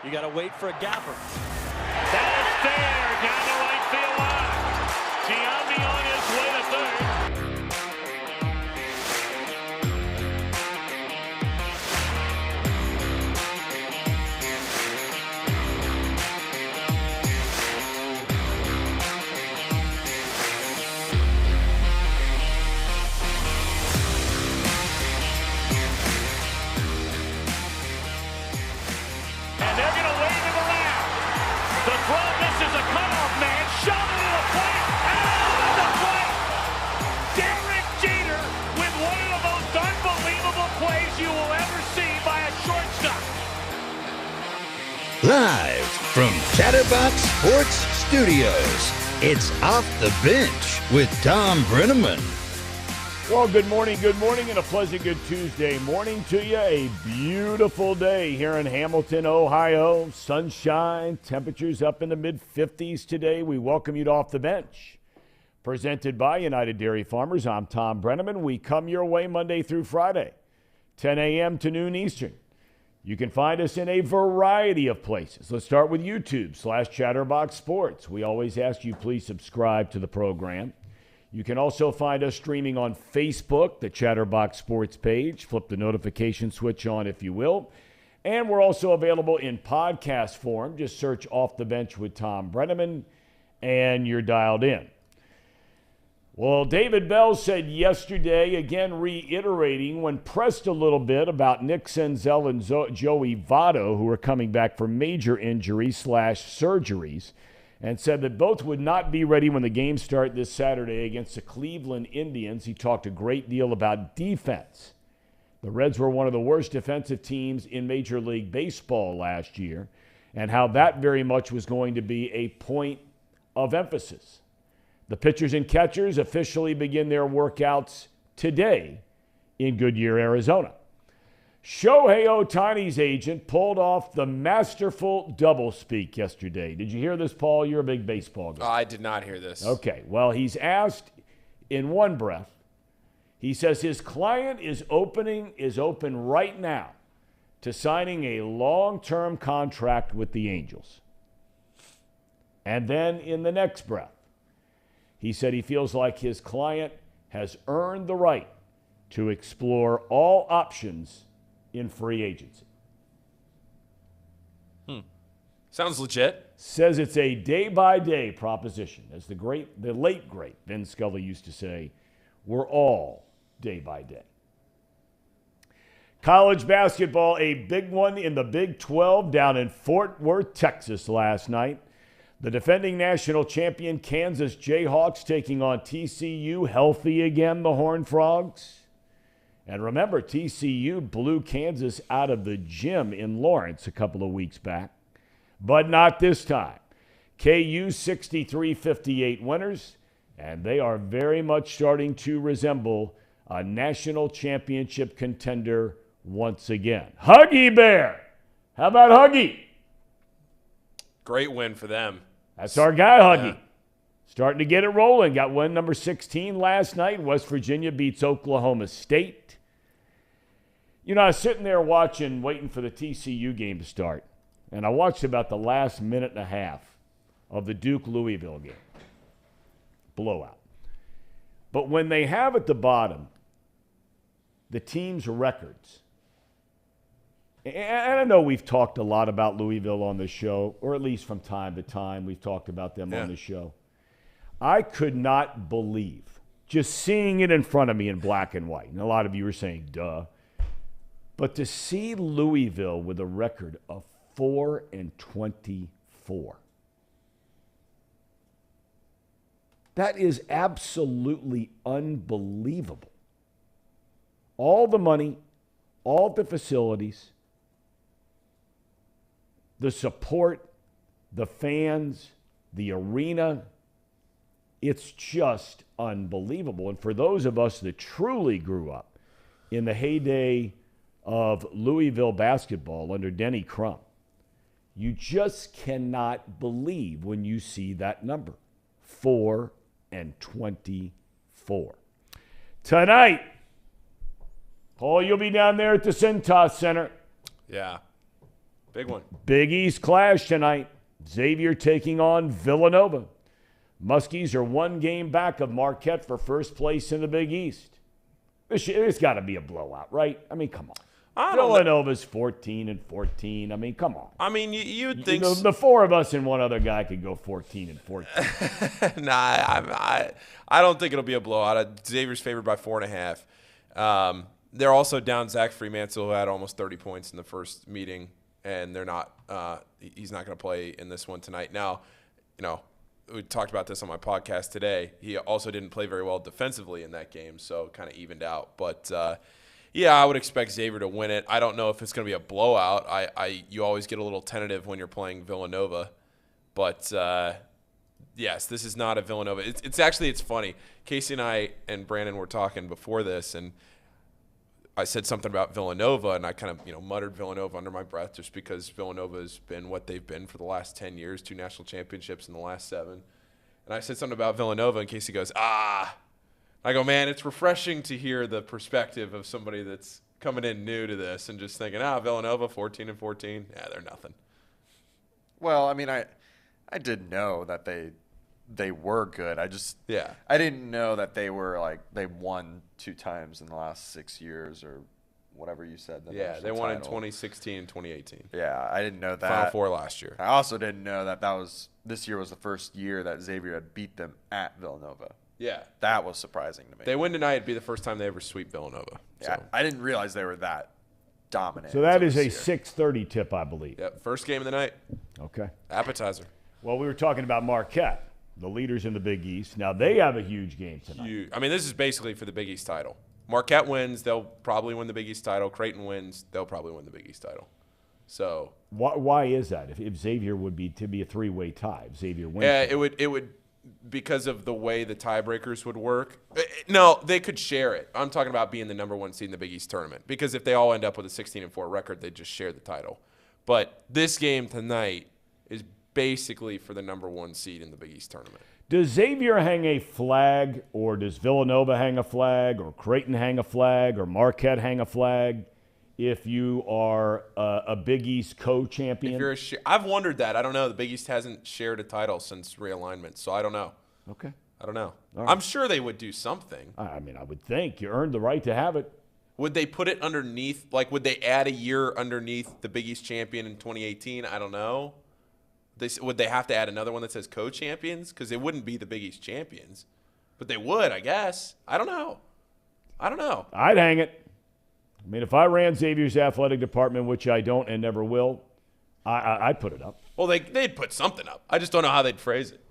You got to wait for a gapper. That is fair. Down the right field line. Giambi on his way to third. And they're going to wave him around. The throw misses a cutoff man. Shot into the plate. Out of the plate. Derek Jeter with one of the most unbelievable plays you will ever see by a shortstop. Live from Chatterbox Sports Studios, it's Off the Bench with Thom Brennaman. Well, good morning, and a pleasant good Tuesday morning to you. A beautiful day here in Hamilton, Ohio. Sunshine, temperatures up in the mid-50s today. We welcome you to Off the Bench. Presented by United Dairy Farmers, I'm Thom Brennaman. We come your way Monday through Friday, 10 a.m. to noon Eastern. You can find us in a variety of places. Let's start with YouTube/Chatterbox Sports. We always ask you please subscribe to the program. You can also find us streaming on Facebook, the Chatterbox Sports page. Flip the notification switch on if you will. And we're also available in podcast form. Just search Off the Bench with Thom Brennaman, and you're dialed in. Well, David Bell said yesterday, again reiterating when pressed a little bit about Nick Senzel and Joey Votto, who are coming back for major injuries/surgeries, and said that both would not be ready when the games start this Saturday against the Cleveland Indians. He talked a great deal about defense. The Reds were one of the worst defensive teams in Major League Baseball last year, and how that very much was going to be a point of emphasis. The pitchers and catchers officially begin their workouts today in Goodyear, Arizona. Shohei Ohtani's agent pulled off the masterful doublespeak yesterday. Did you hear this, Paul? You're a big baseball guy. I did not hear this. Okay. Well, he's asked in one breath. He says his client is open right now to signing a long-term contract with the Angels. And then in the next breath, he said he feels like his client has earned the right to explore all options in free agency. Sounds legit. Says it's a day-by-day proposition. As the late great Vin Scully used to say, we're all day-by-day. College basketball, a big one in the Big 12 down in Fort Worth, Texas last night. The defending national champion Kansas Jayhawks taking on TCU, healthy again, the Horned Frogs. And remember, TCU blew Kansas out of the gym in Lawrence a couple of weeks back, but not this time. KU 63-58 winners, and they are very much starting to resemble a national championship contender once again. Huggy Bear! How about Huggy? Great win for them. That's our guy, Huggy. Yeah. Starting to get it rolling. Got win number 16 last night. West Virginia beats Oklahoma State. You know, I was sitting there waiting for the TCU game to start, and I watched about the last minute and a half of the Duke-Louisville game. Blowout. But when they have at the bottom the team's records, and I know we've talked a lot about Louisville on the show, or at least from time to time we've talked about them on the show. I could not believe, just seeing it in front of me in black and white, and a lot of you are saying, duh, but to see Louisville with a record of 4-24, that is absolutely unbelievable. All the money, all the facilities, the support, the fans, the arena, it's just unbelievable. And for those of us that truly grew up in the heyday of Louisville basketball under Denny Crum, you just cannot believe when you see that number, 4-24. Tonight, Paul, you'll be down there at the Cintas Center. Yeah. Big one. Big East clash tonight. Xavier taking on Villanova. Muskies are one game back of Marquette for first place in the Big East. It's got to be a blowout, right? I mean, come on. Villanova's 14-14. I mean, come on. I mean, you'd think the four of us and one other guy could go 14-14. Nah, I don't think it'll be a blowout. Xavier's favored by 4.5. They're also down Zach Fremantle, who had almost 30 points in the first meeting, and they're not. He's not going to play in this one tonight. Now, we talked about this on my podcast today. He also didn't play very well defensively in that game, so kind of evened out. But yeah, I would expect Xavier to win it. I don't know if it's going to be a blowout. You always get a little tentative when you're playing Villanova, but yes, this is not a Villanova. It's funny. Casey and I and Brandon were talking before this, and I said something about Villanova, and I kind of muttered Villanova under my breath just because Villanova has been what they've been for the last 10 years, 2 national championships in the last 7. And I said something about Villanova, and Casey goes, I go, man, it's refreshing to hear the perspective of somebody that's coming in new to this and just thinking, Villanova 14-14, yeah, they're nothing. Well, I mean, I did know that they were good. I didn't know that they were they won 2 times in the last 6 years or whatever you said. They won in 2016 and 2018. Yeah, I didn't know that. Final Four last year. I also didn't know that this year was the first year that Xavier had beat them at Villanova. Yeah. That was surprising to me. They win tonight, it'd be the first time they ever sweep Villanova. Yeah, So. I didn't realize they were that dominant. So that is a 6:30 tip, I believe. Yep, first game of the night. Okay. Appetizer. Well, we were talking about Marquette, the leaders in the Big East. Now they have a huge game tonight. Huge. I mean, this is basically for the Big East title. Marquette wins, they'll probably win the Big East title. Creighton wins, they'll probably win the Big East title. So why is that? If Xavier would be to be a 3-way tie, if Xavier wins. Yeah, it would because of the way the tiebreakers would work. No, they could share it. I'm talking about being the number 1 seed in the Big East tournament, because if they all end up with a 16-4 record, they just share the title. But this game tonight is basically for the number 1 seed in the Big East tournament. Does Xavier hang a flag, or does Villanova hang a flag, or Creighton hang a flag, or Marquette hang a flag if you are a Big East co-champion? I've wondered that. I don't know. The Big East hasn't shared a title since realignment, so I don't know. Okay. I don't know. All right. I'm sure they would do something. I mean, I would think. You earned the right to have it. Would they put it underneath? Would they add a year underneath the Big East champion in 2018? I don't know. Would they have to add another one that says co-champions? Because it wouldn't be the Big East champions. But they would, I guess. I don't know. I'd hang it. I mean, if I ran Xavier's athletic department, which I don't and never will, I'd put it up. Well, they'd put something up. I just don't know how they'd phrase it.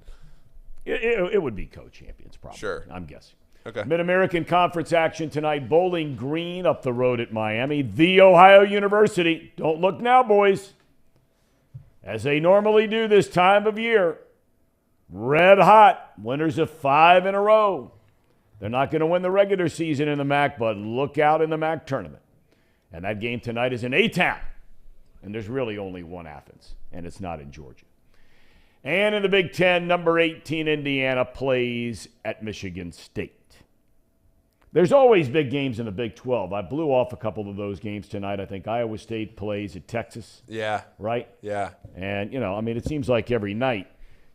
It would be co-champions, probably. Sure. I'm guessing. Okay. Mid-American Conference action tonight. Bowling Green up the road at Miami. The Ohio University. Don't look now, boys. As they normally do this time of year. Red hot. Winners of 5 in a row. They're not going to win the regular season in the MAC, but look out in the MAC tournament. And that game tonight is in A-Town. And there's really only one Athens, and it's not in Georgia. And in the Big Ten, number 18 Indiana plays at Michigan State. There's always big games in the Big 12. I blew off a couple of those games tonight. I think Iowa State plays at Texas. Yeah. Right? Yeah. And, it seems like every night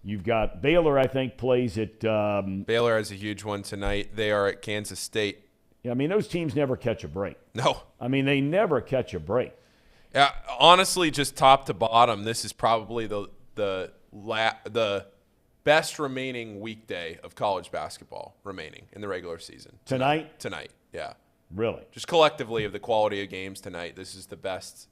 you've got Baylor, I think, plays at Baylor has a huge one tonight. They are at Kansas State. Yeah, those teams never catch a break. No. They never catch a break. Yeah, honestly, just top to bottom, this is probably the best remaining weekday of college basketball remaining in the regular season. Tonight? Tonight, yeah. Really? Just collectively of the quality of games tonight, this is the best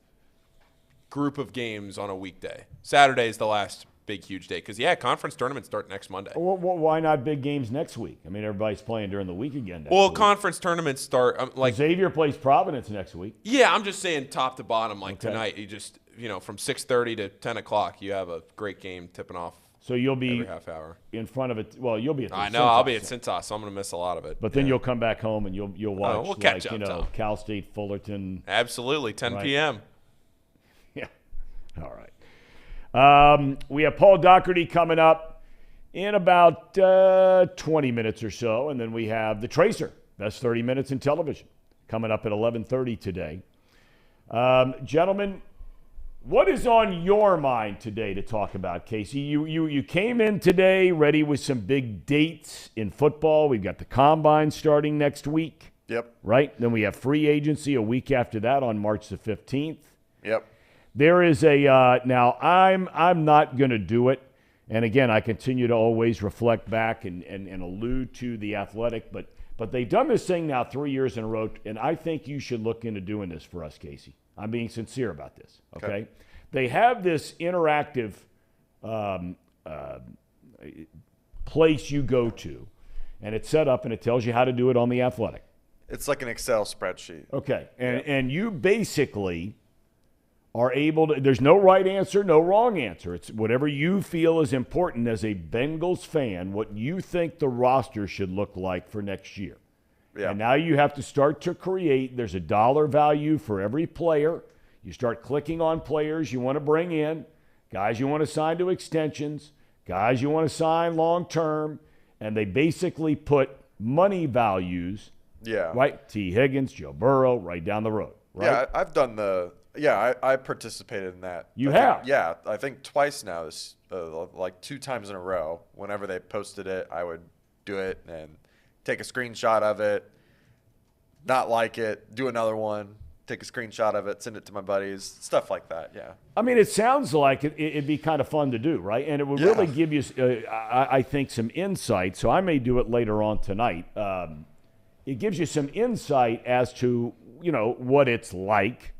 group of games on a weekday. Saturday is the last big, huge day. Because, conference tournaments start next Monday. Well, why not big games next week? Everybody's playing during the week again next week. Conference tournaments start Xavier plays Providence next week. Yeah, I'm just saying top to bottom. Okay. Tonight, you just, from 6:30 to 10 o'clock, you have a great game tipping off. So you'll be every half hour in front of it. Well, you'll be at the I know. Cintas, I'll be at Cintas, so I'm going to miss a lot of it. But then you'll come back home and you'll watch we'll catch up, Tom. Cal State, Fullerton. Absolutely, 10 p.m. Yeah. All right. We have Paul Dougherty coming up in about 20 minutes or so, and then we have the Tracer, best 30 minutes in television, coming up at 11:30 today. Gentlemen, What is on your mind today to talk about, Casey? You came in today ready with some big dates in football. We've got the Combine starting next week. Yep. Right? Then we have free agency a week after that on March the 15th. Yep. There is a now I'm not going to do it. And again, I continue to always reflect back and allude to the Athletic, but they've done this thing now 3 years in a row, and I think you should look into doing this for us, Casey. I'm being sincere about this, okay? They have this interactive place you go to, and it's set up, and it tells you how to do it on the Athletic. It's like an Excel spreadsheet. Okay, and you basically are able to – there's no right answer, no wrong answer. It's whatever you feel is important as a Bengals fan, what you think the roster should look like for next year. Yeah. And now you have to start to create – there's a dollar value for every player. You start clicking on players you want to bring in, guys you want to sign to extensions, guys you want to sign long-term, and they basically put money values – right? T. Higgins, Joe Burrow, right down the road. Right? Yeah, I've done the – yeah, I participated in that. You have? Yeah, I think twice now, like 2 times in a row. Whenever they posted it, I would do it and take a screenshot of it, not like it, do another one, take a screenshot of it, send it to my buddies, stuff like that, yeah. I mean, it sounds like it'd be kind of fun to do, right? And it would really give you, I think, some insight. So I may do it later on tonight. It gives you some insight as to, what it's like,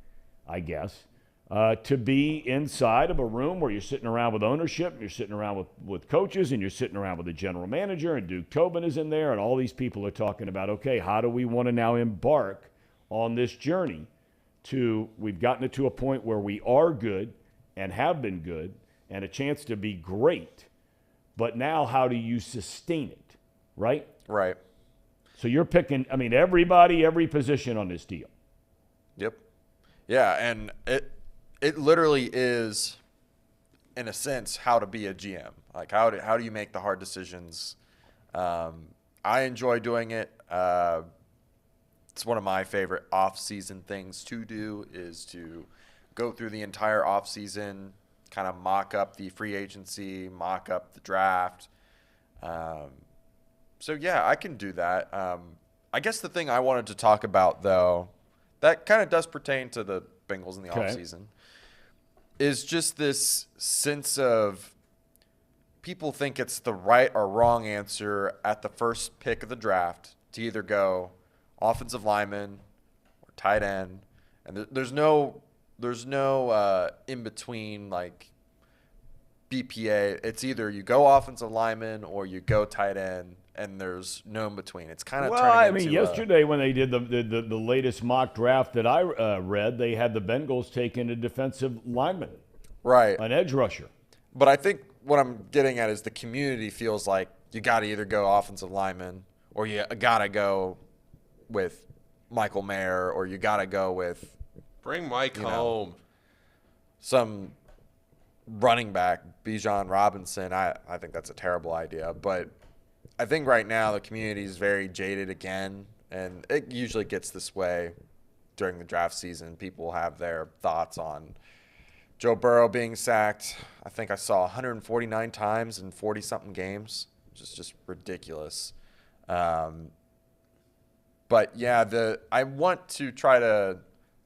I guess, to be inside of a room where you're sitting around with ownership, and you're sitting around with coaches, and you're sitting around with the general manager, and Duke Tobin is in there, and all these people are talking about, okay, how do we want to now embark on this journey we've gotten it to a point where we are good and have been good and a chance to be great, but now how do you sustain it, right? Right. So you're picking, everybody, every position on this deal. Yep. Yeah, and it literally is, in a sense, how to be a GM. Like, how do you make the hard decisions? I enjoy doing it. It's one of my favorite off-season things to do is to go through the entire off-season, kind of mock up the free agency, mock up the draft. So, yeah, I can do that. I guess the thing I wanted to talk about, though, that kind of does pertain to the Bengals in the offseason, is just this sense of people think it's the right or wrong answer at the first pick of the draft to either go offensive lineman or tight end, and there's no in between, like BPA. It's either you go offensive lineman or you go tight end, and there's no in between. It's kind of yesterday when they did the latest mock draft that I read, they had the Bengals taking a defensive lineman, right, an edge rusher. But I think what I'm getting at is the community feels like you got to either go offensive lineman or you got to go with Michael Mayer, or you got to go with bring Mike home. Some running back, Bijan Robinson. I think that's a terrible idea, but I think right now the community is very jaded again, and it usually gets this way during the draft season. People have their thoughts on Joe Burrow being sacked. I think I saw 149 times in 40-something games, which is just ridiculous. But, yeah, I want to try to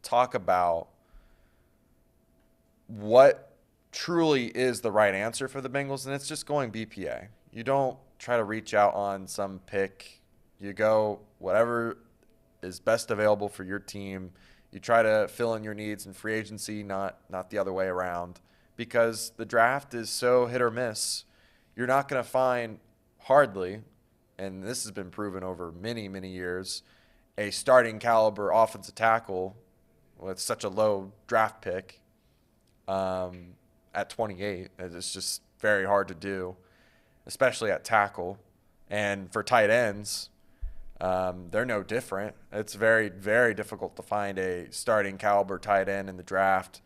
talk about what truly is the right answer for the Bengals, and it's just going BPA. You don't try to reach out on some pick. You go whatever is best available for your team. You try to fill in your needs in free agency, not the other way around, because the draft is so hit or miss. You're not going to find hardly, and this has been proven over many, many years, a starting caliber offensive tackle with such a low draft pick at 28. It's just very hard to do, especially at tackle. And for tight ends, they're no different. It's very, very difficult to find a starting caliber tight end in the draft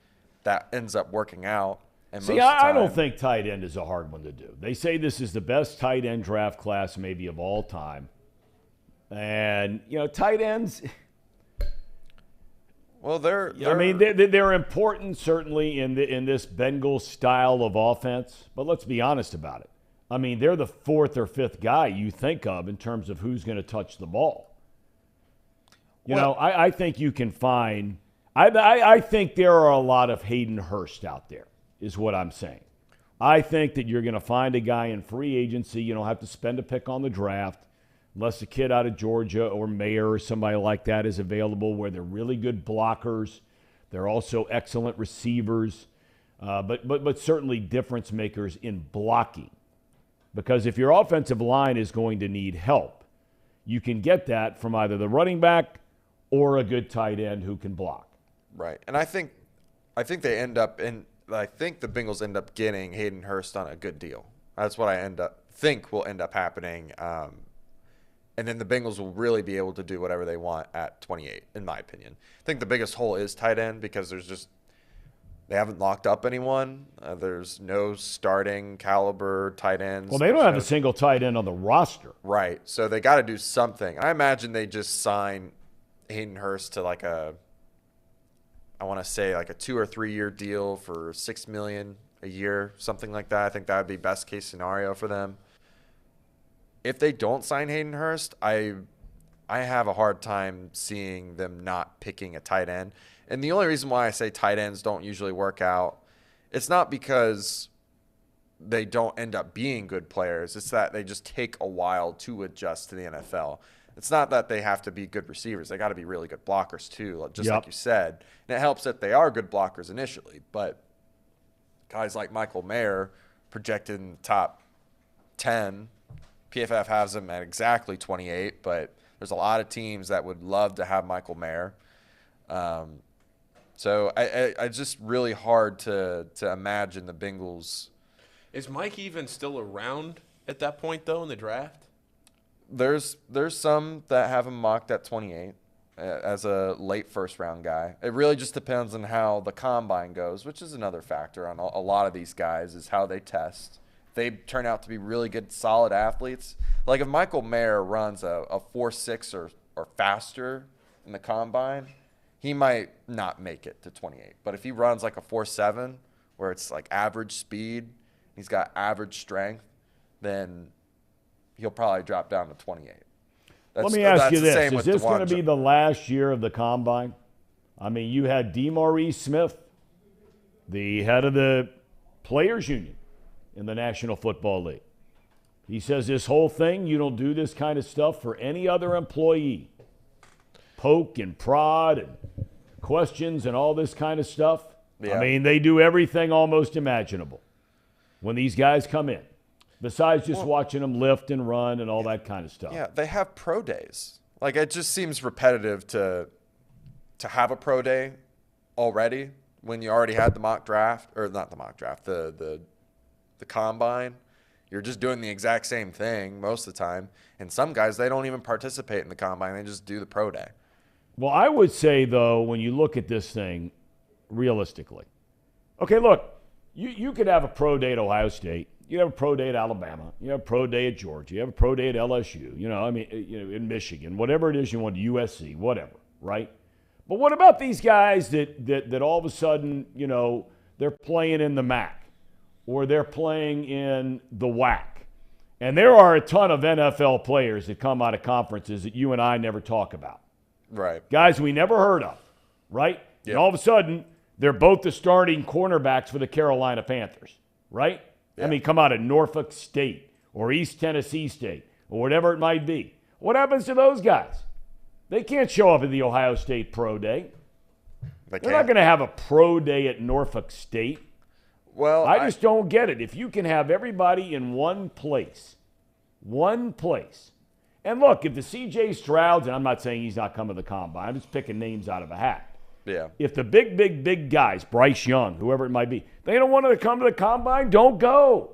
that ends up working out. And see, I don't think tight end is a hard one to do. They say this is the best tight end draft class maybe of all time. And, tight ends, Well, they're I mean, they're important certainly in this Bengals style of offense, but let's be honest about it. I mean, they're the fourth or fifth guy you think of in terms of who's going to touch the ball. I think you can find I think there are a lot of Hayden Hurst out there, is what I'm saying. I think that you're going to find a guy in free agency. You don't have to spend a pick on the draft unless a kid out of Georgia or Mayer or somebody like that is available, where they're really good blockers. They're also excellent receivers, but certainly difference makers in blocking. Because if your offensive line is going to need help, you can get that from either the running back or a good tight end who can block. Right. And I think the Bengals end up getting Hayden Hurst on a good deal. That's what I think will end up happening. And then the Bengals will really be able to do whatever they want at 28, in my opinion. I think the biggest hole is tight end because they haven't locked up anyone. There's no starting caliber tight ends. Well, they don't have a single tight end on the roster. Right. So they got to do something. I imagine they just sign Hayden Hurst to a 2 or 3 year deal for $6 million a year, something like that. I think that would be best case scenario for them. If they don't sign Hayden Hurst, I have a hard time seeing them not picking a tight end. And the only reason why I say tight ends don't usually work out, it's not because they don't end up being good players. It's that they just take a while to adjust to the NFL. It's not that they have to be good receivers. They got to be really good blockers too, just like you said. And it helps that they are good blockers initially. But guys like Michael Mayer, projected in the top 10, PFF has him at exactly 28, but there's a lot of teams that would love to have Michael Mayer. So I just really hard to imagine the Bengals. Is Mike even still around at that point, though, in the draft? There's some that have him mocked at 28 as a late first-round guy. It really just depends on how the combine goes, which is another factor on a lot of these guys, is how they test. They turn out to be really good, solid athletes. Like if Michael Mayer runs a 4.6 or faster in the combine, he might not make it to 28. But if he runs like a 4.7, where it's like average speed, he's got average strength, then he'll probably drop down to 28. Let me ask you this. Is this going to be the last year of the combine? I mean, you had DeMaurice Smith, the head of the Players Union in the National Football League. He says this whole thing, you don't do this kind of stuff for any other employee. Poke and prod and questions and all this kind of stuff. Yeah. I mean, they do everything almost imaginable when these guys come in, besides just watching them lift and run and all that kind of stuff. Yeah, they have pro days. Like, it just seems repetitive to have a pro day already when you already had the mock draft, or not the mock draft, the combine. You're just doing the exact same thing most of the time. And some guys, they don't even participate in the combine. They just do the pro day. Well, I would say, though, when you look at this thing realistically, okay, look, you could have a pro day at Ohio State. You have a pro day at Alabama. You have a pro day at Georgia. You have a pro day at LSU. In Michigan, whatever it is you want, USC, whatever, right? But what about these guys that all of a sudden, they're playing in the MAC or they're playing in the WAC? And there are a ton of NFL players that come out of conferences that you and I never talk about. Right. Guys we never heard of, right? Yep. And all of a sudden, they're both the starting cornerbacks for the Carolina Panthers, right? Yeah. I mean, come out of Norfolk State or East Tennessee State or whatever it might be. What happens to those guys? They can't show up at the Ohio State Pro Day. They're not going to have a pro day at Norfolk State. Well, I just don't get it. If you can have everybody in one place. And look, if the C.J. Strouds, and I'm not saying he's not coming to the combine, I'm just picking names out of a hat. Yeah. If the big guys, Bryce Young, whoever it might be, they don't want to come to the combine, don't go.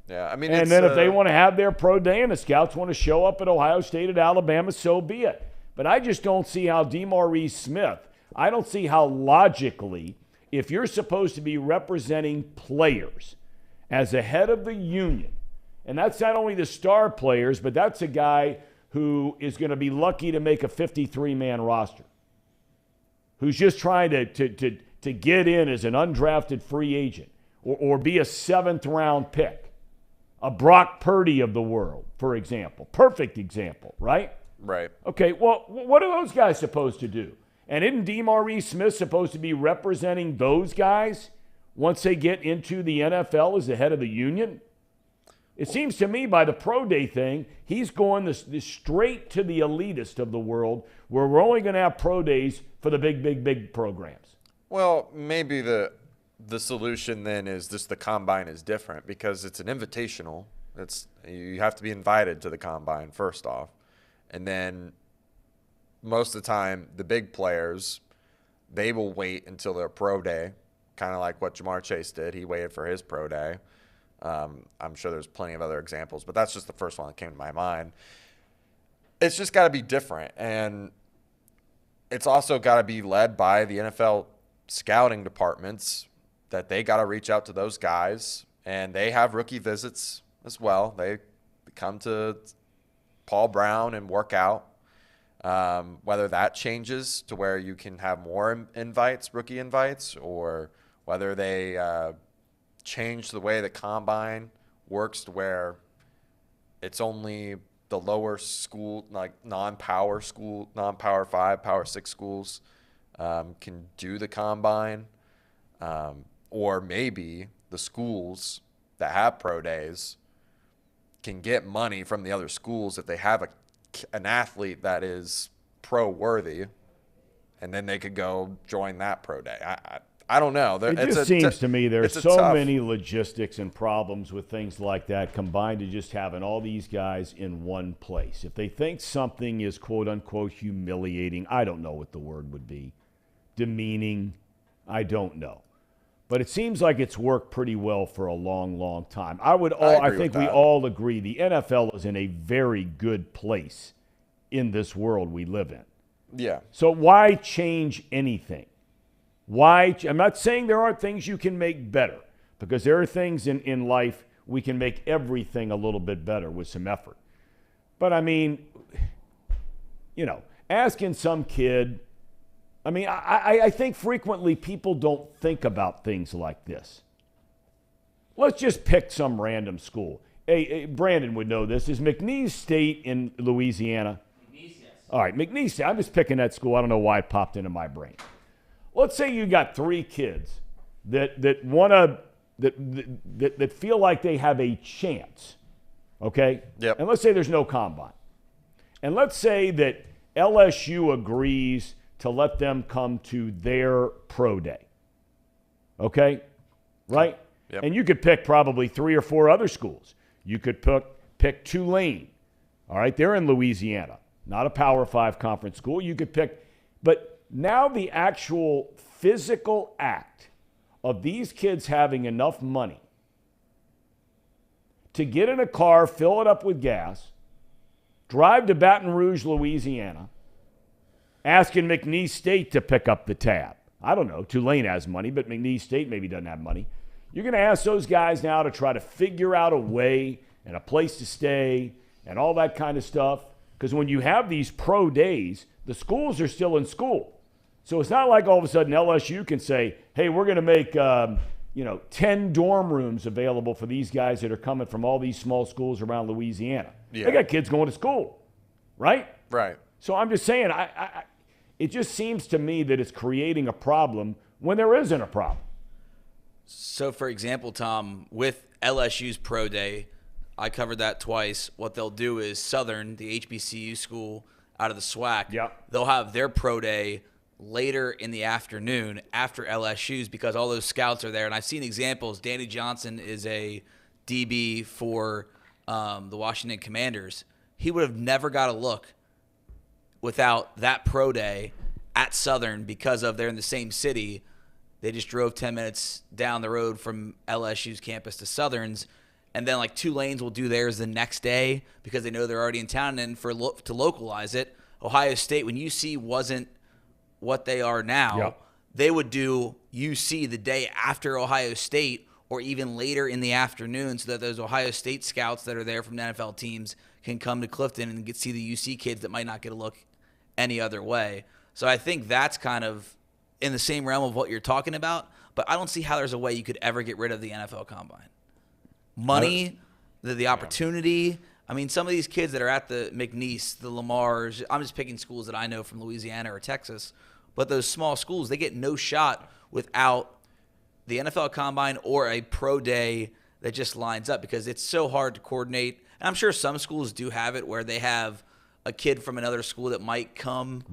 Yeah, I mean, and then if they want to have their pro day and the scouts want to show up at Ohio State, at Alabama, so be it. But I just don't see how DeMaurice Smith, I don't see how logically, if you're supposed to be representing players as a head of the union, and that's not only the star players, but that's a guy who is going to be lucky to make a 53-man roster. who's just trying to get in as an undrafted free agent or be a seventh-round pick, a Brock Purdy of the world, for example. Perfect example, right? Right. Okay, well, what are those guys supposed to do? And isn't DeMaurice Smith supposed to be representing those guys once they get into the NFL as the head of the union? It seems to me by the pro day thing, he's going this straight to the elitist of the world where we're only going to have pro days for the big programs. Well, maybe the solution then is just the combine is different because it's an invitational. You have to be invited to the combine first off. And then most of the time, the big players, they will wait until their pro day, kind of like what Jamar Chase did. He waited for his pro day. I'm sure there's plenty of other examples, but that's just the first one that came to my mind. It's just got to be different. And it's also got to be led by the NFL scouting departments that they got to reach out to those guys. And they have rookie visits as well. They come to Paul Brown and work out. Whether that changes to where you can have more invites, rookie invites, or whether they change the way the combine works to where it's only the lower school, like non-power 5, power 6 schools can do the combine. Or maybe the schools that have pro days can get money from the other schools if they have an athlete that is pro worthy, and then they could go join that pro day. I don't know. It just seems to me there's so many logistics and problems with things like that combined to just having all these guys in one place. If they think something is quote unquote humiliating, I don't know what the word would be. Demeaning, I don't know. But it seems like it's worked pretty well for a long time. I think we all agree the NFL is in a very good place in this world we live in. Yeah. So why change anything? I'm not saying there aren't things you can make better, because there are things in life we can make everything a little bit better with some effort. But I mean, asking some kid, I think frequently people don't think about things like this. Let's just pick some random school. Hey, Brandon would know this. Is McNeese State in Louisiana? McNeese, yes. All right, McNeese State. I'm just picking that school. I don't know why it popped into my brain. Let's say you got 3 kids that feel like they have a chance, okay? Yep. And let's say there's no combine. And let's say that LSU agrees to let them come to their pro day, okay? Right? Yep. And you could pick probably 3 or 4 other schools. You could pick Tulane, all right? They're in Louisiana, not a Power 5 conference school. You could pick, but now the actual physical act of these kids having enough money to get in a car, fill it up with gas, drive to Baton Rouge, Louisiana, asking McNeese State to pick up the tab. I don't know. Tulane has money, but McNeese State maybe doesn't have money. You're going to ask those guys now to try to figure out a way and a place to stay and all that kind of stuff. Because when you have these pro days, the schools are still in school. So it's not like all of a sudden LSU can say, hey, we're going to make 10 dorm rooms available for these guys that are coming from all these small schools around Louisiana. Yeah. They got kids going to school, right? Right. So I'm just saying, it just seems to me that it's creating a problem when there isn't a problem. So, for example, Tom, with LSU's pro day, I covered that twice. What they'll do is Southern, the HBCU school out of the SWAC, they'll have their pro day later in the afternoon after LSU's because all those scouts are there. And I've seen examples. Danny Johnson is a DB for the Washington Commanders. He would have never got a look without that pro day at Southern because of they're in the same city. They just drove 10 minutes down the road from LSU's campus to Southern's. And then like Tulane's will do theirs the next day because they know they're already in town. And to localize it, Ohio State, when UC wasn't what they are now, they would do UC the day after Ohio State or even later in the afternoon so that those Ohio State scouts that are there from the NFL teams can come to Clifton and see the UC kids that might not get a look any other way. So I think that's kind of in the same realm of what you're talking about, but I don't see how there's a way you could ever get rid of the NFL Combine. Money, the opportunity. I mean, some of these kids that are at the McNeese, the Lamars, I'm just picking schools that I know from Louisiana or Texas, but those small schools, they get no shot without the NFL Combine or a pro day that just lines up because it's so hard to coordinate. And I'm sure some schools do have it where they have a kid from another school that might come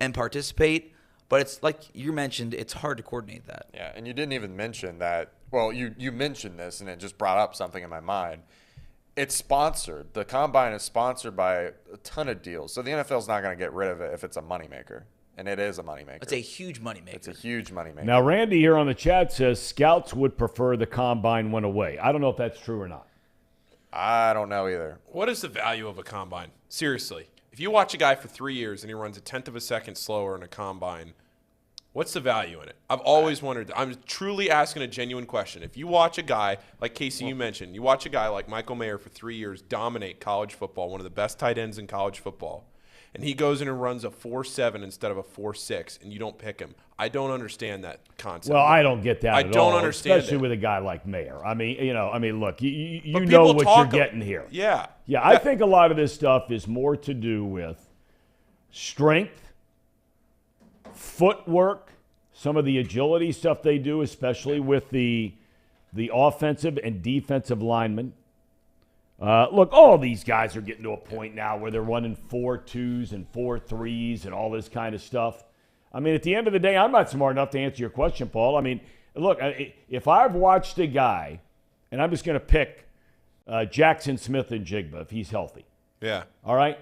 and participate. But it's like you mentioned, it's hard to coordinate that. Yeah, and you didn't even mention that. Well, you mentioned this, and it just brought up something in my mind. It's sponsored. The Combine is sponsored by a ton of deals. So the NFL's not going to get rid of it if it's a moneymaker. And it is a moneymaker. It's a huge moneymaker. It's a huge moneymaker. Now, Randy here on the chat says scouts would prefer the Combine went away. I don't know if that's true or not. I don't know either. What is the value of a Combine? Seriously. If you watch a guy for 3 years and he runs a tenth of a second slower in a Combine, what's the value in it? I've always wondered. I'm truly asking a genuine question. If you watch a guy, like Casey, you mentioned, you watch a guy like Michael Mayer for 3 years dominate college football, one of the best tight ends in college football, and he goes in and runs a 4.7 instead of a 4.6, and you don't pick him. I don't understand that concept. Well, I don't get that I at don't all, understand especially it. with a guy like Mayer. I mean, look, you know what you're getting here. Yeah. Yeah, I think a lot of this stuff is more to do with strength, footwork, some of the agility stuff they do, especially with the offensive and defensive linemen. Look, all these guys are getting to a point now where they're running 4.2s and 4.3s and all this kind of stuff. I mean, at the end of the day, I'm not smart enough to answer your question, Paul. I mean, look, if I've watched a guy, and I'm just going to pick Jackson Smith and Jigba if he's healthy. Yeah. All right?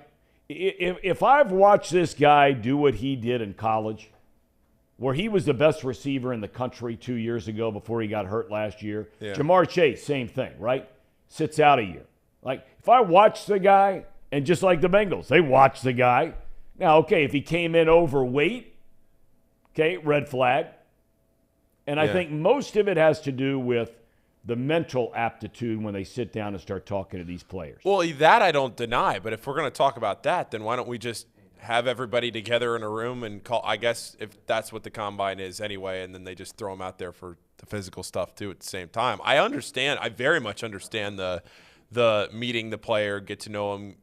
If I've watched this guy do what he did in college, where he was the best receiver in the country 2 years ago before he got hurt last year. Yeah. Jamar Chase, same thing, right? Sits out a year. Like, if I watch the guy, and just like the Bengals, they watch the guy. Now, okay, if he came in overweight, okay, red flag. And I think most of it has to do with the mental aptitude when they sit down and start talking to these players. Well, that I don't deny, but if we're going to talk about that, then why don't we just have everybody together in a room and call, I guess, if that's what the Combine is anyway, and then they just throw them out there for the physical stuff too at the same time. I understand. I very much understand the meeting the player, get to know him,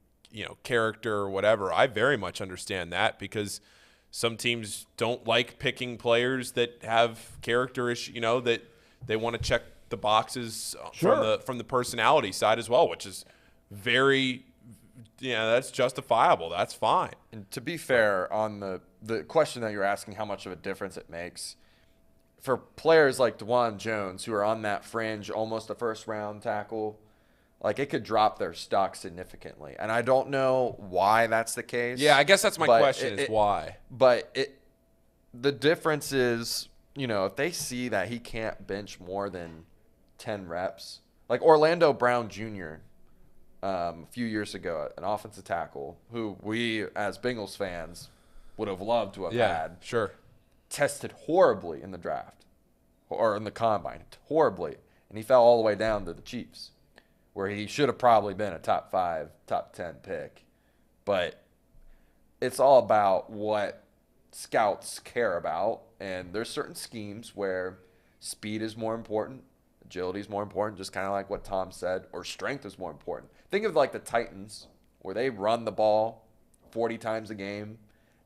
character or whatever. I very much understand that because some teams don't like picking players that have character issues, that they want to check the boxes from the personality side as well, which is very that's justifiable. That's fine. And to be fair, on the question that you're asking, how much of a difference it makes, for players like DeJuan Jones who are on that fringe, almost a first-round tackle, like it could drop their stock significantly. And I don't know why that's the case. Yeah, I guess that's my question is why. But the difference is, if they see that he can't bench more than 10 reps, like Orlando Brown Jr., a few years ago, an offensive tackle who we, as Bengals fans, would have loved to have had. Sure. Tested horribly in the draft or in the Combine, horribly. And he fell all the way down to the Chiefs, where he should have probably been a top 5, top 10 pick. But it's all about what scouts care about. And there's certain schemes where speed is more important, agility is more important, just kind of like what Thom said, or strength is more important. Think of like the Titans, where they run the ball 40 times a game.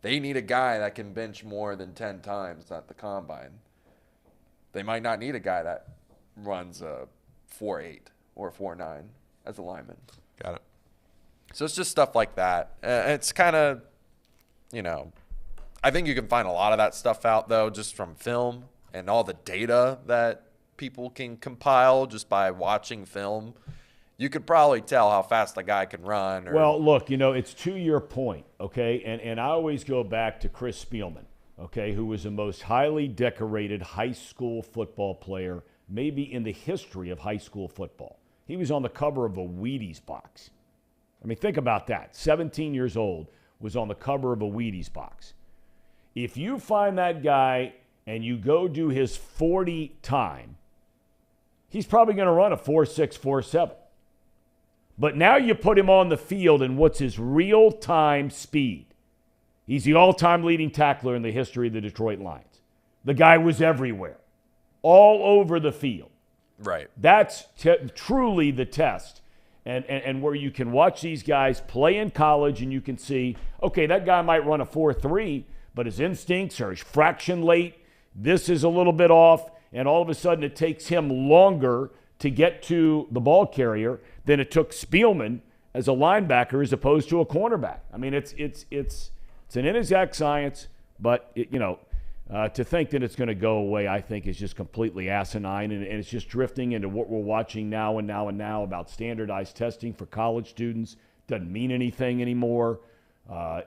They need a guy that can bench more than 10 times at the Combine. They might not need a guy that runs a 4.8 or 4.9 as a lineman. Got it. So it's just stuff like that. It's kind of, I think you can find a lot of that stuff out, though, just from film and all the data that people can compile just by watching film. You could probably tell how fast a guy can run. Well, look, it's to your point, okay? And I always go back to Chris Spielman, okay, who was the most highly decorated high school football player maybe in the history of high school football. He was on the cover of a Wheaties box. I mean, think about that. 17 years old, was on the cover of a Wheaties box. If you find that guy and you go do his 40 time, he's probably going to run a 4.6, 4.7. But now you put him on the field, and what's his real-time speed? He's the all-time leading tackler in the history of the Detroit Lions. The guy was everywhere, all over the field. Right. That's truly the test. And where you can watch these guys play in college and you can see, okay, that guy might run a 4.3, but his instincts are a fraction late. This is a little bit off, and all of a sudden it takes him longer to get to the ball carrier than it took Spielman as a linebacker as opposed to a cornerback. I mean, it's an inexact science, but to think that it's going to go away, I think, is just completely asinine, and it's just drifting into what we're watching now about standardized testing for college students. Doesn't mean anything anymore.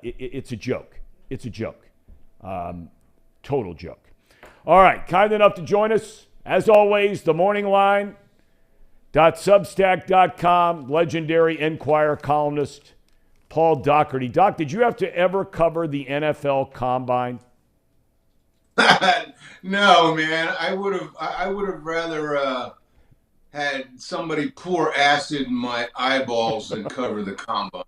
It's a joke. It's a joke. Total joke. All right, kind enough to join us, as always, the Morning Line. .substack.com, legendary Enquirer columnist Paul Dougherty. Doc, did you have to ever cover the NFL Combine? No, man. I would have rather had somebody pour acid in my eyeballs than cover the Combine.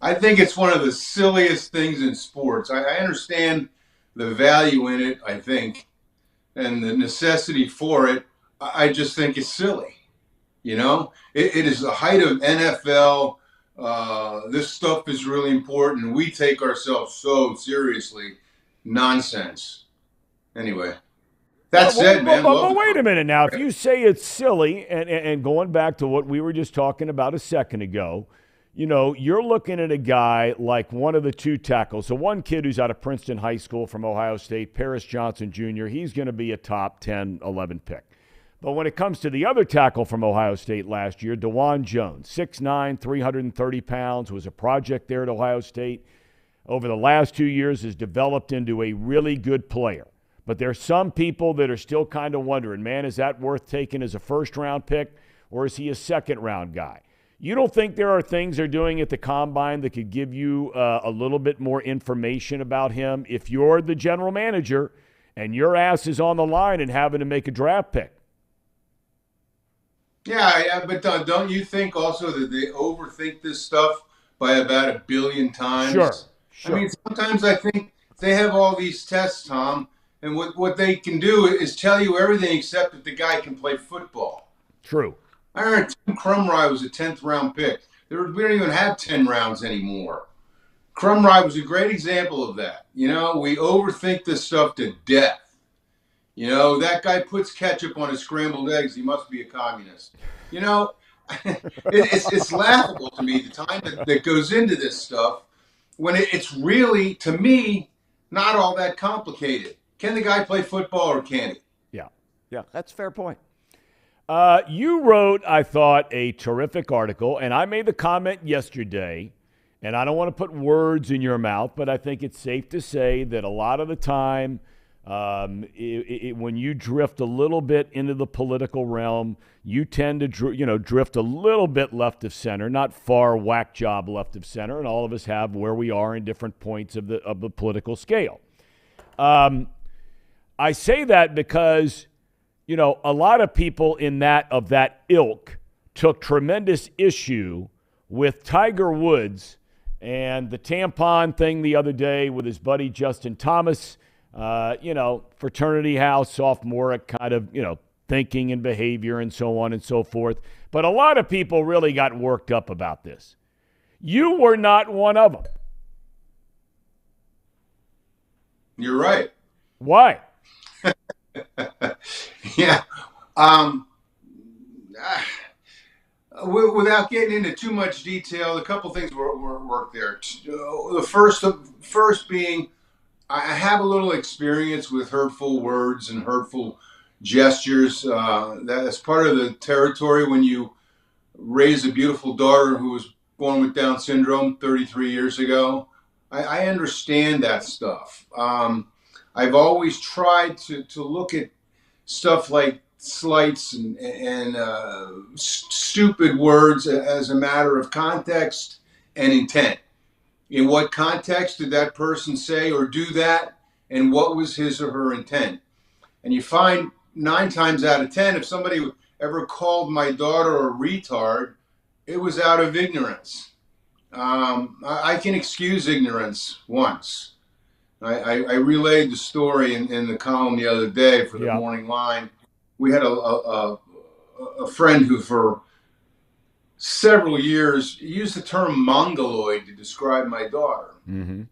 I think it's one of the silliest things in sports. I understand the value in it, I think, and the necessity for it. I just think it's silly. It is the height of NFL. This stuff is really important, and we take ourselves so seriously. Nonsense. Anyway, that's it, man. But wait a minute now. If you say it's silly, and going back to what we were just talking about a second ago, you're looking at a guy like one of the two tackles. So one kid who's out of Princeton High School from Ohio State, Paris Johnson Jr., he's going to be a top 10, 11 pick. But when it comes to the other tackle from Ohio State last year, DeJuan Jones, 6'9", 330 pounds, was a project there at Ohio State. Over the last 2 years has developed into a really good player. But there's some people that are still kind of wondering, man, is that worth taking as a first-round pick, or is he a second-round guy? You don't think there are things they're doing at the Combine that could give you a little bit more information about him if you're the general manager and your ass is on the line and having to make a draft pick? Yeah, but don't you think also that they overthink this stuff by about 1 billion times? Sure. I mean, sometimes I think they have all these tests, Tom, and what they can do is tell you everything except that the guy can play football. True. I heard Tim Crumry was a 10th round pick. We don't even have 10 rounds anymore. Crumry was a great example of that. We overthink this stuff to death. That guy puts ketchup on his scrambled eggs. He must be a communist. It's laughable to me, the time that goes into this stuff, when it's really, to me, not all that complicated. Can the guy play football or can't he? Yeah, that's a fair point. You wrote, I thought, a terrific article, and I made the comment yesterday, and I don't want to put words in your mouth, but I think it's safe to say that a lot of the time, when you drift a little bit into the political realm, you tend to drift a little bit left of center, not far whack job left of center, and all of us have where we are in different points of the political scale. I say that because a lot of people of that ilk took tremendous issue with Tiger Woods and the tampon thing the other day with his buddy Justin Thomas. Fraternity house, sophomoric kind of, thinking and behavior and so on and so forth. But a lot of people really got worked up about this. You were not one of them. You're right. Why? Yeah. Without getting into too much detail, a couple things work there. The first being, I have a little experience with hurtful words and hurtful gestures. That's part of the territory when you raise a beautiful daughter who was born with Down syndrome 33 years ago. I understand that stuff. I've always tried to look at stuff like slights and stupid words as a matter of context and intent. In what context did that person say or do that, and what was his or her intent? And you find 9 times out of 10, if somebody ever called my daughter a retard, it was out of ignorance. I can excuse ignorance once. I relayed the story in the column the other day for the morning line. We had a friend who for several years used the term mongoloid to describe my daughter. Mm-hmm.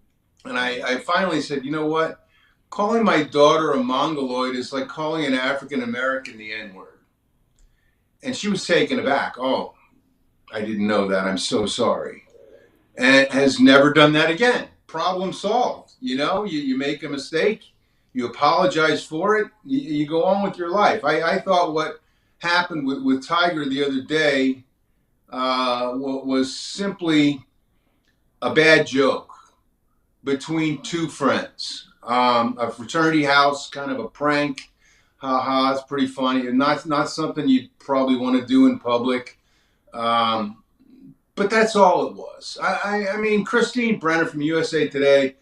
And I finally said, you know what? Calling my daughter a mongoloid is like calling an African-American the N-word. And she was taken aback. Oh, I didn't know that. I'm so sorry. And has never done that again. Problem solved. You make a mistake, you apologize for it, you go on with your life. I thought what happened with Tiger the other day was simply a bad joke between two friends. A fraternity house, kind of a prank. It's pretty funny. And not something you'd probably want to do in public. But that's all it was. I mean, Christine Brenner from USA Today,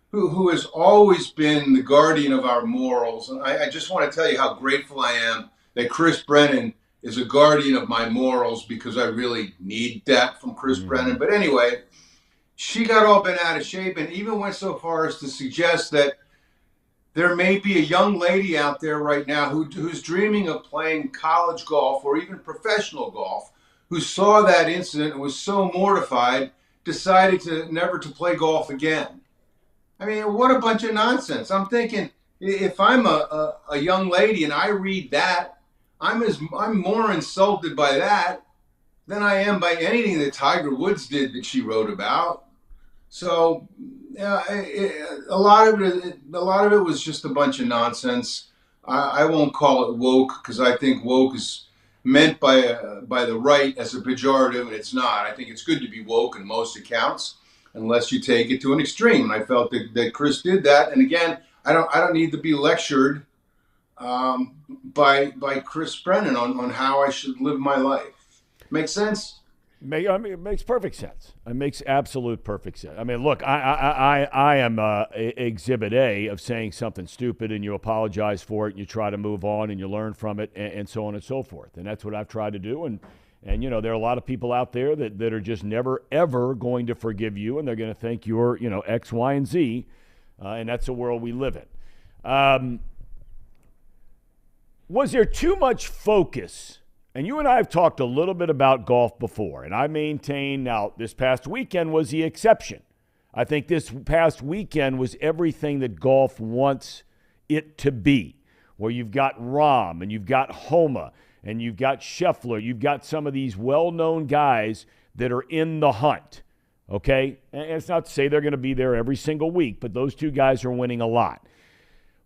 who has always been the guardian of our morals. And I just want to tell you how grateful I am that Chris Brennan is a guardian of my morals, because I really need that from Chris Brennan. But anyway, she got all bent out of shape and even went so far as to suggest that there may be a young lady out there right now who's dreaming of playing college golf or even professional golf, who saw that incident and was so mortified, decided never to play golf again. I mean, what a bunch of nonsense. I'm thinking, if I'm a young lady and I read that, I'm more insulted by that than I am by anything that Tiger Woods did that she wrote about. So a lot of it was just a bunch of nonsense. I won't call it woke, because I think woke is meant by the right as a pejorative, and it's not. I think it's good to be woke in most accounts, unless you take it to an extreme. And I felt that Chris did that. And again, I don't need to be lectured by Chris Brennan on how I should live my life. Make sense? I mean, it makes perfect sense. It makes absolute perfect sense. I mean, look, I am exhibit A of saying something stupid, and you apologize for it, and you try to move on, and you learn from it, and so on and so forth. And that's what I've tried to do. And there are a lot of people out there that are just never, ever going to forgive you, and they're going to think you're, X, Y, and Z, and that's the world we live in. Was there too much focus? And you and I have talked a little bit about golf before, and I maintain now this past weekend was the exception. I think this past weekend was everything that golf wants it to be, where you've got Rahm and you've got Homa and you've got Scheffler. You've got some of these well-known guys that are in the hunt, okay? And it's not to say they're going to be there every single week, but those two guys are winning a lot.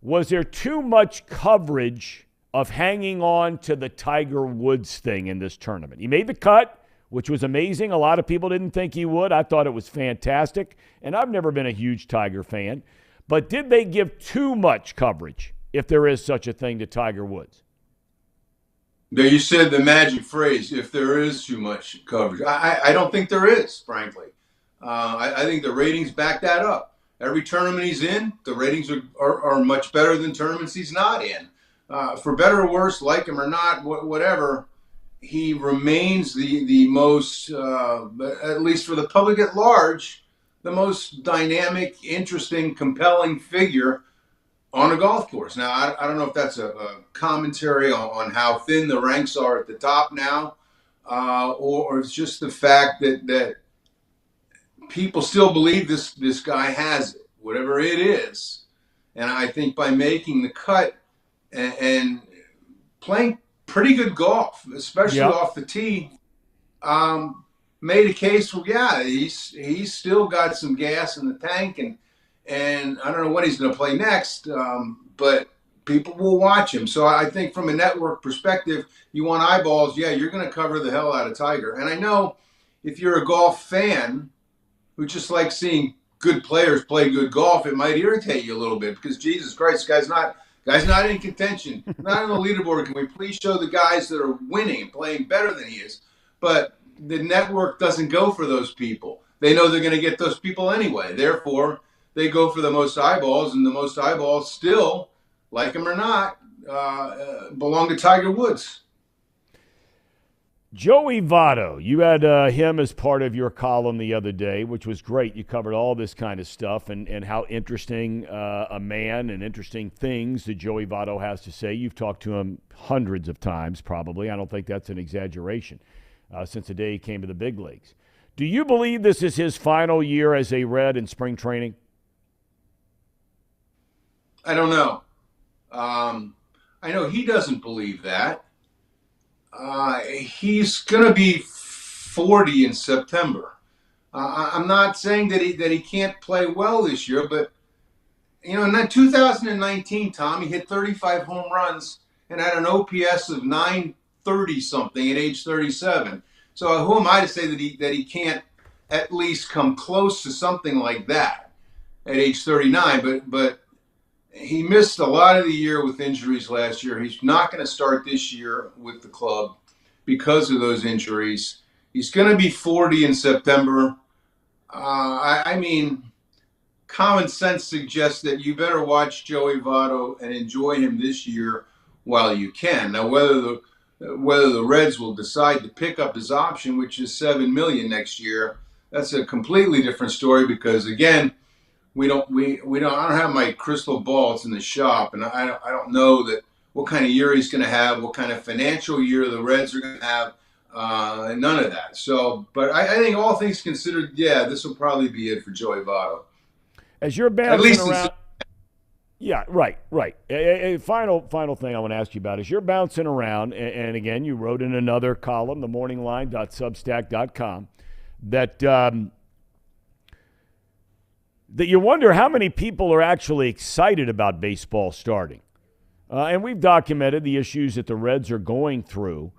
Was there too much coverage of hanging on to the Tiger Woods thing in this tournament? He made the cut, which was amazing. A lot of people didn't think he would. I thought it was fantastic, and I've never been a huge Tiger fan. But did they give too much coverage, if there is such a thing, to Tiger Woods? Now, you said the magic phrase, if there is too much coverage. I don't think there is, frankly. I think the ratings back that up. Every tournament he's in, the ratings are much better than tournaments he's not in. For better or worse, like him or not, whatever, he remains the most, at least for the public at large, the most dynamic, interesting, compelling figure on a golf course. Now, I don't know if that's a commentary on how thin the ranks are at the top now, or it's just the fact that people still believe this guy has it, whatever it is. And I think by making the cut and playing pretty good golf, especially off the tee, made a case for, he's still got some gas in the tank, and I don't know what he's going to play next, but people will watch him. So I think from a network perspective, you want eyeballs, you're going to cover the hell out of Tiger. And I know if you're a golf fan who just likes seeing good players play good golf, it might irritate you a little bit, because Jesus Christ, guy's not in contention, not on the leaderboard. Can we please show the guys that are winning and playing better than he is? But the network doesn't go for those people. They know they're going to get those people anyway. Therefore, they go for the most eyeballs, and the most eyeballs still, like him or not, belong to Tiger Woods. Joey Votto, you had him as part of your column the other day, which was great. You covered all this kind of stuff and how interesting a man and interesting things that Joey Votto has to say. You've talked to him hundreds of times, probably. I don't think that's an exaggeration since the day he came to the big leagues. Do you believe this is his final year as a Red in spring training? I don't know. I know he doesn't believe that. He's going to be 40 in September. I'm not saying that he can't play well this year, but in 2019, Thom, he hit 35 home runs and had an OPS of 930 something at age 37. So who am I to say that he can't at least come close to something like that at age 39? But he missed a lot of the year with injuries last year. He's not going to start this year with the club because of those injuries. He's going to be 40 in September. I mean, common sense suggests that you better watch Joey Votto and enjoy him this year while you can. Now, whether the Reds will decide to pick up his option, which is $7 million next year, that's a completely different story because, again, I don't have my crystal ball. It's in the shop, and I don't know that what kind of year he's going to have, what kind of financial year the Reds are going to have, none of that. So, but I think all things considered, yeah, this will probably be it for Joey Votto. As you're bouncing around, yeah, right. A final thing I want to ask you about is you're bouncing around, and again, you wrote in another column, themorningline.substack.com, that you wonder how many people are actually excited about baseball starting. And we've documented the issues that the Reds are going through.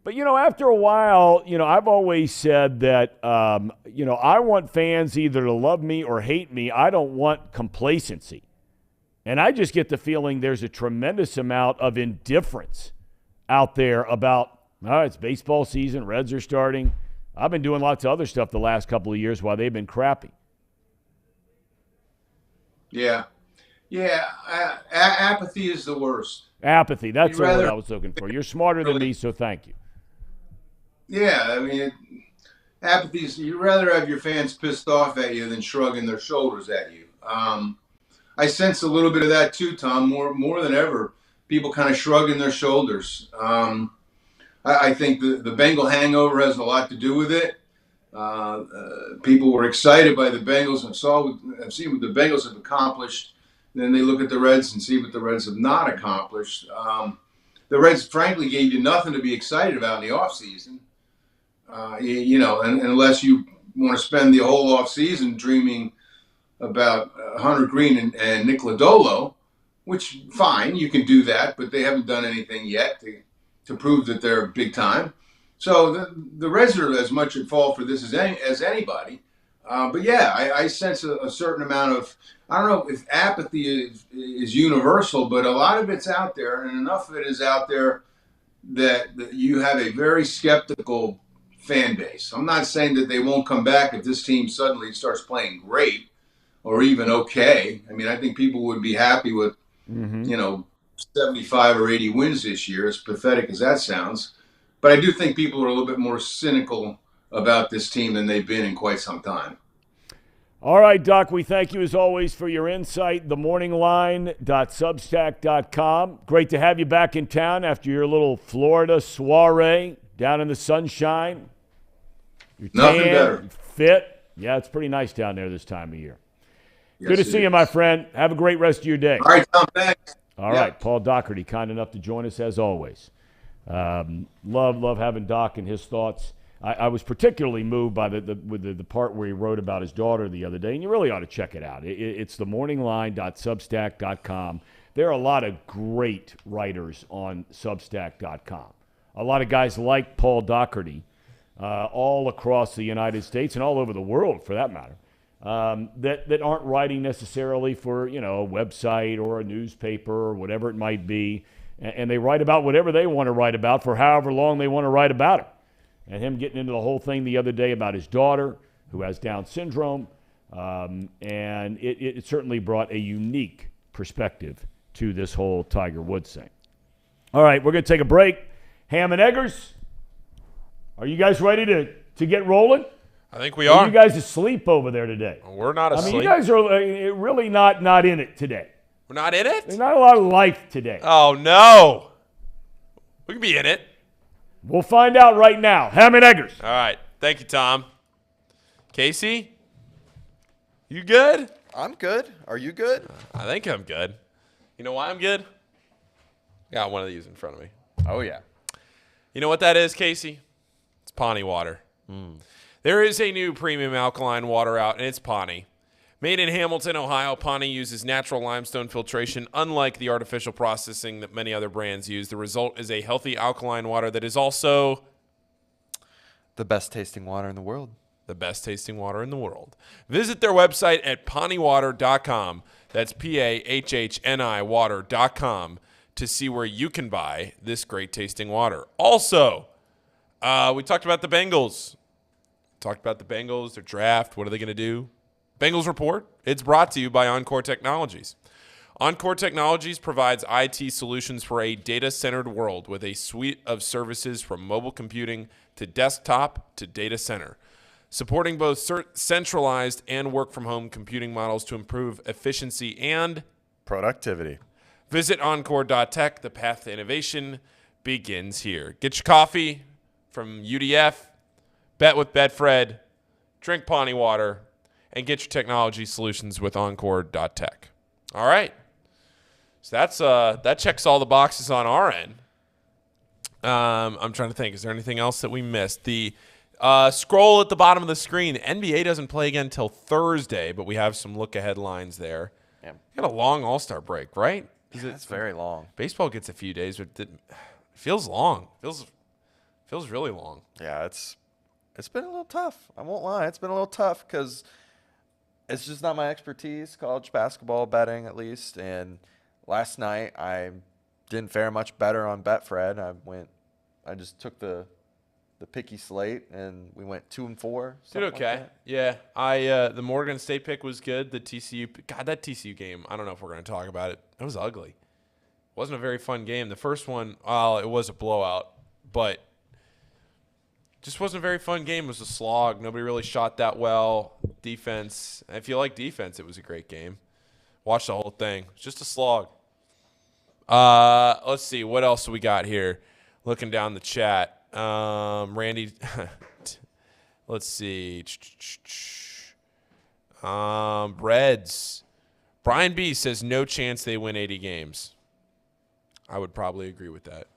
But, after a while, I've always said that, I want fans either to love me or hate me. I don't want complacency. And I just get the feeling there's a tremendous amount of indifference out there about, it's baseball season, Reds are starting. I've been doing lots of other stuff the last couple of years while they've been crappy. Yeah. Apathy is the worst. Apathy. That's the word I was looking for. You're smarter than me, so thank you. Yeah, I mean, apathy is, you'd rather have your fans pissed off at you than shrugging their shoulders at you. I sense a little bit of that too, Thom, more than ever. People kind of shrugging their shoulders. I think the Bengal hangover has a lot to do with it. People were excited by the Bengals and have seen what the Bengals have accomplished. Then they look at the Reds and see what the Reds have not accomplished. The Reds, frankly, gave you nothing to be excited about in the offseason. Unless you want to spend the whole offseason dreaming about Hunter Green and Nick Lodolo, which, fine, you can do that, but they haven't done anything yet to prove that they're big time. So the Reds are as much at fault for this as anybody. But yeah, I sense a certain amount of, I don't know if apathy is universal, but a lot of it's out there, and enough of it is out there that you have a very skeptical fan base. I'm not saying that they won't come back if this team suddenly starts playing great or even okay. I mean, I think people would be happy with, 75 or 80 wins this year, as pathetic as that sounds. But I do think people are a little bit more cynical about this team than they've been in quite some time. All right, Doc, we thank you as always for your insight. Themorningline.substack.com. Great to have you back in town after your little Florida soiree down in the sunshine. You're Nothing better. Fit. Yeah, it's pretty nice down there this time of year. Yes, good to see you, my friend. Have a great rest of your day. All right, Thom, thanks. All right, Paul Dougherty, kind enough to join us as always. Love having Doc and his thoughts. I was particularly moved by the part where he wrote about his daughter the other day, and you really ought to check it out. It's themorningline.substack.com. There are a lot of great writers on substack.com. A lot of guys like Paul Dougherty all across the United States and all over the world, for that matter, that aren't writing necessarily for a website or a newspaper or whatever it might be, and they write about whatever they want to write about for however long they want to write about it. And him getting into the whole thing the other day about his daughter who has Down syndrome, and it certainly brought a unique perspective to this whole Tiger Woods thing. All right, we're going to take a break. Ham and Eggers, Are you guys ready to get rolling? I think we are. Are you guys asleep over there today? We're not asleep. I mean, you guys are really not in it today. We're not in it? There's not a lot of life today. Oh, no. We can be in it. We'll find out right now. Ham and Eggers. All right. Thank you, Tom. Casey? You good? I'm good. Are you good? I think I'm good. You know why I'm good? Got one of these in front of me. Oh, yeah. You know what that is, Casey? It's Pawnee water. There is a new premium alkaline water out, and it's Pawnee. Made in Hamilton, Ohio, Pawnee uses natural limestone filtration, unlike the artificial processing that many other brands use. The result is a healthy alkaline water that is also the best tasting water in the world. The best tasting water in the world. Visit their website at pawneewater.com. That's PAHHNI water.com to see where you can buy this great tasting water. Also, we talked about the Bengals. Their draft. What are they going to do? Bengals Report. It's brought to you by Encore Technologies. Encore Technologies provides IT solutions for a data-centered world with a suite of services from mobile computing to desktop to data center, supporting both centralized and work-from-home computing models to improve efficiency and productivity. Visit Encore.tech. The path to innovation begins here. Get your coffee from UDF, bet with Betfred, drink Pawnee water, and get your technology solutions with Encore.tech. All right. So that checks all the boxes on our end. I'm trying to think. Is there anything else that we missed? The scroll at the bottom of the screen. The NBA doesn't play again until Thursday, but we have some look-ahead lines there. Yeah. Got a long All-Star break, right? It's very long. Baseball gets a few days, but it feels long. Feels really long. Yeah, it's been a little tough. I won't lie. It's been a little tough because it's just not my expertise, college basketball betting at least. And last night I didn't fare much better on Betfred. I just took the picky slate and we went 2-4. Did okay. Like Yeah. The Morgan State pick was good. The TCU, God, that TCU game, I don't know if we're going to talk about it. It was ugly. It wasn't a very fun game. The first one, well, it was a blowout, but just wasn't a very fun game. It was a slog. Nobody really shot that well. Defense, if you like defense, it was a great game. Watch the whole thing. It's just a slog. Let's see. What else do we got here? Looking down the chat. Randy, let's see. Reds. Brian B says no chance they win 80 games. I would probably agree with that.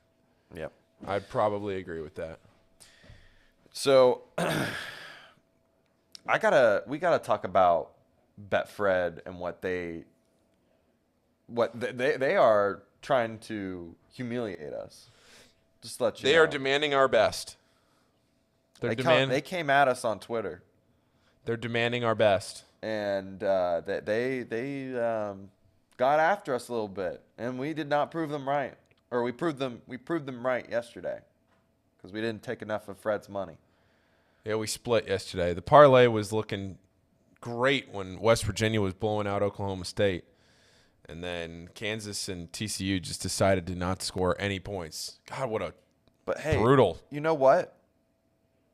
Yep. I'd probably agree with that. So we gotta talk about Betfred and what they are trying to humiliate us. Just let you know. They are demanding our best. They came at us on Twitter. They're demanding our best. And they got after us a little bit, and we did not prove them right. Or we proved them right yesterday because we didn't take enough of Fred's money. Yeah, we split yesterday. The parlay was looking great when West Virginia was blowing out Oklahoma State. And then Kansas and TCU just decided to not score any points. God, what a brutal. You know what?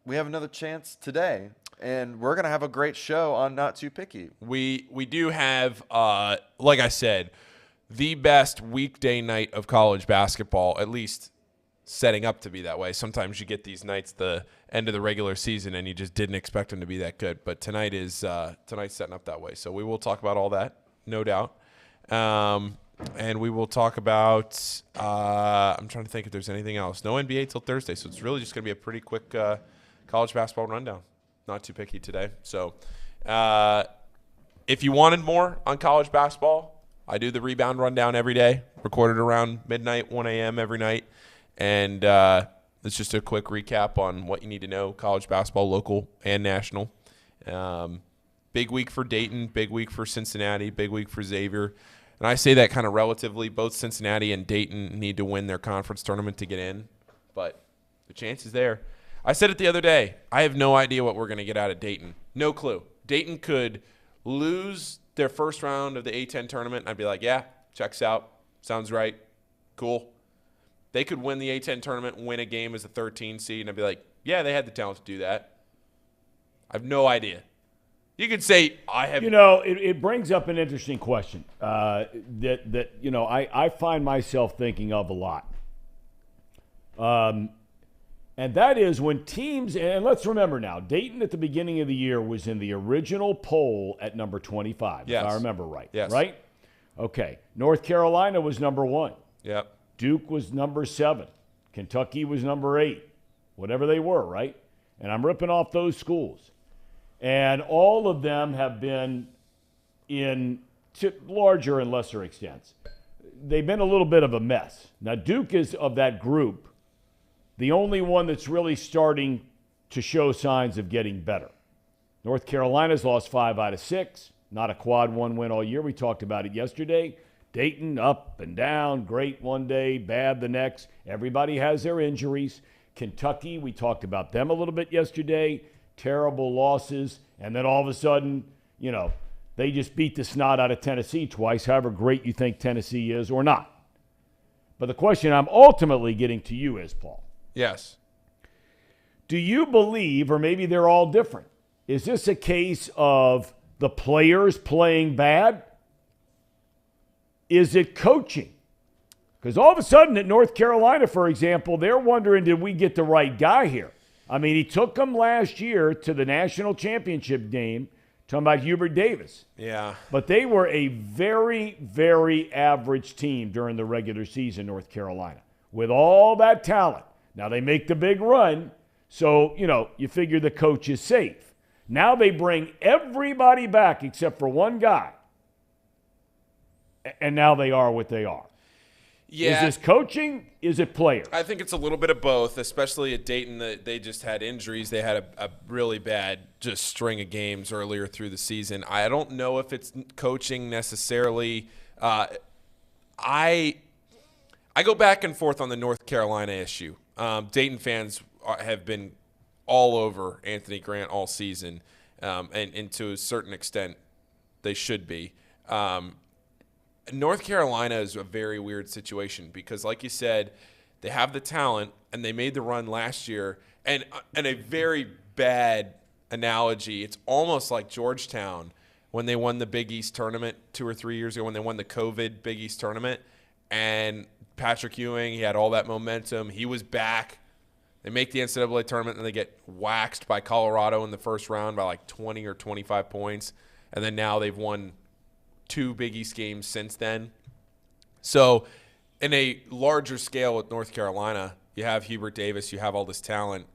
We have another chance today, and we're going to have a great show on Not Too Picky. We do have, like I said, the best weekday night of college basketball, at least setting up to be that way. Sometimes you get these nights the end of the regular season, and you just didn't expect them to be that good. But tonight's setting up that way. So we will talk about all that, no doubt. And we will talk about I'm trying to think if there's anything else. No NBA till Thursday, so it's really just going to be a pretty quick college basketball rundown. Not too picky today. So if you wanted more on college basketball, I do the rebound rundown every day, recorded around midnight, 1 a.m. every night. And it's just a quick recap on what you need to know, college basketball, local and national. Big week for Dayton, big week for Cincinnati, big week for Xavier. And I say that kind of relatively. Both Cincinnati and Dayton need to win their conference tournament to get in, but the chance is there. I said it the other day. I have no idea what we're going to get out of Dayton. No clue. Dayton could lose their first round of the A-10 tournament, and I'd be like, yeah, checks out. Sounds right. Cool. They could win the A-10 tournament, win a game as a 13 seed, and I'd be like, Yeah, they had the talent to do that. I have no idea. You could say I have. It brings up an interesting question that I find myself thinking of a lot. And that is when teams, and let's remember now, Dayton at the beginning of the year was in the original poll at number 25, if I remember right. Yes. Right? Okay. North Carolina was number 1. Yep. Duke was number 7. Kentucky was number 8. Whatever they were, right? And I'm ripping off those schools. And all of them have been to larger and lesser extents. They've been a little bit of a mess. Now, Duke is, of that group, the only one that's really starting to show signs of getting better. North Carolina's lost 5 out of 6. Not a quad 1 win all year. We talked about it yesterday. Dayton up and down, great one day, bad the next. Everybody has their injuries. Kentucky, we talked about them a little bit yesterday. Terrible losses. And then all of a sudden, they just beat the snot out of Tennessee twice, however great you think Tennessee is or not. But the question I'm ultimately getting to you is, Paul. Yes. Do you believe, or maybe they're all different, is this a case of the players playing bad? Is it coaching? Because all of a sudden at North Carolina, for example, they're wondering, did we get the right guy here? I mean, he took them last year to the national championship game, talking about Hubert Davis. Yeah. But they were a very, very average team during the regular season, North Carolina, with all that talent. Now they make the big run, so, you figure the coach is safe. Now they bring everybody back except for one guy, and now they are what they are. Yeah. Is this coaching? Is it players? I think it's a little bit of both, especially at Dayton. They just had injuries. They had a really bad just string of games earlier through the season. I don't know if it's coaching necessarily. I go back and forth on the North Carolina issue. Dayton fans have been all over Anthony Grant all season, and to a certain extent, they should be. North Carolina is a very weird situation because, like you said, they have the talent, and they made the run last year. And a very bad analogy, it's almost like Georgetown when they won the Big East tournament 2 or 3 years ago, when they won the COVID Big East tournament. And Patrick Ewing, he had all that momentum. He was back. They make the NCAA tournament, and they get waxed by Colorado in the first round by like 20 or 25 points. And then now they've won 2 Big East games since then. So in a larger scale with North Carolina, you have Hubert Davis, you have all this talent.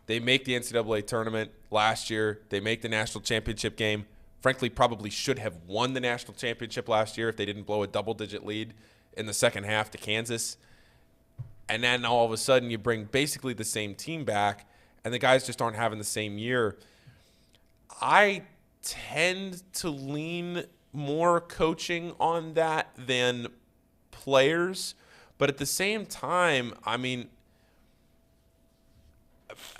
They make the NCAA tournament last year. They make the national championship game. Frankly, probably should have won the national championship last year if they didn't blow a double-digit lead in the second half to Kansas. And then all of a sudden you bring basically the same team back, and the guys just aren't having the same year. I tend to lean more coaching on that than players. But at the same time, I mean,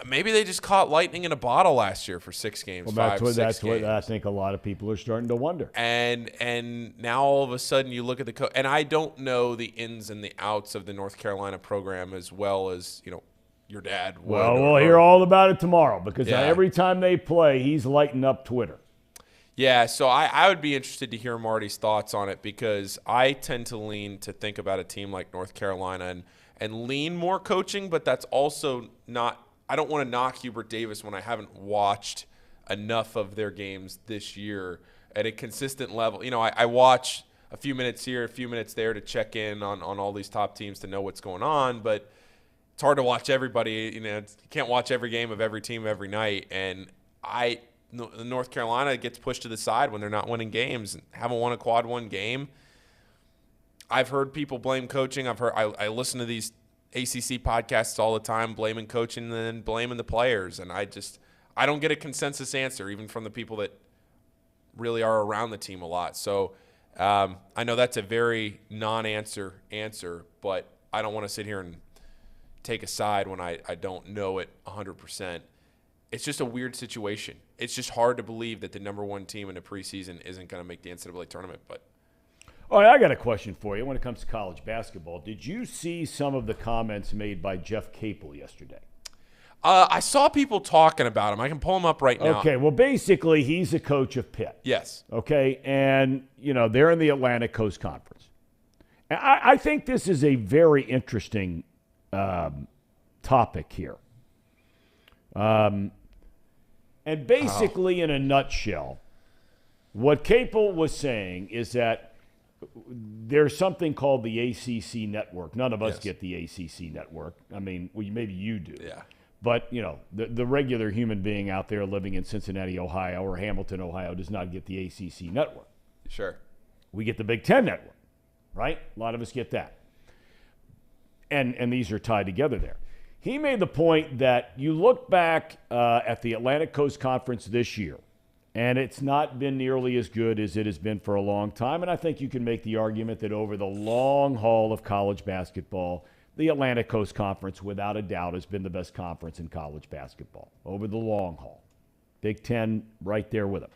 maybe they just caught lightning in a bottle last year for 6 games, well, 5, 6 games. That's what I think a lot of people are starting to wonder. And now all of a sudden you look at the and I don't know the ins and the outs of the North Carolina program as well as, your dad would. Well, we'll hear all about it tomorrow because every time they play, he's lighting up Twitter. Yeah, so I would be interested to hear Marty's thoughts on it because I tend to lean to think about a team like North Carolina and lean more coaching, but that's also not – I don't want to knock Hubert Davis when I haven't watched enough of their games this year at a consistent level. I watch a few minutes here, a few minutes there to check in on all these top teams to know what's going on, but it's hard to watch everybody. You can't watch every game of every team every night, and North Carolina gets pushed to the side when they're not winning games and haven't won a quad 1 game. I've heard people blame coaching. I listen to these ACC podcasts all the time, blaming coaching and then blaming the players. And I don't get a consensus answer, even from the people that really are around the team a lot. So I know that's a very non-answer answer, but I don't want to sit here and take a side when I don't know it 100%. It's just a weird situation. It's just hard to believe that the number 1 team in the preseason isn't going to make the NCAA tournament. But all right, I got a question for you when it comes to college basketball. Did you see some of the comments made by Jeff Capel yesterday? I saw people talking about him. I can pull him up right now. Okay, well, basically, he's a coach of Pitt. Yes. Okay, and, they're in the Atlantic Coast Conference. And I think this is a very interesting topic here. And basically, in a nutshell, what Capel was saying is that there's something called the ACC network. None of us get the ACC network. I mean, maybe you do. Yeah. But, the regular human being out there living in Cincinnati, Ohio, or Hamilton, Ohio, does not get the ACC network. Sure. We get the Big Ten network, right? A lot of us get that. And these are tied together there. He made the point that you look back at the Atlantic Coast Conference this year, and it's not been nearly as good as it has been for a long time. And I think you can make the argument that over the long haul of college basketball, the Atlantic Coast Conference, without a doubt, has been the best conference in college basketball over the long haul. Big Ten right there with them.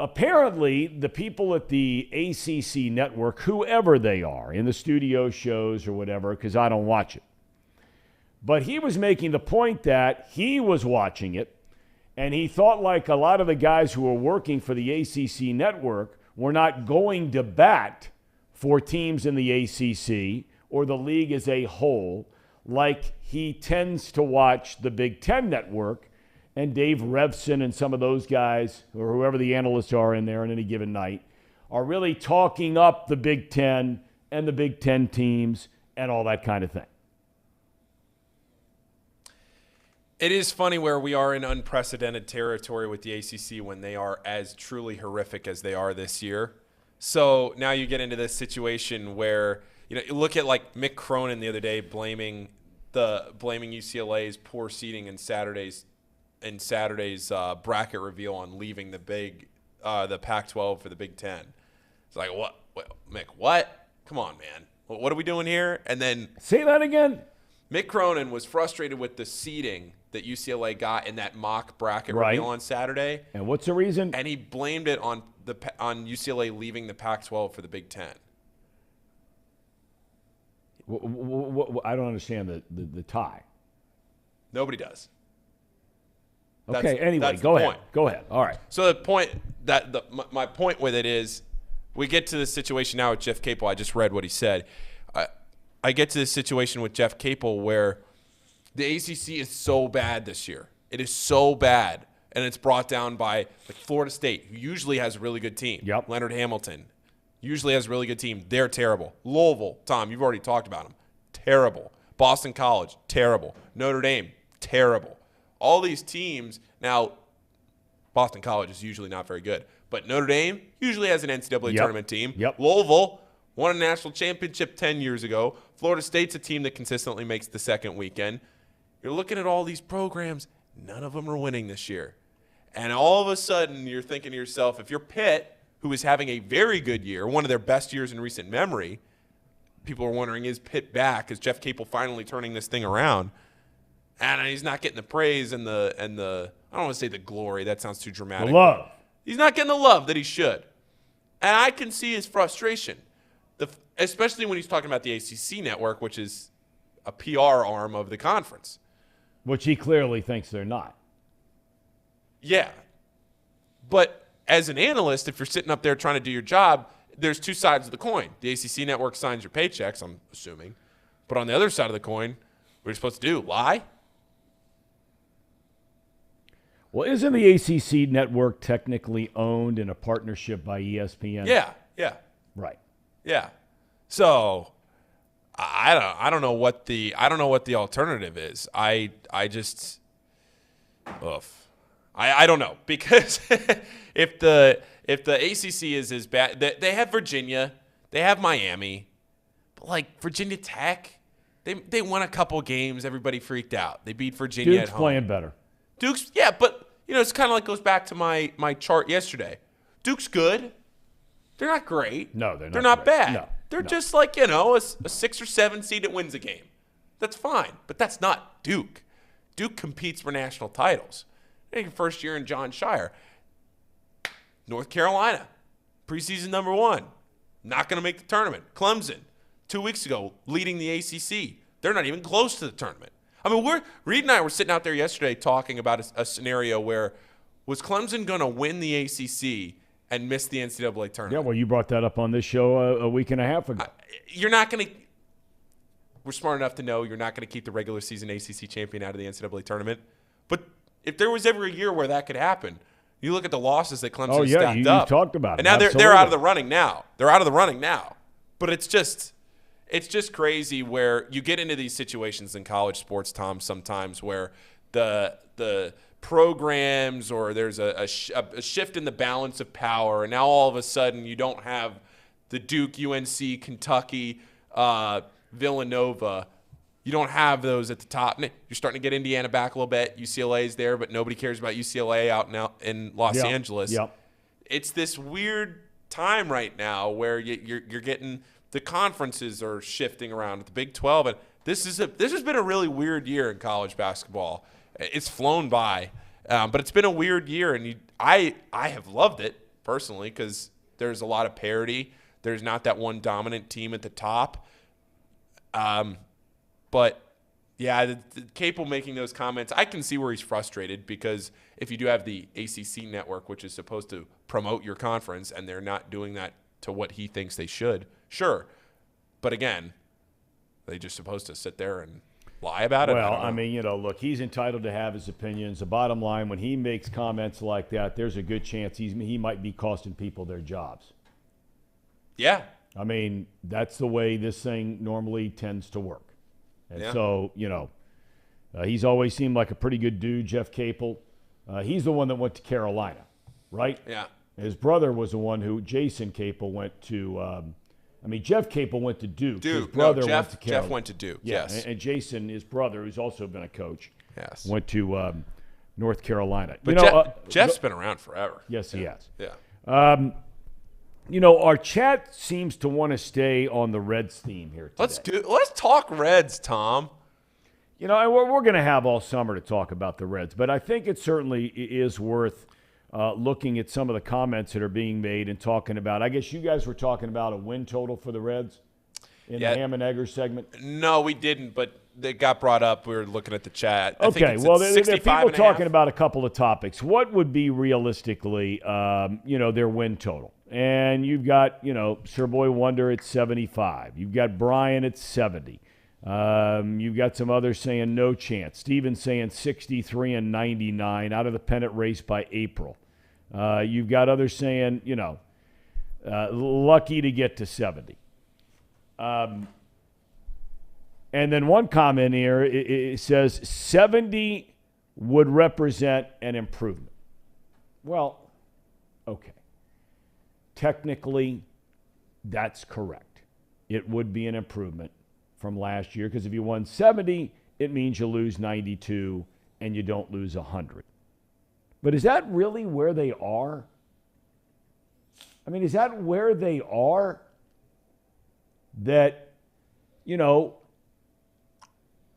Apparently, the people at the ACC network, whoever they are, in the studio shows or whatever, because I don't watch it, but he was making the point that he was watching it, and he thought like a lot of the guys who were working for the ACC network were not going to bat for teams in the ACC or the league as a whole, like he tends to watch the Big Ten network and Dave Revson and some of those guys, or whoever the analysts are in there on any given night, are really talking up the Big Ten and the Big Ten teams and all that kind of thing. It is funny where we are in unprecedented territory with the ACC when they are as truly horrific as they are this year. So now you get into this situation where, you look at like Mick Cronin the other day blaming UCLA's poor seeding in Saturday's bracket reveal on leaving the Pac-12 for the Big Ten. It's like, what Mick, what? Come on, man. What are we doing here? And then say that again. Mick Cronin was frustrated with the seeding that UCLA got in that mock bracket reveal on Saturday. And what's the reason? And he blamed it on UCLA leaving the Pac-12 for the Big Ten. I don't understand the tie. Nobody does. Okay, anyway, go ahead. Go ahead. All right. So the point my point with it is we get to the situation now with Jeff Capel. I just read what he said. I get to this situation with Jeff Capel where the ACC is so bad this year. It is so bad, and it's brought down by like Florida State, who usually has a really good team. Yep. Leonard Hamilton usually has a really good team. They're terrible. Louisville, Thom, you've already talked about them. Terrible. Boston College, terrible. Notre Dame, terrible. All these teams, now Boston College is usually not very good, but Notre Dame usually has an NCAA tournament team. Yep. Louisville won a national championship 10 years ago. Florida State's a team that consistently makes the second weekend. You're looking at all these programs, none of them are winning this year. And all of a sudden, you're thinking to yourself, if you're Pitt, who is having a very good year, one of their best years in recent memory, people are wondering, is Pitt back? Is Jeff Capel finally turning this thing around? And he's not getting the praise and the I don't want to say the glory. That sounds too dramatic. The love. He's not getting the love that he should. And I can see his frustration, especially when he's talking about the ACC network, which is a PR arm of the conference. Which he clearly thinks they're not. Yeah. But as an analyst, if you're sitting up there trying to do your job, there's two sides of the coin. The ACC network signs your paychecks, I'm assuming. But on the other side of the coin, what are you supposed to do? Lie? Well, isn't the ACC network technically owned in a partnership by ESPN? Yeah. Right. Yeah. So I don't know what the alternative is. I don't know, because if the ACC is as bad, they have Virginia, they have Miami, but like Virginia Tech, they won a couple games, everybody freaked out. They beat Virginia Duke's at home. playing better. Duke's, yeah, but it's kind of like goes back to my chart yesterday. Duke's good. They're not great. No, they're not. They're not great. bad. No, they're just like, a 6 or 7 seed that wins a game. That's fine, but that's not Duke. Duke competes for national titles. First year in John Shire. North Carolina, preseason number 1, not going to make the tournament. Clemson, 2 weeks ago, leading the ACC, They're not even close to the tournament. I mean, Reed and I were sitting out there yesterday talking about a scenario where was Clemson going to win the ACC and miss the NCAA tournament? Yeah, well, you brought that up on this show a week and a half ago. You're not going to – we're smart enough to know you're not going to keep the regular season ACC champion out of the NCAA tournament. But if there was ever a year where that could happen, you look at the losses that Clemson stacked up. You talked about it. And now they're out of the running now. They're out of the running now. But it's just crazy where you get into these situations in college sports, Tom, sometimes where the programs or there's a shift in the balance of power, and now all of a sudden you don't have the Duke, UNC, Kentucky, Villanova. You don't have those at the top. You're starting to get Indiana back a little bit. UCLA's there, but nobody cares about UCLA out now in Los Angeles. Yep. It's this weird time right now where you're getting the conferences are shifting around at the Big 12, and this has been a really weird year in college basketball. It's flown by, but it's been a weird year, and I have loved it personally because there's a lot of parity. There's not that one dominant team at the top. But, yeah, the Capel making those comments, I can see where he's frustrated because if you do have the ACC network, which is supposed to promote your conference, and they're not doing that to what he thinks they should, sure. But, again, they're just supposed to sit there and lie about it? Well, I mean, look, he's entitled to have his opinions. The bottom line, when he makes comments like that, there's a good chance he might be costing people their jobs. Yeah. I mean, that's the way this thing normally tends to work. And so, he's always seemed like a pretty good dude, Jeff Capel. He's the one that went to Carolina, right? Yeah. His brother was the one who, Jason Capel, went to Jeff Capel went to Duke. His brother went to Carolina. Jeff went to Duke, yeah, yes. And Jason, his brother, who's also been a coach, yes, went to North Carolina. But Jeff's been around forever. Yes, he has. Yeah. Our chat seems to want to stay on the Reds theme here today. Let's talk Reds, Tom. And we're going to have all summer to talk about the Reds, but I think it certainly is worth looking at some of the comments that are being made and talking about. I guess you guys were talking about a win total for the Reds in the Ham and Egger segment. No, we didn't, but they got brought up. We were looking at the chat. Okay, well, there are people talking about a couple of topics. What would be realistically, their win total? And you've got, Sir Boy Wonder at 75. You've got Brian at 70. You've got some others saying no chance. Steven saying 63 and 99 out of the pennant race by April. You've got others saying, lucky to get to 70. And then one comment here, it says 70 would represent an improvement. Well, okay. Technically, that's correct. It would be an improvement from last year because if you won 70, it means you lose 92 and you don't lose 100. But is that really where they are? I mean, is that where they are? That, and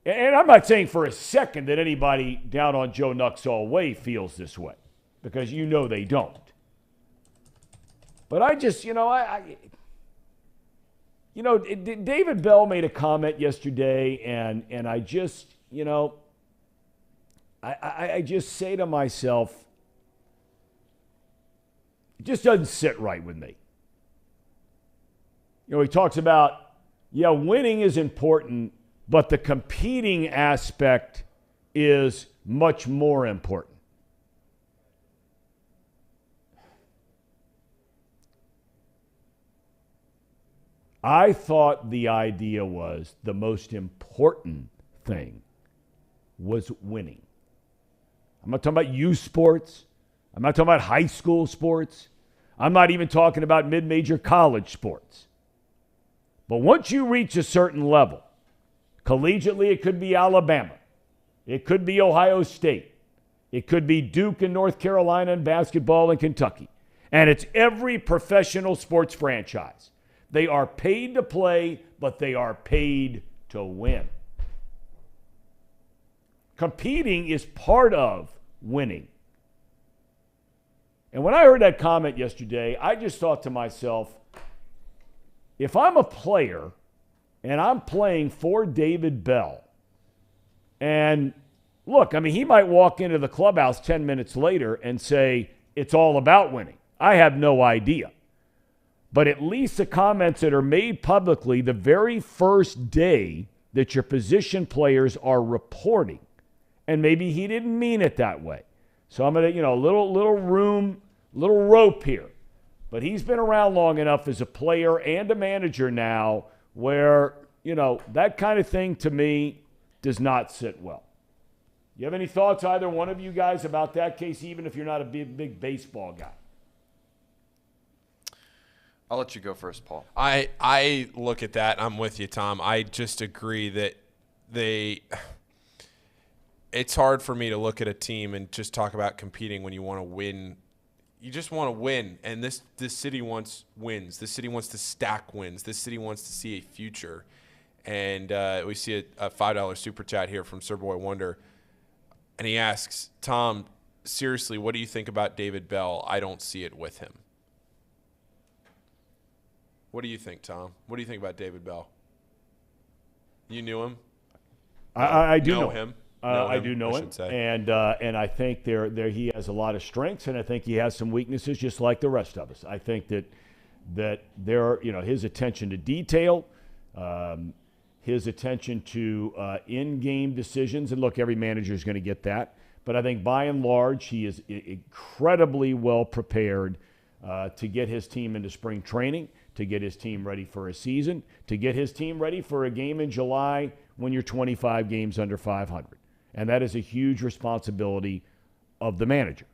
I'm not saying for a second that anybody down on Joe Nuxall Way feels this way because they don't. But I just, David Bell made a comment yesterday, and I just, I just say to myself, it just doesn't sit right with me. He talks about, winning is important, but the competing aspect is much more important. I thought the idea was the most important thing was winning. I'm not talking about youth sports. I'm not talking about high school sports. I'm not even talking about mid-major college sports. But once you reach a certain level, collegiately it could be Alabama. It could be Ohio State. It could be Duke and North Carolina and basketball in Kentucky. And it's every professional sports franchise. They are paid to play, but they are paid to win. Competing is part of winning. And when I heard that comment yesterday, I just thought to myself, if I'm a player and I'm playing for David Bell. And look, I mean, he might walk into the clubhouse 10 minutes later and say, it's all about winning. I have no idea. But at least the comments that are made publicly the very first day that your position players are reporting, and maybe he didn't mean it that way. So I'm going to, a little rope here. But he's been around long enough as a player and a manager now where, that kind of thing to me does not sit well. You have any thoughts, either one of you guys, about that case, even if you're not a big baseball guy? I'll let you go first, Paul. I look at that. I'm with you, Tom. I just agree that it's hard for me to look at a team and just talk about competing when you want to win. You just want to win, and this city wants wins. This city wants to stack wins. This city wants to see a future. And we see a $5 super chat here from Sir Boy Wonder. And he asks, Tom, seriously, what do you think about David Bell? I don't see it with him. What do you think, Tom? What do you think about David Bell? You knew him? I do know him. I do know him, and I think there he has a lot of strengths, and I think he has some weaknesses, just like the rest of us. I think that there, his attention to detail, his attention to in-game decisions, and look, every manager is going to get that, but I think by and large he is incredibly well prepared to get his team into spring training, to get his team ready for a season, to get his team ready for a game in July when you're 25 games under 500. And that is a huge responsibility of the manager.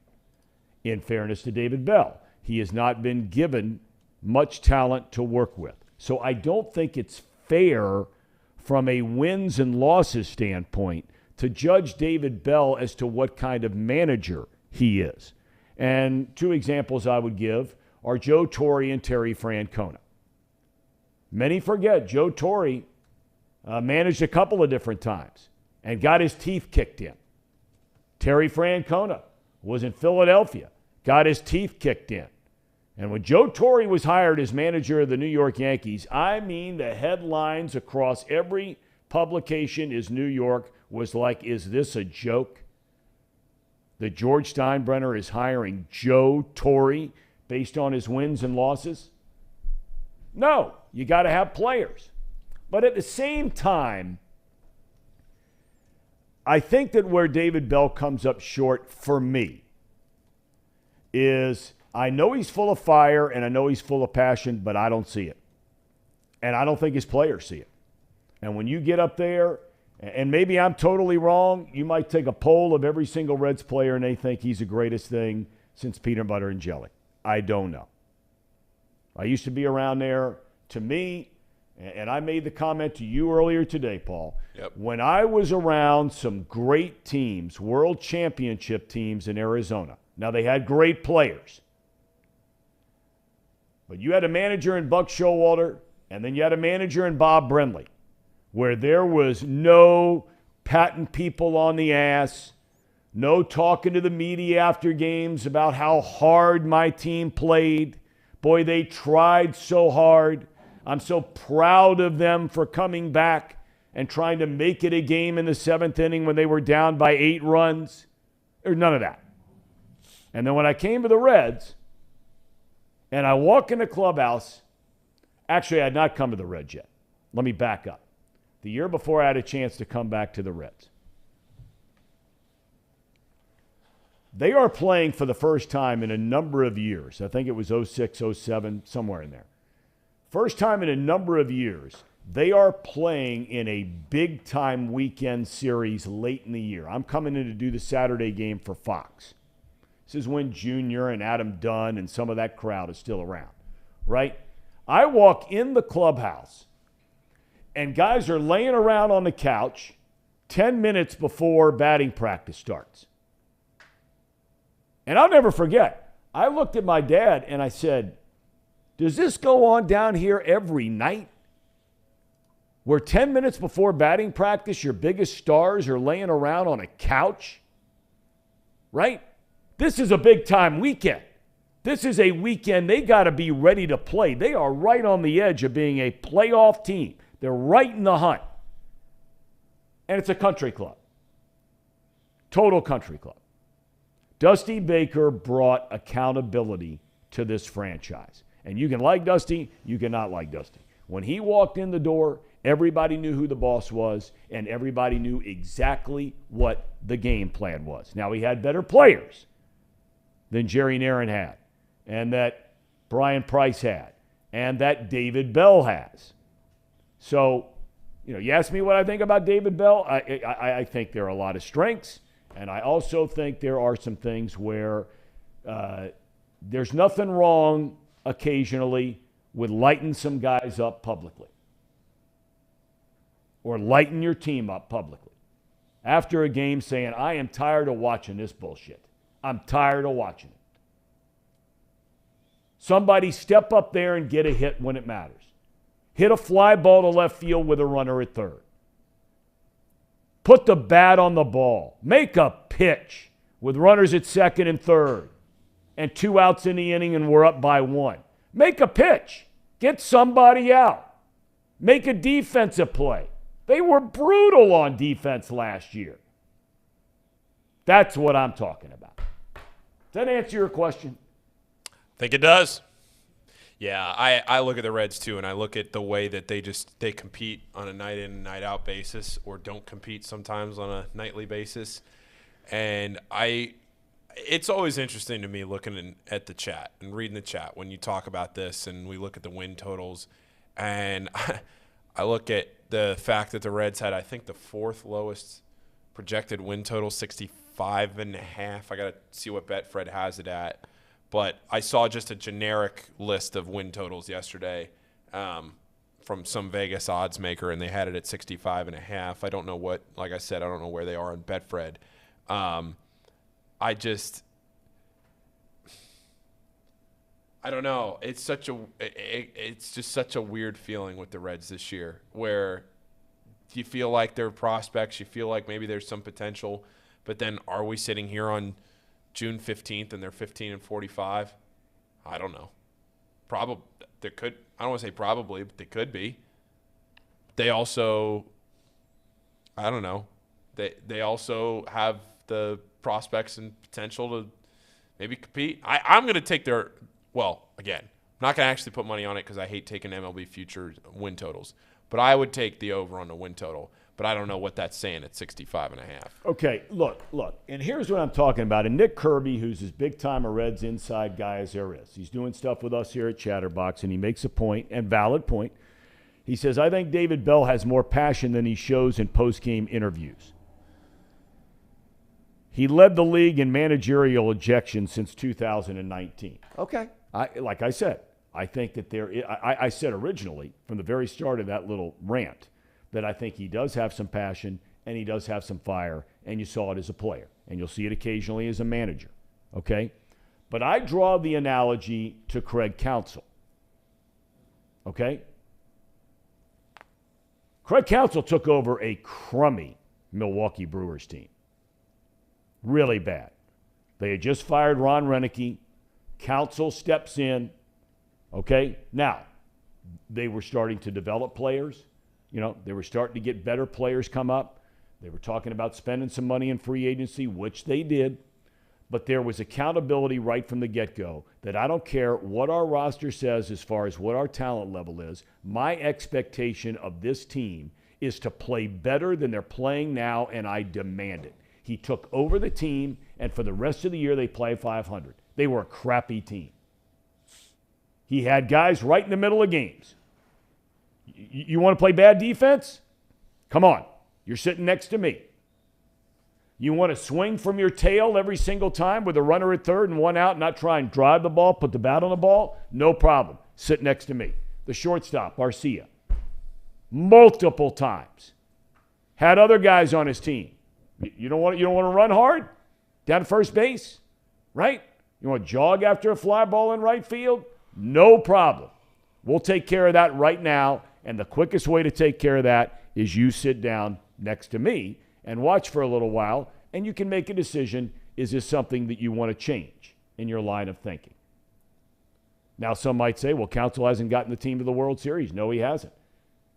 In fairness to David Bell, he has not been given much talent to work with. So I don't think it's fair from a wins and losses standpoint to judge David Bell as to what kind of manager he is. And two examples I would give are Joe Torre and Terry Francona. Many forget Joe Torre managed a couple of different times and got his teeth kicked in. Terry Francona was in Philadelphia, got his teeth kicked in. And when Joe Torre was hired as manager of the New York Yankees, I mean the headlines across every publication is New York was like, is this a joke? That George Steinbrenner is hiring Joe Torre based on his wins and losses? No, you got to have players. But at the same time, I think that where David Bell comes up short for me is I know he's full of fire and I know he's full of passion, but I don't see it. And I don't think his players see it. And when you get up there, and maybe I'm totally wrong, you might take a poll of every single Reds player and they think he's the greatest thing since peanut butter and jelly. I don't know. I used to be around there. To me, and I made the comment to you earlier today, Paul, when I was around some great teams, world championship teams in Arizona. Now, they had great players. But you had a manager in Buck Showalter, and then you had a manager in Bob Brenly, where there was no patting people on the ass, no talking to the media after games about how hard my team played. Boy, they tried so hard. I'm so proud of them for coming back and trying to make it a game in the seventh inning when they were down by 8 runs. There's none of that. And then when I came to the Reds and I walk in the clubhouse, actually I had not come to the Reds yet. Let me back up. The year before I had a chance to come back to the Reds. They are playing for the first time in a number of years. I think it was 06, 07, somewhere in there. First time in a number of years, they are playing in a big-time weekend series late in the year. I'm coming in to do the Saturday game for Fox. This is when Junior and Adam Dunn and some of that crowd is still around, right? I walk in the clubhouse, and guys are laying around on the couch 10 minutes before batting practice starts. And I'll never forget, I looked at my dad and I said, does this go on down here every night? Where 10 minutes before batting practice, your biggest stars are laying around on a couch? Right? This is a big-time weekend. This is a weekend they got to be ready to play. They are right on the edge of being a playoff team. They're right in the hunt. And it's a country club. Total country club. Dusty Baker brought accountability to this franchise. And you can like Dusty, you cannot like Dusty. When he walked in the door, everybody knew who the boss was, and everybody knew exactly what the game plan was. Now, he had better players than Jerry Naron had, and that Brian Price had, and that David Bell has. So, you ask me what I think about David Bell. I think there are a lot of strengths, and I also think there are some things where there's nothing wrong occasionally with lighting some guys up publicly or lighting your team up publicly after a game saying, I am tired of watching this bullshit. I'm tired of watching it. Somebody step up there and get a hit when it matters. Hit a fly ball to left field with a runner at third. Put the bat on the ball. Make a pitch with runners at second and third and 2 outs in the inning and we're up by 1. Make a pitch. Get somebody out. Make a defensive play. They were brutal on defense last year. That's what I'm talking about. Does that answer your question? I think it does. Yeah, I look at the Reds too, and I look at the way that they compete on a night in and night out basis, or don't compete sometimes on a nightly basis. And it's always interesting to me looking at the chat and reading the chat when you talk about this, and we look at the win totals, and I look at the fact that the Reds had, I think, the 4th lowest projected win total, 65.5. I got to see what Betfred has it at. But I saw just a generic list of win totals yesterday from some Vegas odds maker, and they had it at 65.5. I don't know like I said, I don't know where they are on Betfred. I don't know. It's just such a weird feeling with the Reds this year, where you feel like they're prospects, you feel like maybe there's some potential, but then are we sitting here on June 15th and they're 15-45? I don't know. I don't want to say probably, but they could be. They also, I don't know. They also have the prospects and potential to maybe compete. I'm going to take again, I'm not going to actually put money on it because I hate taking MLB future win totals. But I would take the over on the win total. But I don't know what that's saying at 65.5. Okay, look. And here's what I'm talking about. And Nick Kirby, who's as big-time a Reds inside guy as there is, he's doing stuff with us here at Chatterbox, and he makes a point, and valid point. He says, I think David Bell has more passion than he shows in post-game interviews. He led the league in managerial ejections since 2019. Okay. Like I said, I think that I said originally from the very start of that little rant that I think he does have some passion and he does have some fire, and you saw it as a player, and you'll see it occasionally as a manager, okay? But I draw the analogy to Craig Counsell, okay? Craig Counsell took over a crummy Milwaukee Brewers team. Really bad. They had just fired Ron Renicky. Counsell steps in, okay? Now, they were starting to develop players. They were starting to get better players come up. They were talking about spending some money in free agency, which they did. But there was accountability right from the get-go that I don't care what our roster says as far as what our talent level is. My expectation of this team is to play better than they're playing now, and I demand it. He took over the team, and for the rest of the year, they play 500. They were a crappy team. He had guys right in the middle of games. You want to play bad defense? Come on. You're sitting next to me. You want to swing from your tail every single time with a runner at third and 1 out and not try and drive the ball, put the bat on the ball? No problem. Sit next to me. The shortstop, Arcia. Multiple times. Had other guys on his team. You don't want to run hard? Down to first base? Right? You want to jog after a fly ball in right field? No problem. We'll take care of that right now. And the quickest way to take care of that is you sit down next to me and watch for a little while, and you can make a decision, is this something that you want to change in your line of thinking? Now, some might say, well, Counsell hasn't gotten the team to the World Series. No, he hasn't.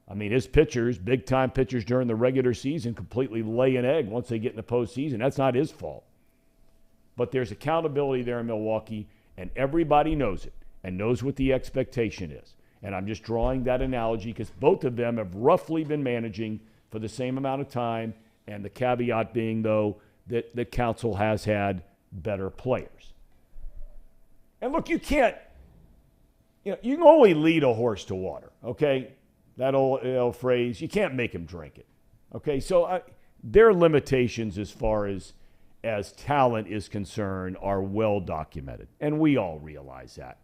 I mean, his pitchers, big-time pitchers during the regular season, completely lay an egg once they get in the postseason. That's not his fault. But there's accountability there in Milwaukee, and everybody knows it and knows what the expectation is. And I'm just drawing that analogy because both of them have roughly been managing for the same amount of time, and the caveat being, though, that the council has had better players. And look, you can't, you can only lead a horse to water, okay? That old phrase, you can't make him drink it, okay? So their limitations as far as talent is concerned are well documented, and we all realize that.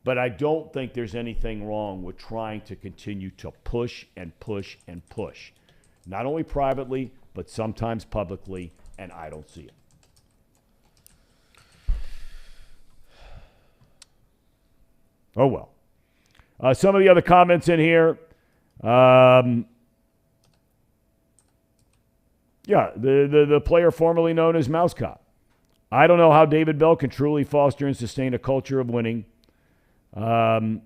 But I don't think there's anything wrong with trying to continue to push and push and push, not only privately, but sometimes publicly, and I don't see it. Oh, well. Some of the other comments in here. Yeah, the player formerly known as Mousecop. I don't know how David Bell can truly foster and sustain a culture of winning when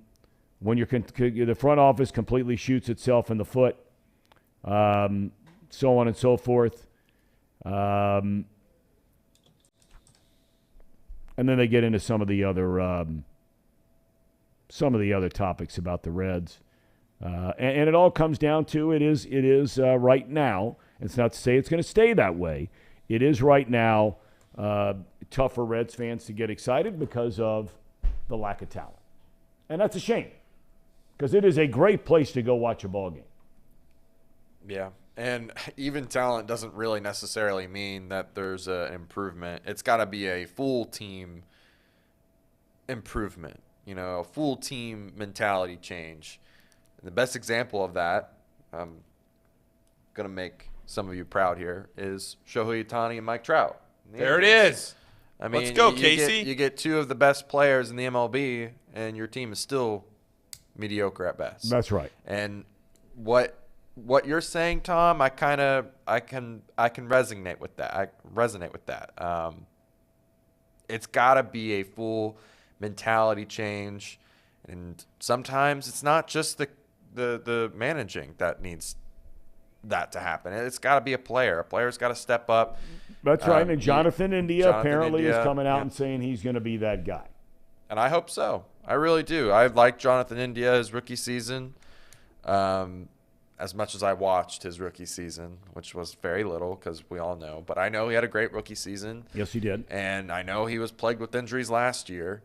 the front office completely shoots itself in the foot, so on and so forth. And then they get into some of the other topics about the Reds. And it all comes down to it is right now. It's not to say it's going to stay that way. It is right now tough for Reds fans to get excited because of the lack of talent. And that's a shame because it is a great place to go watch a ball game. Yeah, and even talent doesn't really necessarily mean that there's an improvement. It's got to be a full team improvement, a full team mentality change. And the best example of that, I'm going to make some of you proud here, is Shohei Ohtani and Mike Trout. There it is. I mean, let's go, Casey. You get two of the best players in the MLB, and your team is still mediocre at best. That's right. And what you're saying, Thom, I can resonate with that. It's got to be a full mentality change, and sometimes it's not just the managing that needs that to happen. It's got to be a player. A player's got to step up. That's right. And Jonathan India apparently is coming out and saying he's going to be that guy. And I hope so. I really do. I like Jonathan India his rookie season as much as I watched his rookie season, which was very little because we all know. But I know he had a great rookie season. Yes, he did. And I know he was plagued with injuries last year.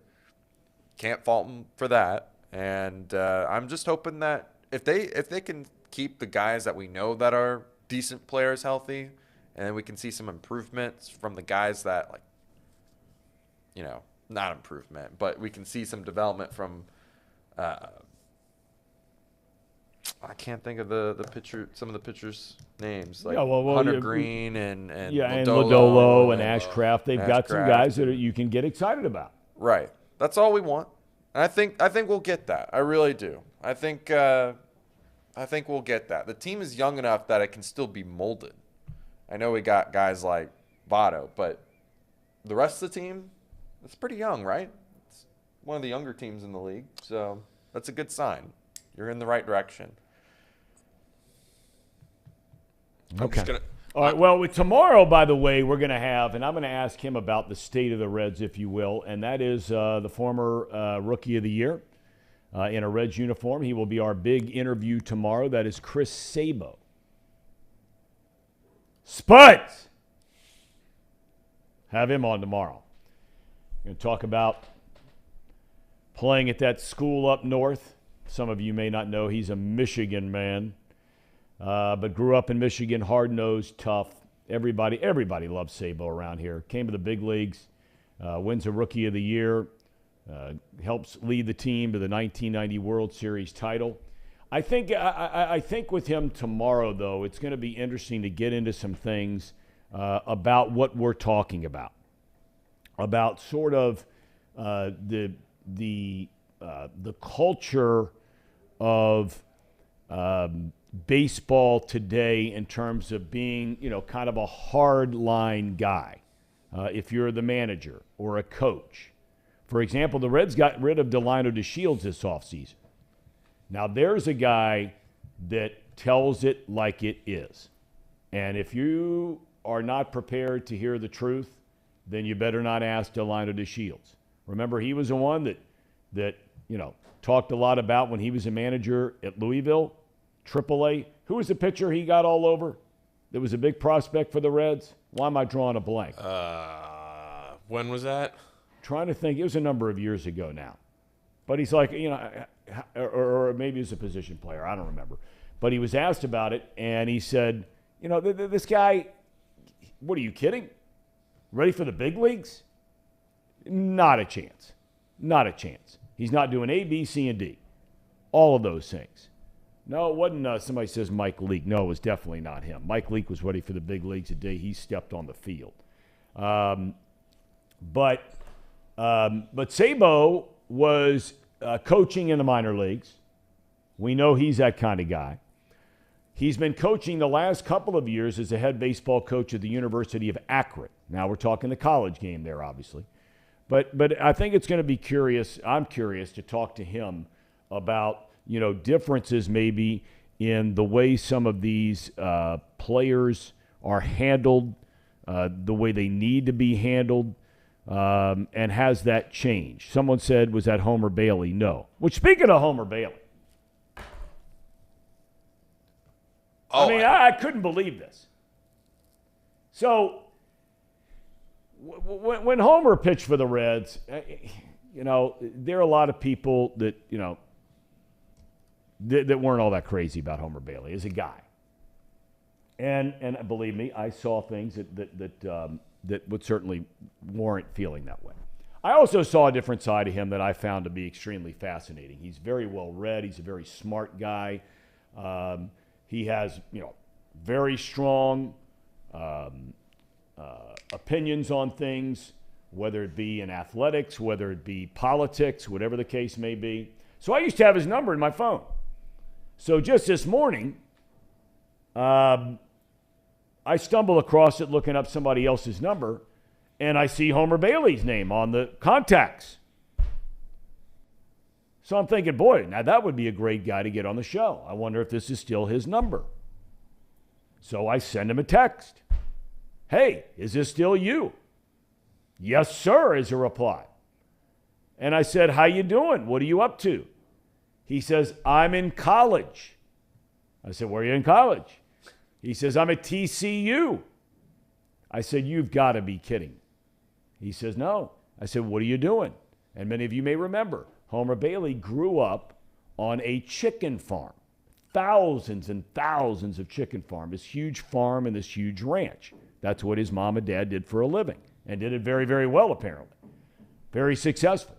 Can't fault him for that. And I'm just hoping that if they can keep the guys that we know that are decent players healthy, and then we can see some improvements from the guys that, not improvement, but we can see some development from I can't think of some of the pitchers' names, like Hunter Green and Lodolo and Ashcraft. They've got some guys that you can get excited about. Right. That's all we want. And I think we'll get that. I really do. I think we'll get that. The team is young enough that it can still be molded. I know we got guys like Votto, but the rest of the team, it's pretty young, right? It's one of the younger teams in the league, so that's a good sign. You're in the right direction. Okay. All right, well, tomorrow, by the way, we're going to have, and I'm going to ask him about the state of the Reds, if you will, and that is the former Rookie of the Year in a Reds uniform. He will be our big interview tomorrow. That is Chris Sabo. Spuds! Have him on tomorrow. We're going to talk about playing at that school up north. Some of you may not know he's a Michigan man, but grew up in Michigan, hard-nosed, tough. Everybody loves Sabo around here. Came to the big leagues, wins a Rookie of the Year, helps lead the team to the 1990 World Series title. I think with him tomorrow, though, it's going to be interesting to get into some things about what we're talking about sort of the culture of baseball today in terms of being, kind of a hard-line guy if you're the manager or a coach. For example, the Reds got rid of Delino DeShields this offseason. Now, there's a guy that tells it like it is. And if you are not prepared to hear the truth, then you better not ask Delino DeShields. Remember, he was the one that talked a lot about when he was a manager at Louisville, AAA. Who was the pitcher he got all over? That was a big prospect for the Reds. Why am I drawing a blank? When was that? Trying to think. It was a number of years ago now. But he's like, or maybe he's a position player. I don't remember. But he was asked about it, and he said, this guy, what are you kidding? Ready for the big leagues? Not a chance. Not a chance. He's not doing A, B, C, and D. All of those things. No, it wasn't somebody says Mike Leake. No, it was definitely not him. Mike Leake was ready for the big leagues the day he stepped on the field. But Sabo was coaching in the minor leagues. We know he's that kind of guy. He's been coaching the last couple of years as a head baseball coach at the University of Akron. Now we're talking the college game there, obviously. But I think it's going to be curious. I'm curious to talk to him about, differences maybe in the way some of these players are handled, the way they need to be handled, and has that changed? Someone said, was that Homer Bailey? No. Which, speaking of Homer Bailey, I couldn't believe this. So, when Homer pitched for the Reds, there are a lot of people that, that weren't all that crazy about Homer Bailey as a guy. And believe me, I saw things that would certainly warrant feeling that way. I also saw a different side of him that I found to be extremely fascinating. He's very well read. He's a very smart guy. He has, very strong opinions on things, whether it be in athletics, whether it be politics, whatever the case may be. So I used to have his number in my phone. So just this morning, I stumble across it looking up somebody else's number, and I see Homer Bailey's name on the contacts. So I'm thinking, boy, now that would be a great guy to get on the show. I wonder if this is still his number. So I send him a text. Hey, is this still you? Yes, sir, is a reply. And I said, how you doing? What are you up to? He says, I'm in college. I said, where are you in college? He says, I'm at TCU. I said, you've got to be kidding. He says, no. I said, what are you doing? And many of you may remember, Homer Bailey grew up on a chicken farm. Thousands and thousands of chicken farm, this huge farm and this huge ranch. That's what his mom and dad did for a living, and did it very, very well, apparently. Very successful.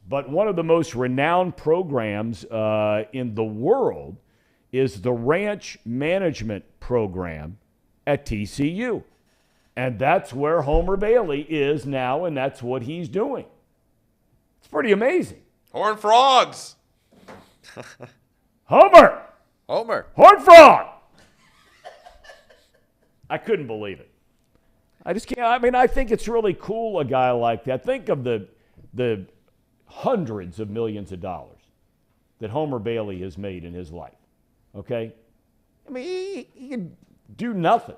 But one of the most renowned programs in the world is the ranch management program at TCU. And that's where Homer Bailey is now, and that's what he's doing. It's pretty amazing. Horned Frogs. Homer. Horned Frog. I couldn't believe it. I just can't. I think it's really cool, a guy like that. Think of the hundreds of millions of dollars that Homer Bailey has made in his life. Okay? He can do nothing.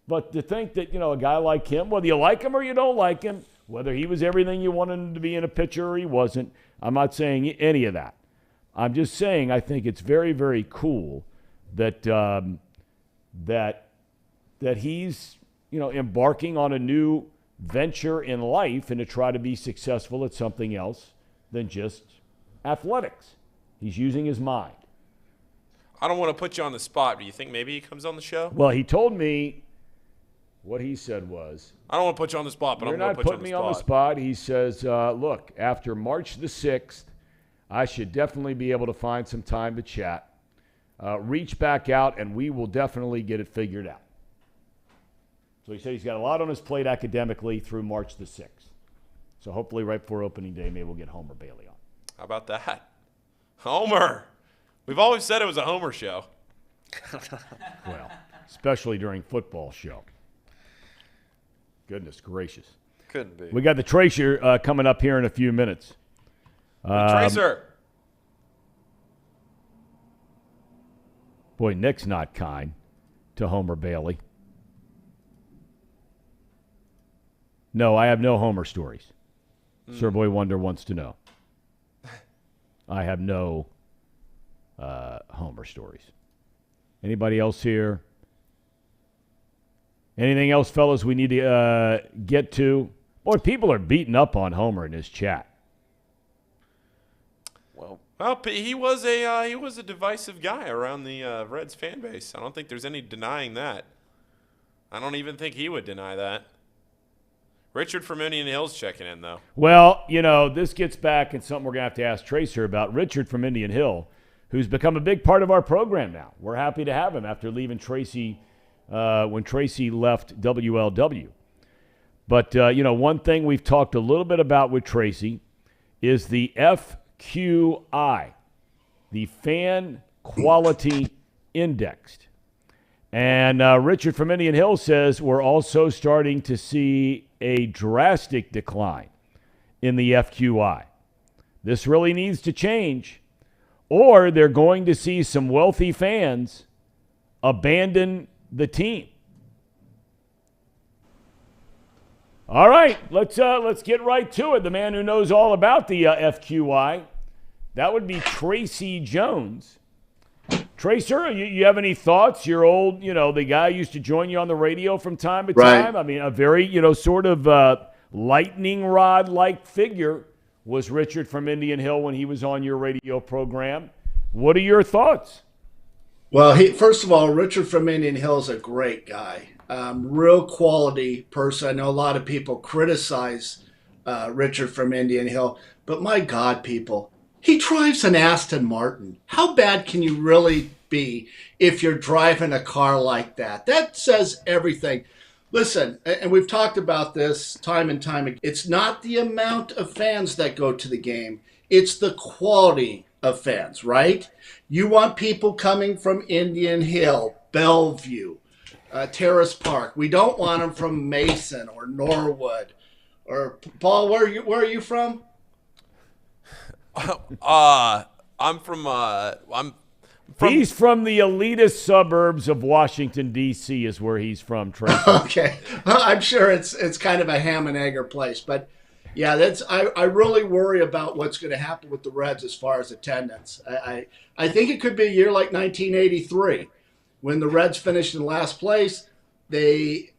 But to think that, a guy like him, whether you like him or you don't like him, whether he was everything you wanted him to be in a pitcher or he wasn't, I'm not saying any of that. I'm just saying I think it's very, very cool that that he's, embarking on a new venture in life and to try to be successful at something else than just athletics. He's using his mind. I don't want to put you on the spot, but you think maybe he comes on the show? Well, he told me what he said was, I don't want to put you on the spot, but I'm going to put you on the spot. You're not putting me on the spot. He says, look, after March the 6th, I should definitely be able to find some time to chat. Reach back out, and we will definitely get it figured out. So he said he's got a lot on his plate academically through March the 6th. So hopefully right before opening day, maybe we'll get Homer Bailey on. How about that? Homer. We've always said it was a Homer show. Well, especially during football show. Goodness gracious. Couldn't be. We got the Tracer coming up here in a few minutes. Tracer. Boy, Nick's not kind to Homer Bailey. No, I have no Homer stories. Sir Boy Wonder wants to know. I have no Homer stories. Anybody else here? Anything else, fellas, we need to get to? Boy, people are beating up on Homer in his chat. Well, he was a divisive guy around the Reds fan base. I don't think there's any denying that. I don't even think he would deny that. Richard from Indian Hills checking in, though. Well, this gets back and something we're going to have to ask Tracer about. Richard from Indian Hill, who's become a big part of our program now. We're happy to have him after leaving Tracy when Tracy left WLW. But, one thing we've talked a little bit about with Tracy is the FQI, the Fan Quality Indexed. And Richard from Indian Hill says we're also starting to see a drastic decline in the FQI. This really needs to change, or they're going to see some wealthy fans abandon the team. All right, let's get right to it. The man who knows all about the FQI, that would be Tracy Jones. Tracer, you have any thoughts? You're old, the guy who used to join you on the radio from time to time. I mean, a very, sort of lightning rod-like figure was Richard from Indian Hill when he was on your radio program. What are your thoughts? Well, first of all, Richard from Indian Hill is a great guy. Real quality person. I know a lot of people criticize Richard from Indian Hill, but my God, people, he drives an Aston Martin. How bad can you really be if you're driving a car like that? That says everything. Listen, and we've talked about this time and time again. It's not the amount of fans that go to the game. It's the quality of fans, right? You want people coming from Indian Hill, Bellevue, Terrace Park. We don't want them from Mason or Norwood. Or Paul, where are you from? I'm from he's from the elitist suburbs of Washington, D.C. is where he's from, Tracy. Okay. Well, I'm sure it's kind of a ham and egger place. But, yeah, I really worry about what's going to happen with the Reds as far as attendance. I think it could be a year like 1983 when the Reds finished in last place. They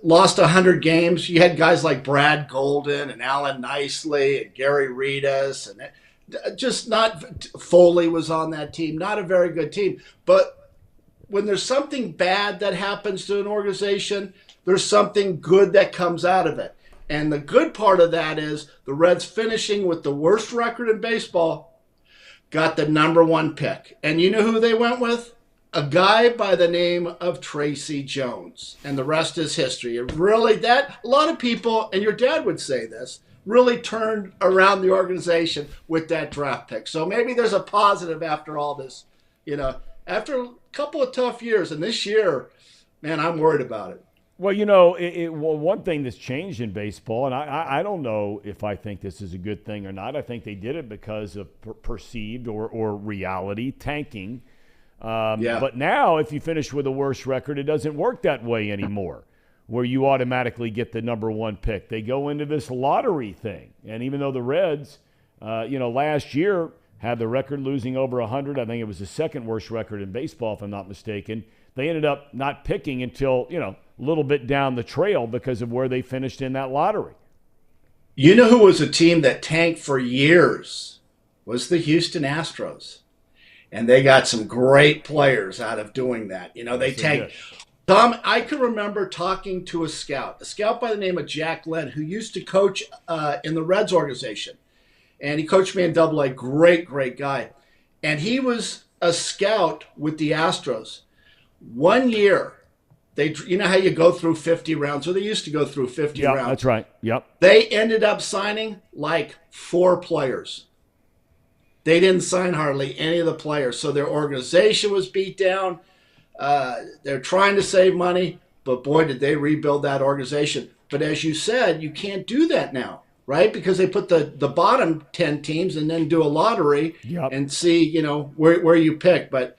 lost 100 games. You had guys like Brad Golden and Alan Nicely and Gary Reedus, and just not Foley was on that team. Not a very good team. But when there's something bad that happens to an organization, there's something good that comes out of it. And the good part of that is the Reds finishing with the worst record in baseball got the #1 pick. And you know who they went with? A guy by the name of Tracy Jones, and the rest is history. It really, a lot of people, and your dad would say this, really turned around the organization with that draft pick. So maybe there's a positive after all this, after a couple of tough years. And this year, man, I'm worried about it. Well, one thing that's changed in baseball, and I don't know if I think this is a good thing or not. I think they did it because of perceived or reality tanking. But now, if you finish with a worse record, it doesn't work that way anymore, where you automatically get the #1 pick. They go into this lottery thing. And even though the Reds, last year had the record losing over 100, I think it was the second worst record in baseball, if I'm not mistaken, they ended up not picking until, a little bit down the trail because of where they finished in that lottery. You know who was a team that tanked for years? Was the Houston Astros. And they got some great players out of doing that. They tanked. Thom, I can remember talking to a scout by the name of Jack Lynn, who used to coach in the Reds organization. And he coached me in AA. Great, great guy. And he was a scout with the Astros. 1 year, you know how you go through 50 rounds? Or they used to go through 50 rounds. Yeah, that's right. Yep. They ended up signing like 4 players. They didn't sign hardly any of the players. So their organization was beat down. They're trying to save money, but boy, did they rebuild that organization. But as you said, you can't do that now, right? Because they put the bottom 10 teams and then do a lottery and see, where you pick. But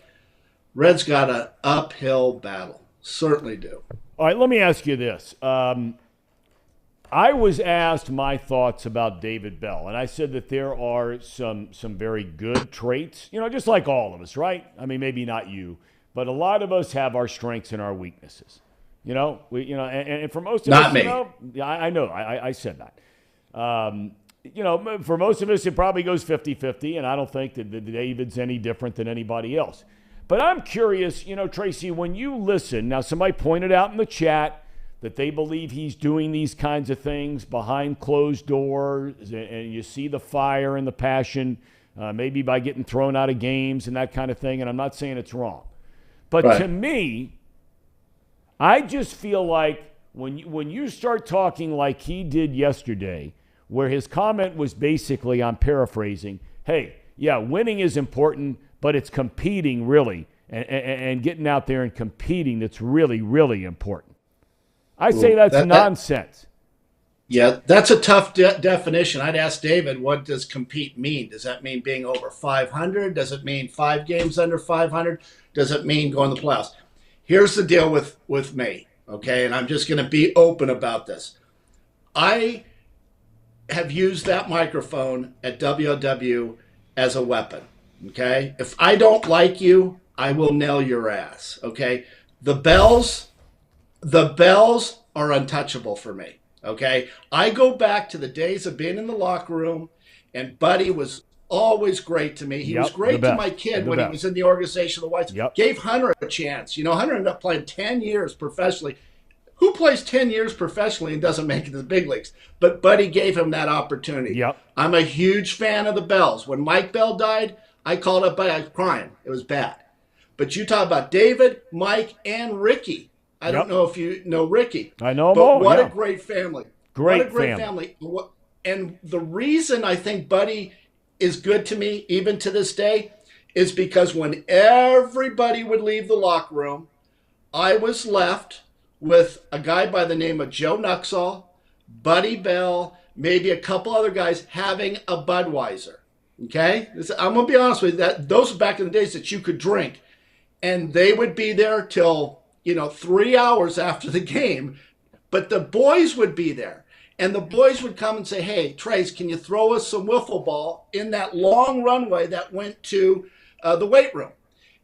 Reds got an uphill battle. Certainly do. All right, let me ask you this. I was asked my thoughts about David Bell, and I said that there are some very good traits, just like all of us, right? I mean, maybe not you, but a lot of us have our strengths and our weaknesses. And for most of not us, me. I know, I said that. For most of us, it probably goes 50-50, and I don't think that David's any different than anybody else. But I'm curious, Tracy, when you listen, now somebody pointed out in the chat that they believe he's doing these kinds of things behind closed doors, and you see the fire and the passion, maybe by getting thrown out of games and that kind of thing, and I'm not saying it's wrong. But to me, I just feel like when you start talking like he did yesterday, where his comment was basically, I'm paraphrasing, hey, yeah, winning is important, but it's competing really, and getting out there and competing that's really, really important. I say that's nonsense. That's a tough definition. I'd ask David, what does compete mean? Does that mean being over 500? Does it mean 5 games under 500? Does it mean going to the playoffs? Here's the deal with me, okay? And I'm just going to be open about this. I have used that microphone at WLW as a weapon, okay? If I don't like you, I will nail your ass, okay? The bells are untouchable for me, okay? I go back to the days of being in the locker room, and Buddy was always great to me. He was great to my kid when he was in the organization of the Whites. Gave Hunter a chance. Hunter ended up playing 10 years professionally. Who plays 10 years professionally and doesn't make it to the big leagues? But Buddy gave him that opportunity. I'm a huge fan of the Bells. When Mike Bell died, I called up Buddy. I was crying. It was bad. But you talk about David, Mike, and Ricky. I don't know if you know Ricky. I know him all. But what a great family. What a great family. And the reason I think Buddy is good to me, even to this day, is because when everybody would leave the locker room, I was left with a guy by the name of Joe Nuxall, Buddy Bell, maybe a couple other guys having a Budweiser. Okay? I'm going to be honest with you. Those were back in the days that you could drink. And they would be there till 3 hours after the game, but the boys would be there. And the boys would come and say, hey, Trace, can you throw us some wiffle ball in that long runway that went to the weight room?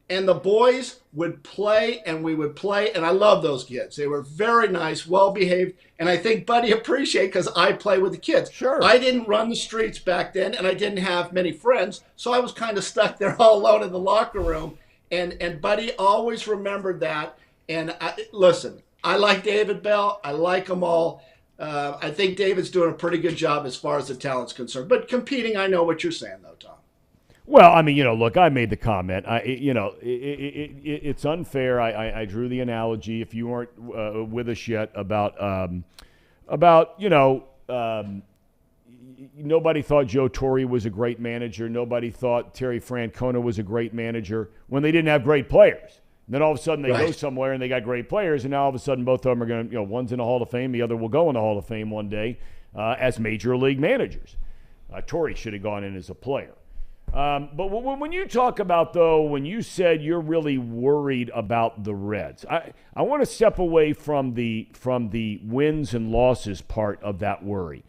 And the boys would play, and we would play, and I love those kids. They were very nice, well-behaved, and I think Buddy appreciated because I play with the kids. Sure. I didn't run the streets back then, and I didn't have many friends, so I was kind of stuck there all alone in the locker room. And Buddy always remembered that. And listen, I like David Bell. I like them all. I think David's doing a pretty good job as far as the talent's concerned. But competing, I know what you're saying, though, Thom. Well, I mean, look, I made the comment. It's unfair. I drew the analogy, if you weren't with us yet, about nobody thought Joe Torre was a great manager. Nobody thought Terry Francona was a great manager when they didn't have great players. And then all of a sudden they go somewhere and they got great players, and now all of a sudden both of them are going to, one's in the Hall of Fame, the other will go in the Hall of Fame one day as major league managers. Torre should have gone in as a player. But when you talk about, though, when you said you're really worried about the Reds, I want to step away from the wins and losses part of that worry.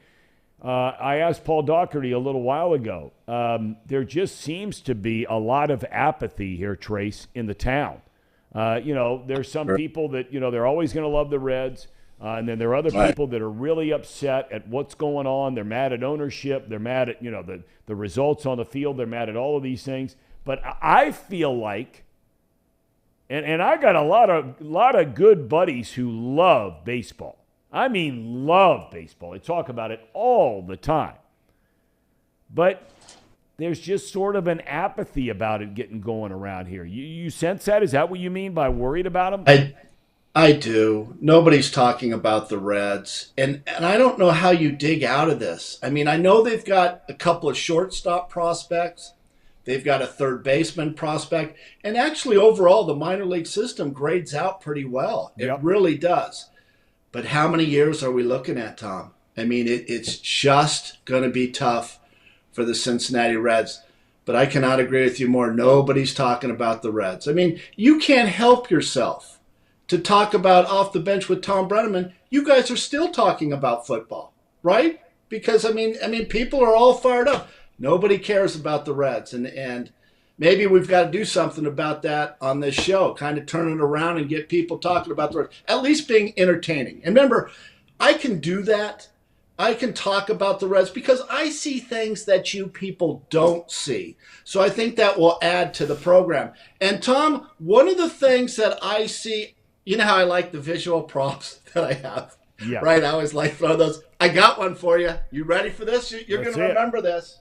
I asked Paul Dougherty a little while ago. There just seems to be a lot of apathy here, Trace, in the town. There's some people that, they're always going to love the Reds. And then there are other people that are really upset at what's going on. They're mad at ownership. They're mad at, the results on the field. They're mad at all of these things. But I feel like, and I got a lot of good buddies who love baseball. I mean, love baseball. They talk about it all the time. But there's just sort of an apathy about it getting going around here. You sense that? Is that what you mean by worried about them? I do. Nobody's talking about the Reds. And I don't know how you dig out of this. I mean, I know they've got a couple of shortstop prospects. They've got a third baseman prospect. And actually, overall, the minor league system grades out pretty well. It really does. But how many years are we looking at, Thom? I mean, it's just going to be tough for the Cincinnati Reds. but I cannot agree with you more. Nobody's talking about the Reds. I mean, you can't help yourself to talk about Off the Bench with Thom Brennaman. You guys are still talking about football, right? Because I mean, people are all fired up. Nobody cares about the Reds, and maybe we've got to do something about that on this show. Kind of turn it around and get people talking about the Reds, at least being entertaining. And remember, I can do that. I can talk about the Reds because I see things that you people don't see. So I think that will add to the program. And Thom, one of the things that I see, you know how I like the visual props that I have? Yeah. Right? I always like throw those. I got one for you. You ready for this? You're going to remember this.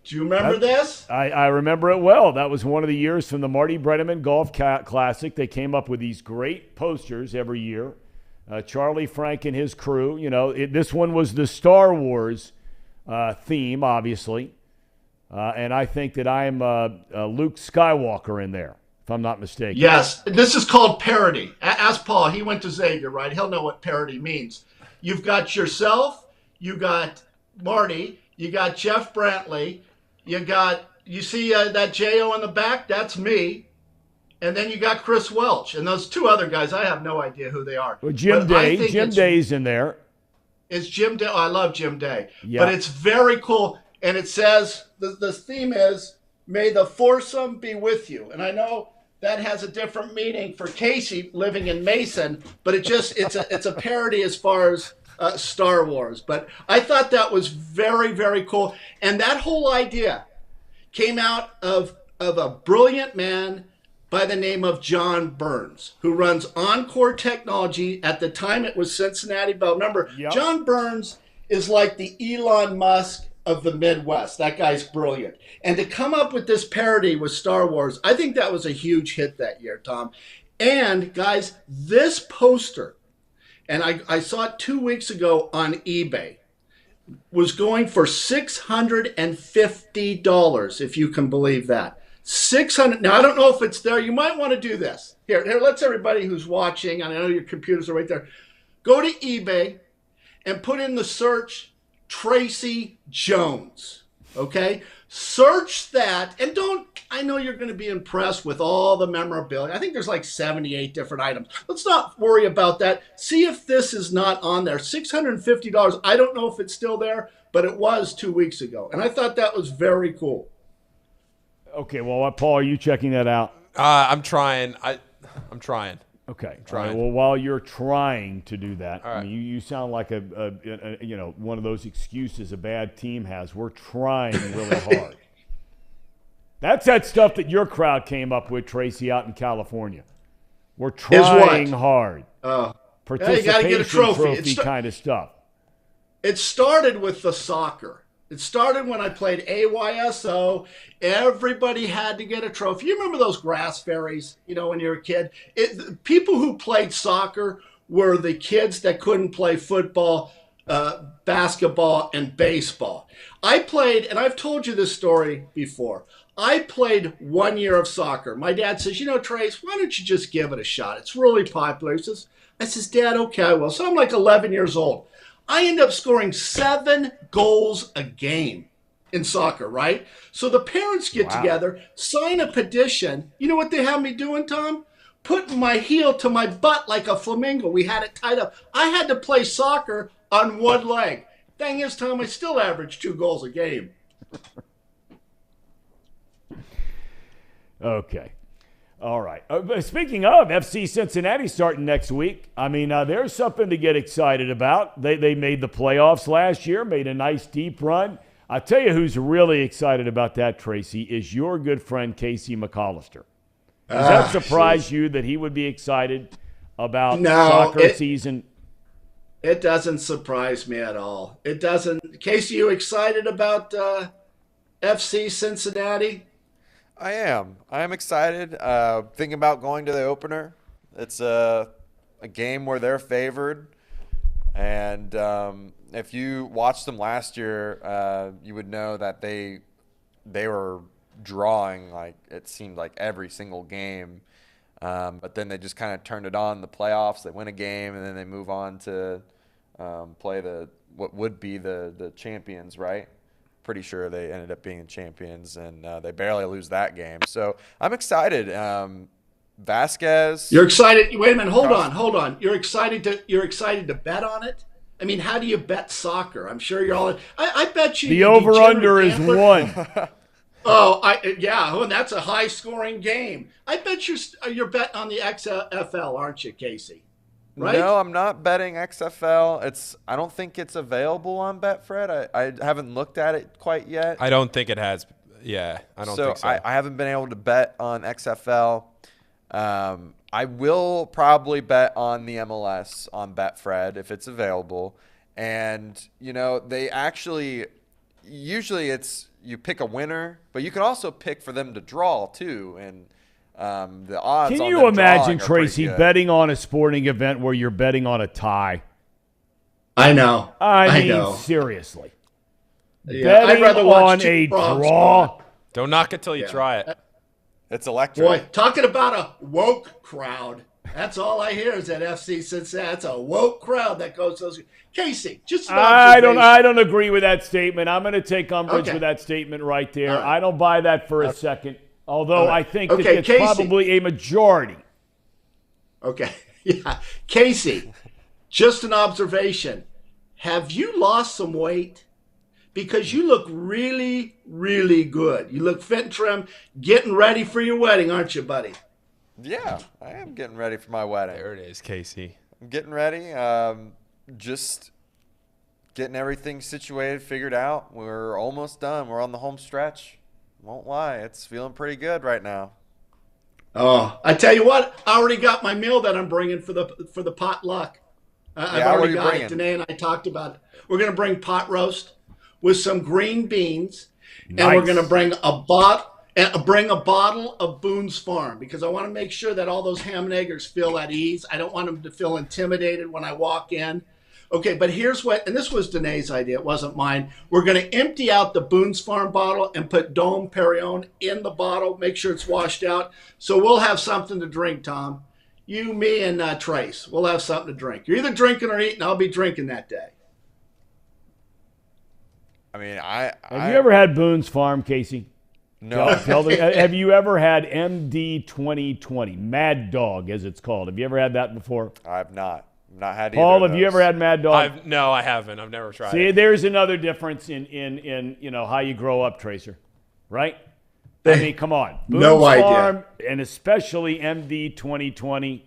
Do you remember this? I remember it well. That was one of the years from the Marty Brennaman Golf Classic. They came up with these great posters every year. Charlie Frank and his crew. You know, this one was the Star Wars theme, obviously. And I think that I'm Luke Skywalker in there, if I'm not mistaken. Yes. This is called parody. Ask Paul. He went to Xavier, right? He'll know what parody means. You've got yourself. You got Marty. You got Jeff Brantley. You see that J.O. in the back? That's me. And then you got Chris Welch. And those two other guys, I have no idea who they are. Well, Jim Day. Jim Day's in there. It's Jim Day. Oh, I love Jim Day. Yeah. But it's very cool. And it says, the theme is, may the foursome be with you. And I know that has a different meaning for Casey living in Mason, but it's a parody as far as Star Wars. But I thought that was very, very cool. And that whole idea came out of a brilliant man by the name of John Burns, who runs Encore Technology. At the time, it was Cincinnati Bell. Remember, yep. John Burns is like the Elon Musk of the Midwest. That guy's brilliant. And to come up with this parody with Star Wars, I think that was a huge hit that year, Thom. And, guys, this poster, and I saw it 2 weeks ago on eBay, was going for $650, if you can believe that. $600. Now, I don't know if it's there. You might want to do this. Here, let's everybody who's watching, and I know your computers are right there, go to eBay and put in the search Tracy Jones, okay? Search that, and I know you're going to be impressed with all the memorabilia. I think there's like 78 different items. Let's not worry about that. See if this is not on there. $650. I don't know if it's still there, but it was 2 weeks ago. And I thought that was very cool. Okay, well, Paul, are you checking that out? I'm trying. I'm trying. Okay. Trying. Right, well, while you're trying to do that, right. I mean, you sound like a one of those excuses a bad team has. We're trying really hard. That's that stuff that your crowd came up with, Tracy, out in California. We're trying hard. Participation you got to get a trophy kind of stuff. It started with the soccer. It started when I played AYSO. Everybody had to get a trophy. You remember those grass fairies, when you were a kid? People who played soccer were the kids that couldn't play football, basketball, and baseball. I played, and I've told you this story before, I played 1 year of soccer. My dad says, Trace, why don't you just give it a shot? It's really popular. I says, Dad, okay, I will. So I'm like 11 years old. I end up scoring 7 goals a game in soccer, right? So the parents get together, sign a petition. You know what they have me doing, Thom? Putting my heel to my butt like a flamingo. We had it tied up. I had to play soccer on one leg. Thing is, Thom, I still average 2 goals a game. Okay. All right. Speaking of FC Cincinnati starting next week, I mean, there's something to get excited about. They made the playoffs last year, made a nice deep run. I'll tell you who's really excited about that, Tracy, is your good friend Casey McAllister. Does that surprise you that he would be excited about soccer season? It doesn't surprise me at all. It doesn't. Casey, you excited about FC Cincinnati? I am. I am excited. Thinking about going to the opener. It's a game where they're favored. And if you watched them last year, you would know that they were drawing, like it seemed like every single game. But then they just kind of turned it on in the playoffs. They win a game, and then they move on to play what would be the champions, right? Pretty sure they ended up being champions, and they barely lose that game. So I'm excited. Vasquez. You're excited. Wait a minute. Hold on. You're excited to bet on it? I mean, how do you bet soccer? I'm sure you're all. I bet you. The over/under is 1. And that's a high-scoring game. I bet you're betting on the XFL, aren't you, Casey? Right? No, I'm not betting XFL. I don't think it's available on Betfred. I haven't looked at it quite yet. I don't think it has. Yeah, I don't think so. I haven't been able to bet on XFL. I will probably bet on the MLS on Betfred if it's available. And, they actually – usually it's you pick a winner, but you can also pick for them to draw too. And the odds Can on you them imagine, drawing are Tracy, pretty good. betting on a sporting event where you're betting on a tie? I know. I mean, seriously. Yeah, I'd rather watch a draw. Don't knock it till you try it. It's electric. Boy, talking about a woke crowd. That's all I hear is that FC Cincinnati. That's a woke crowd that goes to those. Casey, just an observation. I don't agree with that statement. I'm going to take umbrage with that statement right there. Right. I don't buy that for a second. Although I think that it's Casey, probably a majority. Okay. Yeah. Casey, just an observation. Have you lost some weight? Because you look really, really good. You look fit and trim, getting ready for your wedding, aren't you, buddy? Yeah, I am getting ready for my wedding. There it is, Casey. I'm getting ready. Just getting everything situated, figured out. We're almost done. We're on the home stretch. Won't lie, it's feeling pretty good right now. Oh, I tell you what, I already got my meal that I'm bringing for the potluck. I've already got it. Danae and I talked about it. We're going to bring pot roast with some green beans, and we're going to bring a bottle of Boone's Farm because I want to make sure that all those ham and eggers feel at ease. I don't want them to feel intimidated when I walk in. Okay, but here's what, and this was Danae's idea, it wasn't mine. We're going to empty out the Boone's Farm bottle and put Dom Perignon in the bottle, make sure it's washed out. So we'll have something to drink, Thom. You, me, and Trace. We'll have something to drink. You're either drinking or eating. I'll be drinking that day. I mean, have you ever had Boone's Farm, Casey? No. Have you ever had MD 2020, Mad Dog, as it's called? Have you ever had that before? I've not. Not had either. Paul, have you ever had Mad Dog? No, I haven't. I've never tried. See, there's another difference in how you grow up, Tracer, right? I mean, come on. Boone's Farm, and especially MD 2020.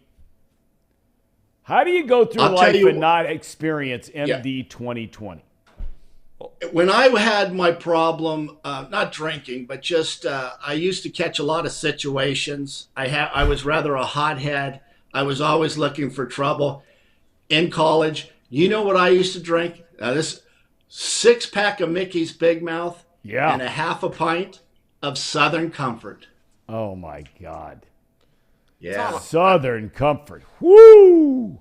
How do you go through life and not experience MD 2020? When I had my problem, not drinking, but just I used to catch a lot of situations. I was rather a hothead. I was always looking for trouble. In college, you know what I used to drink? This 6-pack of Mickey's Big Mouth and a half a pint of Southern Comfort. Oh, my God. Yeah. Southern Comfort. Woo!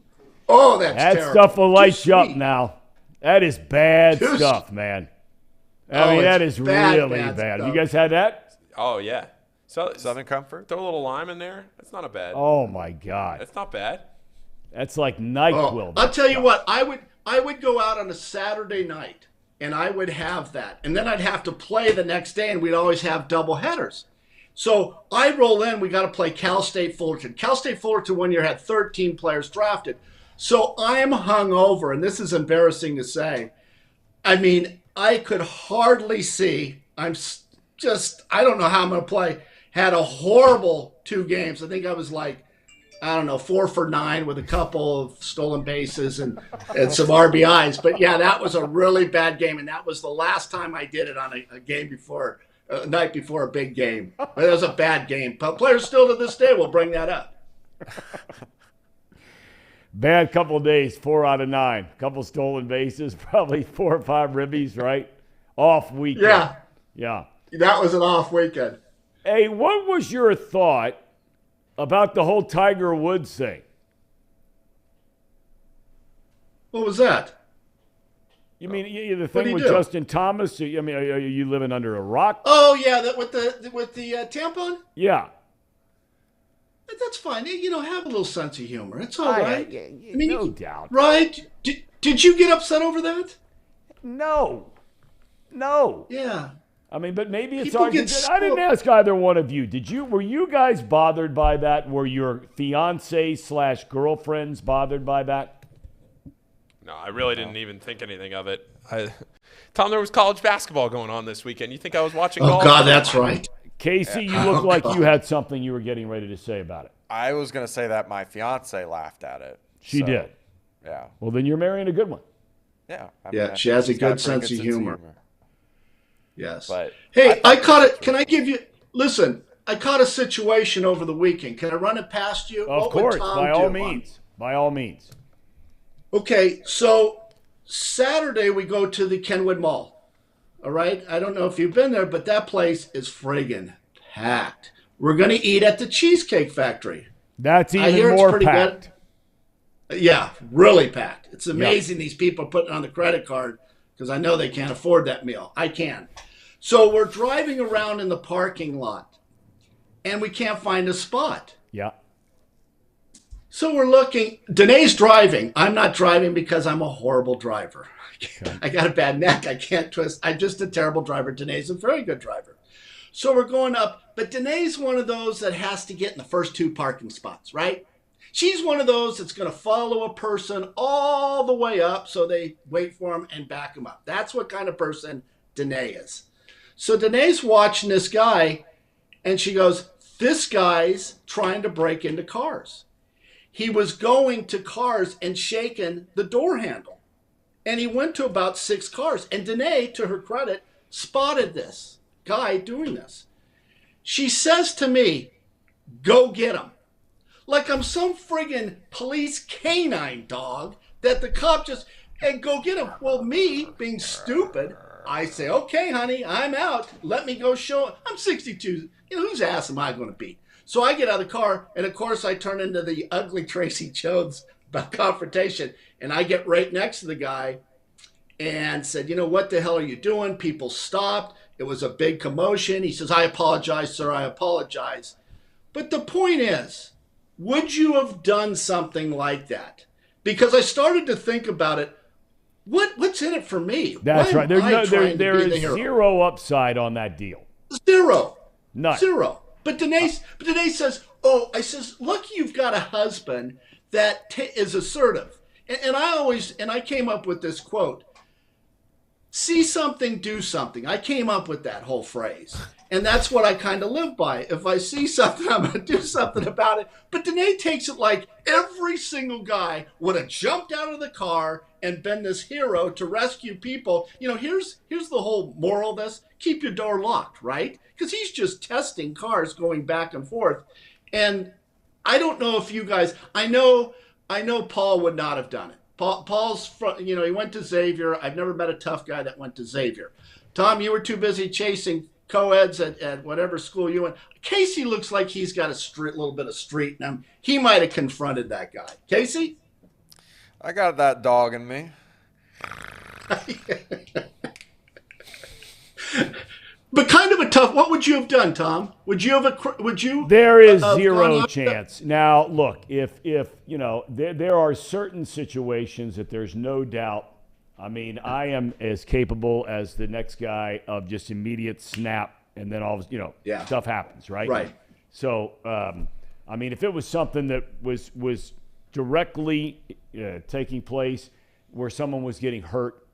Oh, that's terrible. That stuff will light you up now. That is bad stuff, man. I mean, that is really bad. Have you guys had that? Oh, yeah. So Southern Comfort? Throw a little lime in there. That's not a bad. Oh, my God. It's not bad. That's like NyQuil. I'll tell you what. I would go out on a Saturday night, and I would have that. And then I'd have to play the next day, and we'd always have double headers. So I roll in. We got to play Cal State Fullerton. Cal State Fullerton one year had 13 players drafted. So I'm hungover, and this is embarrassing to say. I mean, I could hardly see. I don't know how I'm going to play. Had a horrible 2 games. I think I was like, 4 for 9 with a couple of stolen bases and some RBIs. But, yeah, that was a really bad game, and that was the last time I did it on a game before, a night before a big game. But it was a bad game. But players still to this day will bring that up. Bad couple of days, 4 out of 9. Couple stolen bases, probably 4 or 5 ribbies, right? Off weekend. Yeah. That was an off weekend. Hey, what was your thought about the whole Tiger Woods thing? What was that? You mean the thing with Justin Thomas? I mean, are you living under a rock? Oh yeah, with the tampon. Yeah, that's fine. Have a little sense of humor. It's all right. No doubt. Right? Did you get upset over that? No. Yeah. I mean, but maybe it's hard. I didn't ask either one of you. Were you guys bothered by that? Were your fiancé/girlfriends bothered by that? No, I really didn't even think anything of it. Thom, there was college basketball going on this weekend. You think I was watching golf? Oh, God, that's right. Casey, you look like you had something you were getting ready to say about it. I was going to say that my fiance laughed at it. She did? Yeah. Well, then you're marrying a good one. Yeah. She has a good sense of humor. Yes. But hey, I caught it. Can I give you – listen, I caught a situation over the weekend. Can I run it past you? Of course, by all means. By all means. Okay, so Saturday we go to the Kenwood Mall. All right? I don't know if you've been there, but that place is friggin' packed. We're going to eat at the Cheesecake Factory. That's even more packed. Good. Yeah, really packed. It's amazing these people are putting on the credit card because I know they can't afford that meal. I can. So we're driving around in the parking lot, and we can't find a spot. Yeah. So we're looking. Danae's driving. I'm not driving because I'm a horrible driver. Okay. I got a bad neck. I can't twist. I'm just a terrible driver. Danae's a very good driver. So we're going up. But Danae's one of those that has to get in the first 2 parking spots, right? She's one of those that's going to follow a person all the way up so they wait for him and back him up. That's what kind of person Danae is. So Danae's watching this guy, and she goes, this guy's trying to break into cars. He was going to cars and shaking the door handle. And he went to about 6 cars. And Danae, to her credit, spotted this guy doing this. She says to me, go get him. Like I'm some friggin' police canine dog that the cop just, and go get him. Well, me, being stupid, I say, okay, honey, I'm out. Let me go show him. I'm 62. Whose ass am I going to beat? So I get out of the car, and of course I turn into the ugly Tracy Jones confrontation, and I get right next to the guy and said, what the hell are you doing? People stopped. It was a big commotion. He says, I apologize, sir, I apologize. But the point is, would you have done something like that? Because I started to think about it. What's in it for me? That's right. There is zero upside on that deal. Zero. None. Zero. But Danae says, I says, look, you've got a husband that is assertive. And I came up with this quote, see something, do something. I came up with that whole phrase. And that's what I kind of live by. If I see something, I'm going to do something about it. But Danae takes it like every single guy would have jumped out of the car and been this hero to rescue people. Here's the whole moral of this. Keep your door locked, right? Because he's just testing cars going back and forth. And I don't know if you guys, I know Paul would not have done it. Paul's, he went to Xavier. I've never met a tough guy that went to Xavier. Thom, you were too busy chasing co-eds at whatever school you went. Casey looks like he's got a little bit of street in him. He might have confronted that guy. Casey? I got that dog in me. But kind of a tough. What would you have done, Thom? Would you? There is zero chance. Now, look, if there are certain situations that there's no doubt. I mean, I am as capable as the next guy of just immediate snap, and then stuff happens, right? Right. So, I mean, if it was something that was directly taking place where someone was getting hurt,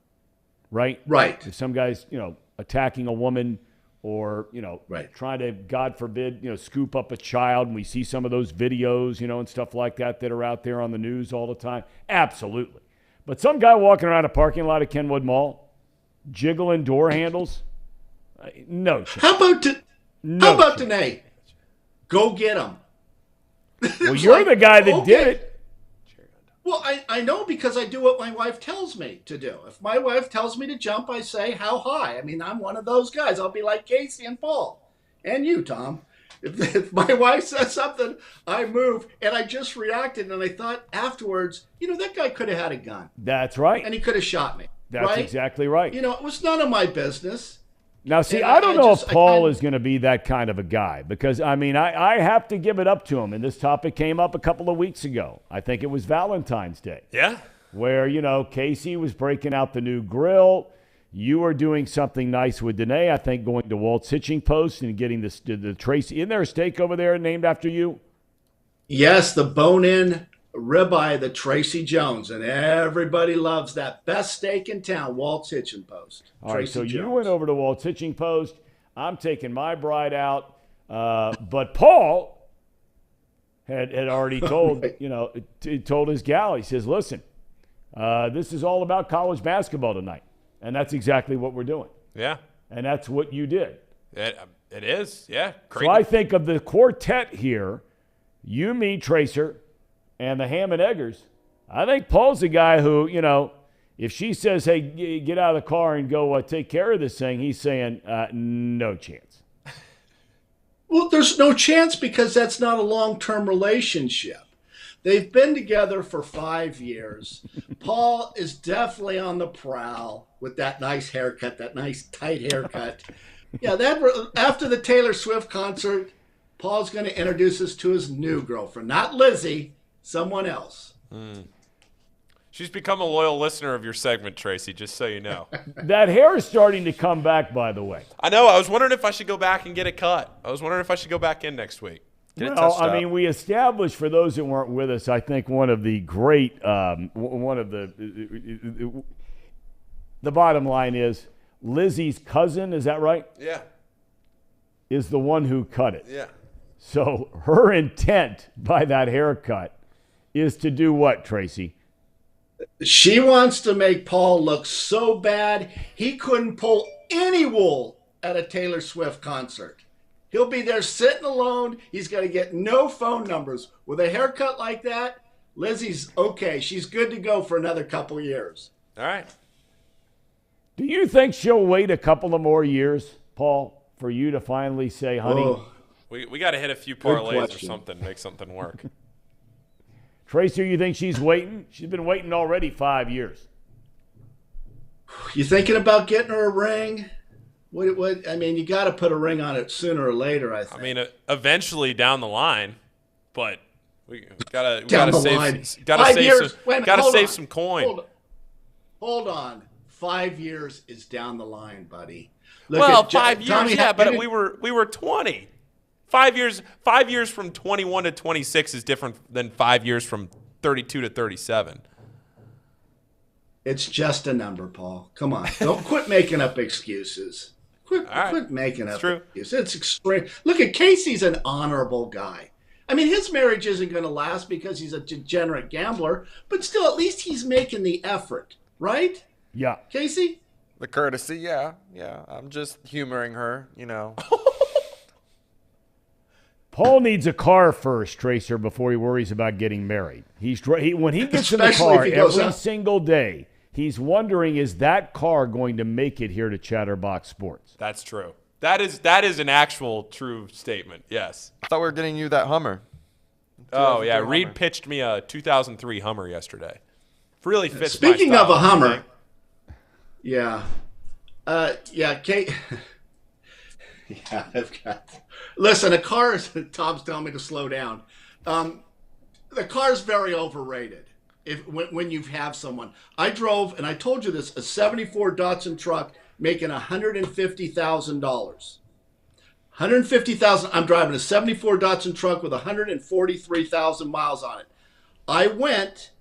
right? Right. If some guy's, attacking a woman or, trying to, God forbid, scoop up a child, and we see some of those videos, and stuff like that are out there on the news all the time. Absolutely. But some guy walking around a parking lot at Kenwood Mall, jiggling door handles, no chance. How about Danae? Go get him. Well, you're the guy that did it. Well, I know because I do what my wife tells me to do. If my wife tells me to jump, I say, how high? I mean, I'm one of those guys. I'll be like Casey and Paul. And you, Thom. If my wife says something, I move. And I just reacted, and I thought afterwards, that guy could have had a gun. That's right. And he could have shot me. That's right? Exactly right. It was none of my business. Now, see, I don't know if Paul is going to be that kind of a guy because, I mean, I have to give it up to him. And this topic came up a couple of weeks ago. I think it was Valentine's Day. Yeah. where, Casey was breaking out the new grill. You were doing something nice with Danae, I think, going to Walt's Hitching Post and getting the Tracy. Isn't there a steak over there named after you? Yes, the bone-in ribeye, the Tracy Jones, and everybody loves that. Best steak in town, Walt's Hitching Post. All right, so you went over to Walt's Hitching Post. I'm taking my bride out. But Paul had already told, told his gal, he says, listen, this is all about college basketball tonight. And that's exactly what we're doing. Yeah. And that's what you did. It is, yeah. So I think of the quartet here, you, me, Tracer, and the Ham and Eggers. I think Paul's the guy who, if she says, hey, get out of the car and go take care of this thing, he's saying, no chance. Well, there's no chance because that's not a long-term relationship. They've been together for 5 years. Paul is definitely on the prowl with that nice haircut, that nice tight haircut. Yeah, after the Taylor Swift concert, Paul's going to introduce us to his new girlfriend. Not Lizzie, someone else. She's become a loyal listener of your segment, Tracy, just so you know. That hair is starting to come back, by the way. I know. I was wondering if I should go back and get it cut. I was wondering if I should go back in next week. Well, I mean, we established, for those that weren't with us, I think one of the great, the bottom line is Lizzie's cousin, is that right? Yeah. Is the one who cut it. Yeah. So her intent by that haircut is to do what, Tracy? She wants to make Paul look so bad he couldn't pull any wool at a Taylor Swift concert. He'll be there sitting alone. He's going to get no phone numbers. With a haircut like that, Lizzie's okay. She's good to go for another couple years. All right. Do you think she'll wait a couple of more years, Paul, for you to finally say, honey? Oh, we got to hit a few parlays or something, make something work. Tracer, you think she's waiting? She's been waiting already 5 years. You thinking about getting her a ring? What? I mean, you got to put a ring on it sooner or later, I think. I mean, eventually down the line, but we gotta save some coin. Hold on. 5 years is down the line, buddy. 5 years, but we were 20. 5 years from 21 to 26 is different than 5 years from 32 to 37. It's just a number, Paul. Come on. Don't quit making up excuses. Quit making up excuses. It's extreme. Look at Casey's an honorable guy. I mean, his marriage isn't going to last because he's a degenerate gambler, but still, at least he's making the effort, right? Yeah. Casey? The courtesy, yeah. I'm just humoring her, Paul needs a car first, Tracer, before he worries about getting married. When he gets in the car every single day, he's wondering, is that car going to make it here to Chatterbox Sports? That's true. That is an actual true statement, yes. I thought we were getting you that Hummer. Oh, yeah. Reed pitched me a 2003 Hummer yesterday. Really fits Speaking my style, of a Hummer, Kate. Yeah, I've got. Listen, a car is. Tom's telling me to slow down. The car's very overrated. When you have someone, I drove, and I told you this, a '74 Datsun truck making $150,000. $150,000. I'm driving a '74 Datsun truck with 143,000 miles on it. I went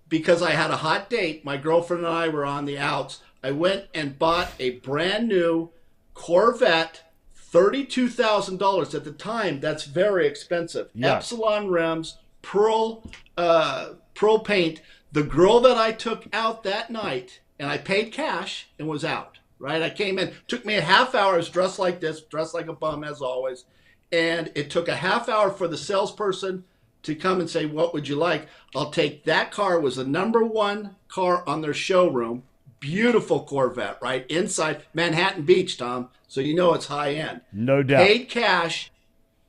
because I had a hot date. My girlfriend and I were on the outs. I went and bought a brand new Corvette. $32,000 at the time. That's very expensive. Yeah. Epsilon rims, pearl paint. The girl that I took out that night, and I paid cash and was out. Right? I came in. Took me a half hour. I was dressed like this, dressed like a bum as always, and it took a half hour for the salesperson to come and say, "What would you like?" I'll take that car. It was the number one car on their showroom. Beautiful Corvette, right? Inside Manhattan Beach, Tom. So you know it's high end. No doubt. Paid cash.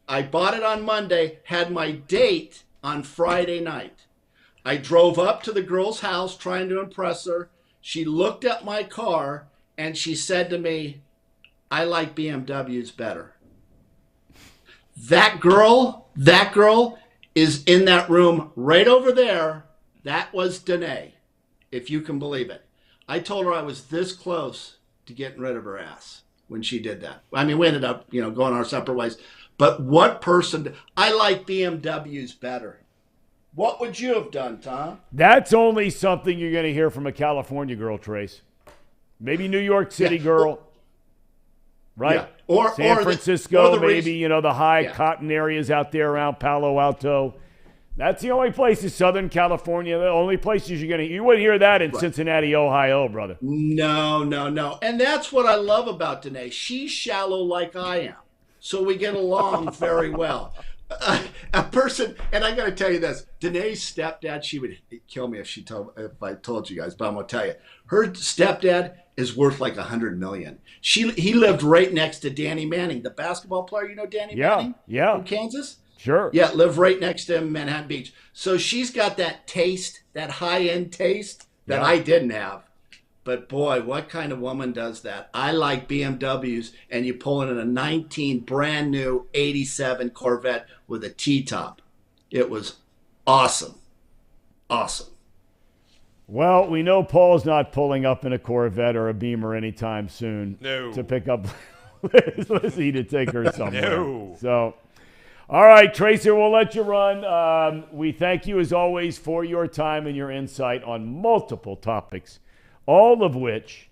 I bought it on Monday, had my date on Friday night. I drove up to the girl's house trying to impress her. She looked at my car and she said to me, "I like BMWs better." That girl is in that room right over there. That was Danae. if you can believe it. I told her I was this close to getting rid of her ass when she did that. I mean, we ended up, going our separate ways. But what person? I like BMWs better. What would you have done, Thom? That's only something you're going to hear from a California girl, Trace. Maybe New York City girl. Right? Yeah. Or San Francisco, the maybe, the high cotton areas out there around Palo Alto. That's the only places, Southern California, the only places you wouldn't hear that in Cincinnati, Ohio, brother. No. And that's what I love about Danae. She's shallow like I am. So we get along very well. A person, and I got to tell you this, Danae's stepdad, she would kill me if I told you guys, but I'm going to tell you. Her stepdad is worth like $100 million. He lived right next to Danny Manning, the basketball player. You know Danny Manning? Yeah. From Kansas? Sure. Yeah, lived right next to him in Manhattan Beach. So she's got that taste, that high-end taste that I didn't have. But boy, what kind of woman does that? I like BMWs, and you pull in a 19 brand new 87 Corvette with a T-top. It was awesome. Awesome. Well, we know Paul's not pulling up in a Corvette or a Beamer anytime soon to pick up Lizzie to take her somewhere. No. So, all right, Tracer, we'll let you run. We thank you, as always, for your time and your insight on multiple topics, all of which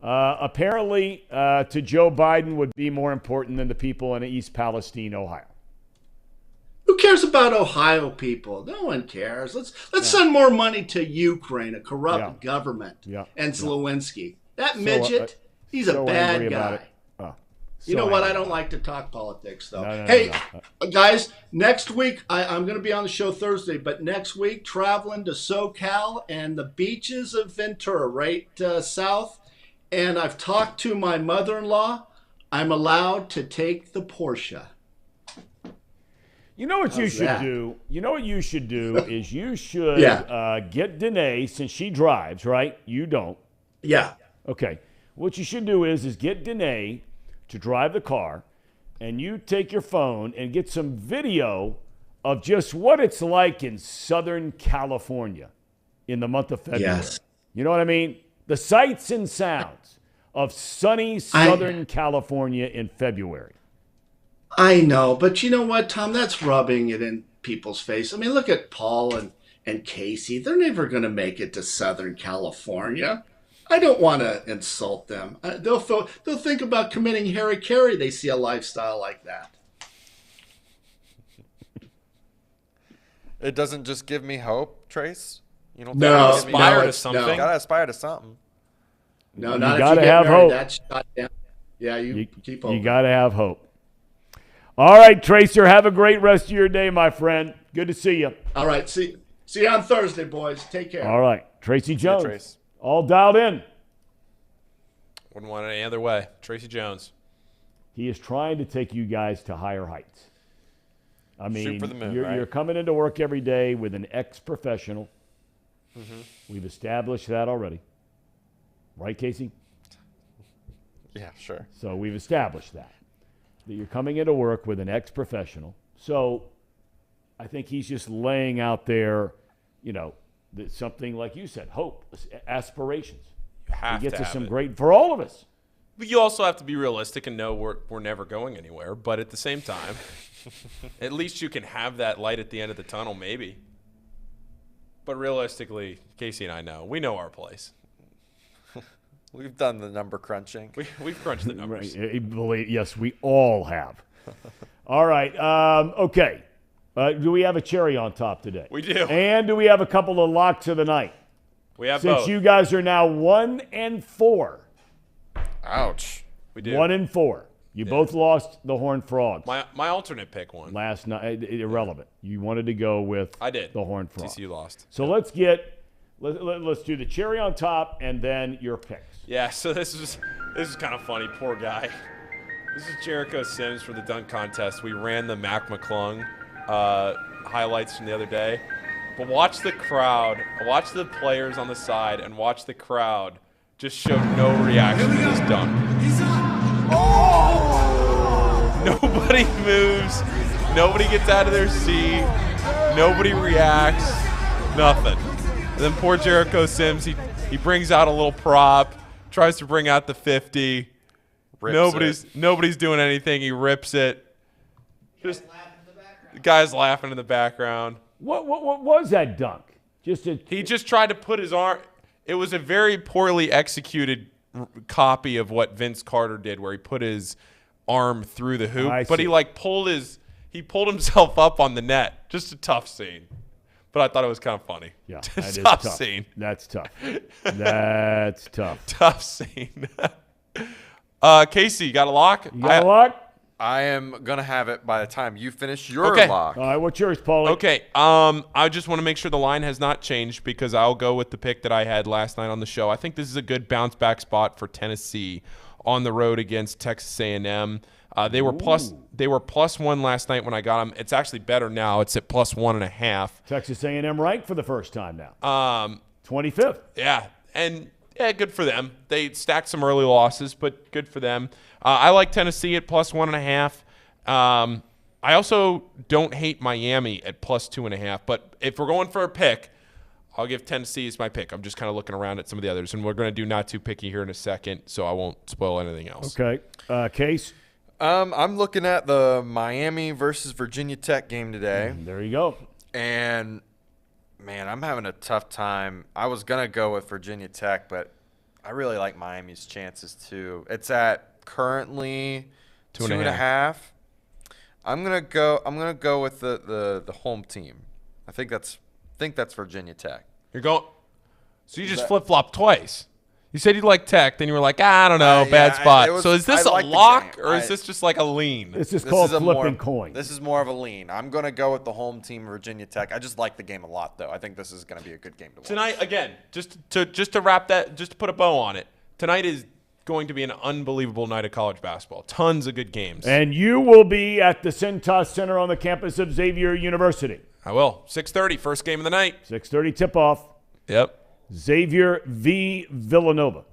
apparently to Joe Biden would be more important than the people in East Palestine, Ohio. Who cares about Ohio people? No one cares. Let's send more money to Ukraine, a corrupt government, and Zelensky. That midget, he's a bad guy. You know what? I don't like to talk politics, though. No. Guys, next week, I'm going to be on the show Thursday, but next week, traveling to SoCal and the beaches of Ventura, right south. And I've talked to my mother-in-law. I'm allowed to take the Porsche. You know what you should do? You know what you should do is you should get Danae, since she drives, right? You don't. Yeah. Okay. What you should do is get Danae to drive the car, and you take your phone and get some video of just what it's like in Southern California in the month of February. Yes. You know what I mean? The sights and sounds of sunny Southern California in February. I know, but you know what, Thom? That's rubbing it in people's face. I mean, look at Paul and Casey. They're never going to make it to Southern California. I don't want to insult them. They'll think about committing Harry-Carry. They see a lifestyle like that. It doesn't just give me hope, Trace. You don't aspire to something. You gotta aspire to something. No, you not gotta if you have get married. hope. That's shot down. Yeah, you keep hope. You gotta have hope. All right, Tracer, have a great rest of your day, my friend. Good to see you. All right, see you on Thursday, boys. Take care. All right, Tracy Jones, all dialed in. Wouldn't want it any other way. Tracy Jones. He is trying to take you guys to higher heights. I mean, shoot for the moon, you're coming into work every day with an ex-professional. Mm-hmm. We've established that already. Right, Casey? Yeah, sure. So we've established that you're coming into work with an ex-professional. So I think he's just laying out there, something like you said, hope, aspirations. You have to get to some it. great for all of us. But you also have to be realistic and know we're never going anywhere. But at the same time, at least you can have that light at the end of the tunnel, maybe. But realistically, Casey and I know. We know our place. We've done the number crunching. We've crunched the numbers. Yes, we all have. All right. Okay. Do we have a cherry on top today? We do. And do we have a couple of locks of the night? We have both. Since you guys are now 1-4. Ouch. We do. 1-4. You both lost the Horned Frogs. My alternate pick won. Last night. Irrelevant. You wanted to go with the Horned Frogs. TCU lost. So let's do the cherry on top and then your picks. Yeah, so this is kind of funny. Poor guy. This is Jericho Sims for the dunk contest. We ran the Mac McClung highlights from the other day. But watch the crowd. Watch the players on the side and watch the crowd just show no reaction to this dunk. Nobody moves. Nobody gets out of their seat. Nobody reacts. Nothing. And then poor Jericho Sims, he brings out a little prop, tries to bring out the 50. Nobody's doing anything. He rips it. Just the guy's laughing in the background. What was that dunk? He just tried to put his arm. It was a very poorly executed copy of what Vince Carter did, where he put his arm through the hoop, but he pulled himself up on the net. Just a tough scene. But I thought it was kind of funny. Yeah, that is tough scene. That's tough. That's tough. Tough scene. Casey, you got a lock? You got a lock? I am going to have it by the time you finish your lock. All right, what's yours, Paulie? Okay, I just want to make sure the line has not changed because I'll go with the pick that I had last night on the show. I think this is a good bounce-back spot for Tennessee on the road against Texas A&M. They were +1 last night when I got them. It's actually better now. It's at +1.5. Texas A&M ranked for the first time now. 25th. Yeah, and good for them. They stacked some early losses, but good for them. I like Tennessee at +1.5. I also don't hate Miami at +2.5. But if we're going for a pick, I'll give Tennessee as my pick. I'm just kind of looking around at some of the others, and we're going to do not too picky here in a second, so I won't spoil anything else. Okay, Case. I'm looking at the Miami versus Virginia Tech game today. There you go. And, man, I'm having a tough time. I was going to go with Virginia Tech, but I really like Miami's chances too. It's at currently 2.5. I'm gonna go with the home team. I think that's Virginia Tech. You're going. So you just flip flop twice. You said you like Tech, then you were like, I don't know, bad spot. So is this a lock or is this just like a lean? This is called flipping coin. This is more of a lean. I'm going to go with the home team, Virginia Tech. I just like the game a lot, though. I think this is going to be a good game to watch. Tonight, again, just to wrap that, just to put a bow on it, tonight is going to be an unbelievable night of college basketball. Tons of good games. And you will be at the Cintas Center on the campus of Xavier University. I will. 6:30, first game of the night. 6:30 tip-off. Yep. Xavier v. Villanova.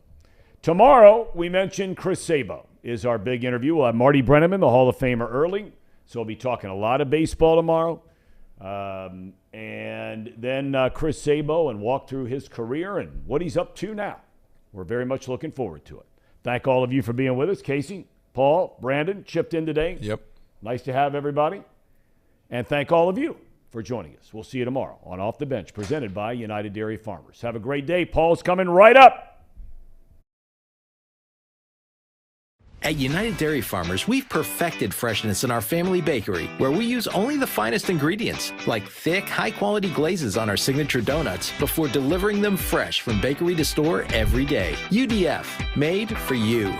Tomorrow, we mentioned Chris Sabo is our big interview. We'll have Marty Brennaman, the Hall of Famer, early. So we'll be talking a lot of baseball tomorrow. And then Chris Sabo and walk through his career and what he's up to now. We're very much looking forward to it. Thank all of you for being with us. Casey, Paul, Brandon chipped in today. Yep. Nice to have everybody. And thank all of you for joining us. We'll see you tomorrow on Off the Bench, presented by United Dairy Farmers. Have a great day. Paul's coming right up. At United Dairy Farmers, we've perfected freshness in our family bakery, where we use only the finest ingredients, like thick, high-quality glazes on our signature donuts, before delivering them fresh from bakery to store every day. UDF, made for you.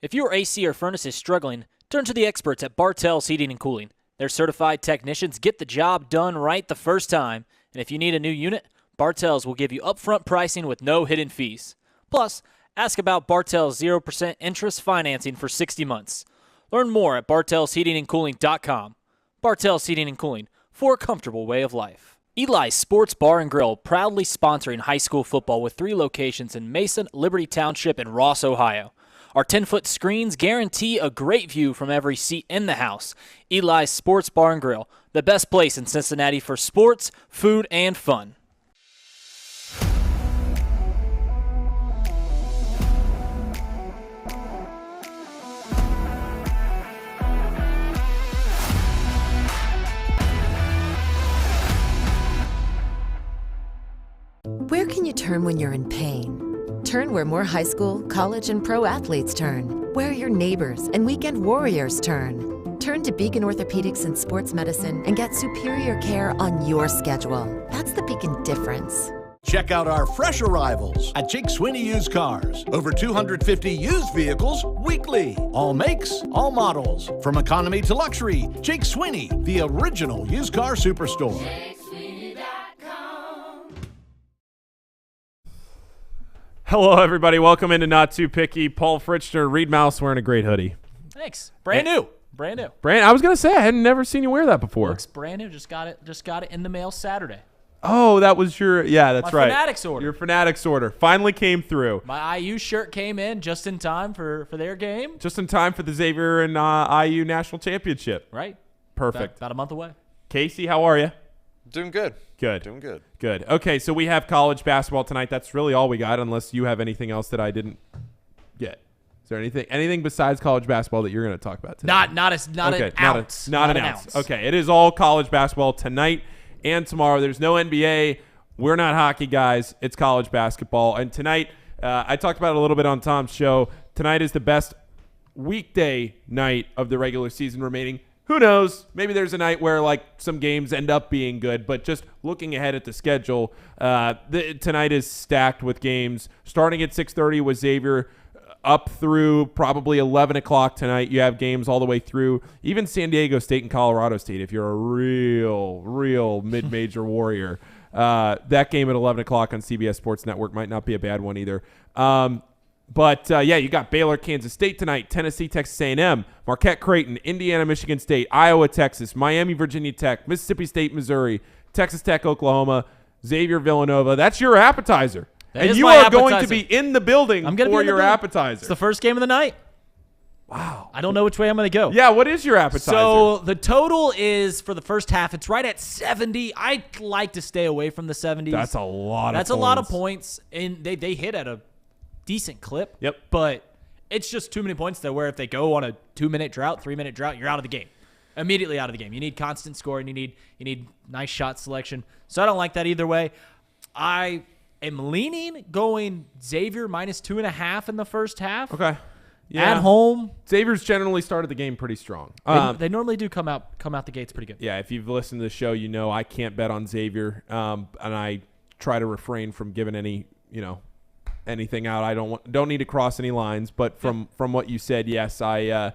If your AC or furnace is struggling, turn to the experts at Bartell's Heating and Cooling. Their certified technicians get the job done right the first time, and if you need a new unit, Bartell's will give you upfront pricing with no hidden fees. Plus, ask about Bartell's 0% interest financing for 60 months. Learn more at bartellsheatingandcooling.com. Bartell's Heating and Cooling, for a comfortable way of life. Eli's Sports Bar and Grill, proudly sponsoring high school football with 3 locations in Mason, Liberty Township, and Ross, Ohio. Our 10-foot screens guarantee a great view from every seat in the house. Eli's Sports Bar and Grill, the best place in Cincinnati for sports, food, and fun. Where can you turn when you're in pain? Turn where more high school, college, and pro athletes turn. Where your neighbors and weekend warriors turn. Turn to Beacon Orthopedics and Sports Medicine and get superior care on your schedule. That's the Beacon difference. Check out our fresh arrivals at Jake Sweeney Used Cars. Over 250 used vehicles weekly. All makes, all models. From economy to luxury, Jake Sweeney, the original used car superstore. Hello, everybody. Welcome into Not Too Picky. Paul Fritzner, Reed Mouse wearing a great hoodie. Thanks. Brand new. I was going to say, I had never seen you wear that before. Looks brand new. Just got it in the mail Saturday. Oh, that was that's right. My Fanatics order. Your Fanatics order finally came through. My IU shirt came in just in time for their game. Just in time for the Xavier and IU National Championship. Right. Perfect. About a month away. Casey, how are you? Doing good. Good. Doing good. Good. Okay, so we have college basketball tonight. That's really all we got, unless you have anything else that I didn't get. Is there anything besides college basketball that you're going to talk about today? Not an ounce. Not an ounce. Okay, it is all college basketball tonight and tomorrow. There's no NBA. We're not hockey guys. It's college basketball. And tonight, I talked about it a little bit on Tom's show. Tonight is the best weekday night of the regular season remaining. Who knows? Maybe there's a night where like some games end up being good, but just looking ahead at the schedule, tonight is stacked with games. Starting at 6:30 with Xavier, up through probably 11 o'clock tonight. You have games all the way through even San Diego State and Colorado State. If you're a real mid-major warrior, that game at 11 o'clock on CBS Sports Network might not be a bad one either. But you got Baylor, Kansas State tonight, Tennessee, Texas A&M, Marquette, Creighton, Indiana, Michigan State, Iowa, Texas, Miami, Virginia Tech, Mississippi State, Missouri, Texas Tech, Oklahoma, Xavier, Villanova. That's your appetizer. And you are going to be in the building for your appetizer. It's the first game of the night. Wow. I don't know which way I'm going to go. Yeah, what is your appetizer? So the total is, for the first half, it's right at 70. I like to stay away from the 70s. That's a lot of points. That's a lot of points. And they hit at a decent clip. Yep. But it's just too many points there where if they go on a 2-minute drought, 3-minute drought, you're out of the game. Immediately out of the game. You need constant scoring. You need nice shot selection. So I don't like that either way. I am leaning going Xavier minus 2.5 in the first half. Okay. Yeah. At home. Xavier's generally started the game pretty strong. They normally do come out the gates pretty good. Yeah, if you've listened to the show, you know I can't bet on Xavier, and I try to refrain from giving anything out. I don't need to cross any lines, but from what you said, yes, Xavier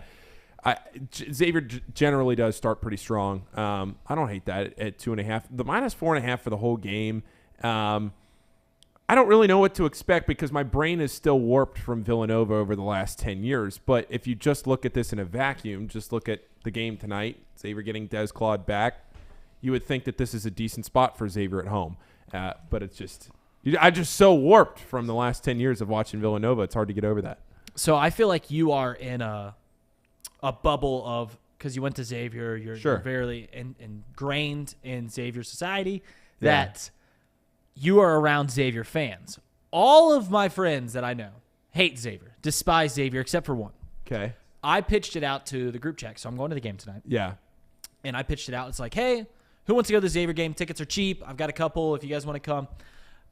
generally does start pretty strong. I don't hate that at 2.5. The minus 4.5 for the whole game. I don't really know what to expect because my brain is still warped from Villanova over the last 10 years. But if you just look at this in a vacuum, just look at the game tonight, Xavier getting Des Claude back, you would think that this is a decent spot for Xavier at home. But it's just – I'm just so warped from the last 10 years of watching Villanova. It's hard to get over that. So I feel like you are in a bubble of – because you went to Xavier, you're very ingrained in Xavier society that – you are around Xavier fans. All of my friends that I know hate Xavier, despise Xavier, except for one. Okay. I pitched it out to the group chat, so I'm going to the game tonight. Yeah. And I pitched it out. It's like, hey, who wants to go to the Xavier game? Tickets are cheap. I've got a couple if you guys want to come.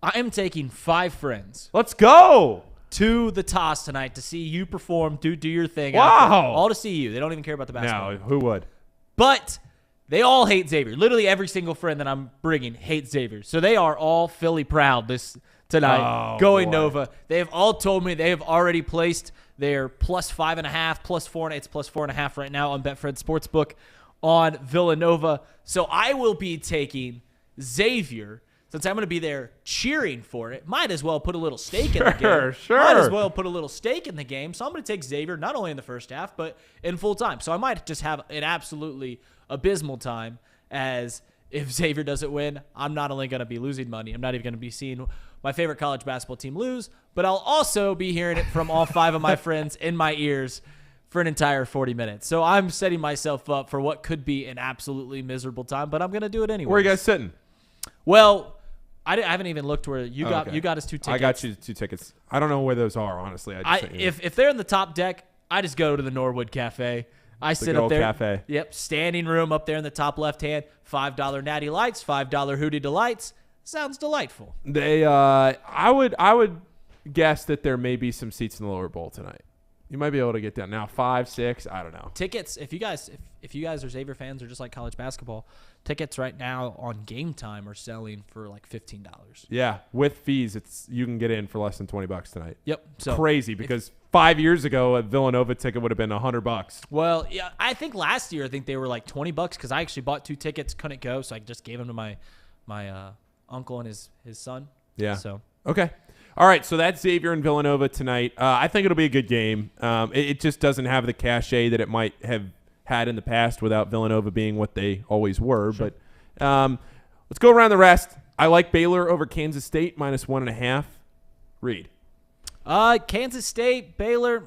I am taking 5 friends. Let's go. To the toss tonight to see you perform, do your thing. Wow. All to see you. They don't even care about the basketball. No, who would? But they all hate Xavier. Literally every single friend that I'm bringing hates Xavier. So they are all Philly proud tonight. Going boy. Nova. They have all told me they have already placed their plus 5.5, plus 4. It's plus 4.5 right now on Betfred Sportsbook on Villanova. So I will be taking Xavier. Since I'm going to be there cheering for it, might as well put a little stake in the game. Sure. Might as well put a little stake in the game. So I'm going to take Xavier not only in the first half, but in full time. So I might just have an absolutely abysmal time, as if Xavier doesn't win, I'm not only going to be losing money, I'm not even going to be seeing my favorite college basketball team lose, but I'll also be hearing it from all 5 of my friends in my ears for an entire 40 minutes. So I'm setting myself up for what could be an absolutely miserable time, but I'm going to do it anyway. Where are you guys sitting? Well, I haven't even looked where you got. Okay. You got us 2 tickets. I got you 2 tickets. I don't know where those are, honestly. If they're in the top deck, I just go to the Norwood Cafe. I sit up there. Cafe. Yep, standing room up there in the top left hand. $5 Natty Lights, $5 Hootie Delights. Sounds delightful. I would guess that there may be some seats in the lower bowl tonight. You might be able to get down now 5, 6. I don't know. Tickets. If you guys are Xavier fans or just like college basketball, tickets right now on Game Time are selling for like $15. Yeah, with fees, you can get in for less than $20 tonight. Yep, so crazy because 5 years ago a Villanova ticket would have been $100. Well, yeah, I think last year they were like $20 because I actually bought 2 tickets, couldn't go, so I just gave them to my uncle and his son. Yeah. So okay. All right, so that's Xavier and Villanova tonight. I think it'll be a good game. It just doesn't have the cachet that it might have had in the past without Villanova being what they always were. Sure. But let's go around the rest. I like Baylor over Kansas State, minus 1.5. Reed. Kansas State, Baylor.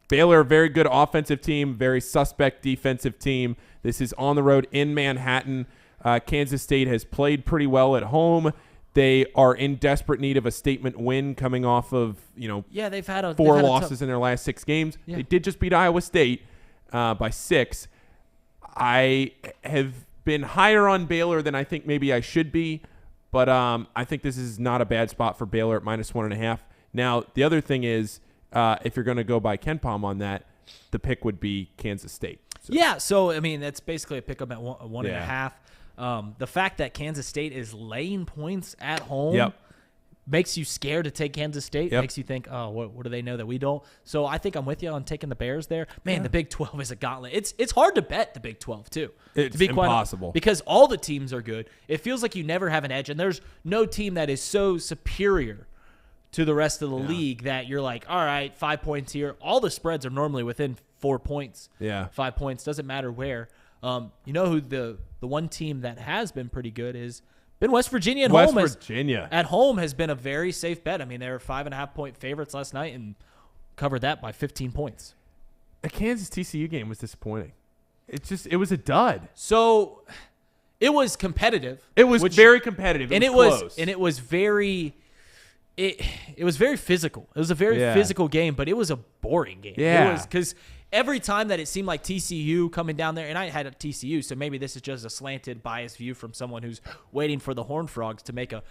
Baylor, a very good offensive team, very suspect defensive team. This is on the road in Manhattan. Kansas State has played pretty well at home. They are in desperate need of a statement win coming off of, they've had 4 losses in their last 6 games. Yeah. They did just beat Iowa State by 6. I have been higher on Baylor than I think maybe I should be, but I think this is not a bad spot for Baylor at -1.5. Now, the other thing is, if you're going to go by KenPom on that, the pick would be Kansas State. So. Yeah, so, I mean, that's basically a pick up at 1.5. The fact that Kansas State is laying points at home makes you scared to take Kansas State. Makes you think, oh, what do they know that we don't? So I think I'm with you on taking the Bears there. Man, the Big 12 is a gauntlet. It's hard to bet the Big 12 too. It's to be impossible because all the teams are good. It feels like you never have an edge, and there's no team that is so superior to the rest of the league that you're like, all right, 5 points here. All the spreads are normally within 4 points. 5 points, doesn't matter where. You know who the one team that has been pretty good is been West Virginia at home. West Virginia at home has been a very safe bet. I mean, they were 5.5-point favorites last night and covered that by 15 points. The Kansas TCU game was disappointing. It was a dud. So it was competitive. It was very competitive. It was very physical. It was a very physical game, but it was a boring game. Yeah. It was because every time that it seemed like TCU coming down there, and I had a TCU, so maybe this is just a slanted, biased view from someone who's waiting for the Horned Frogs to make a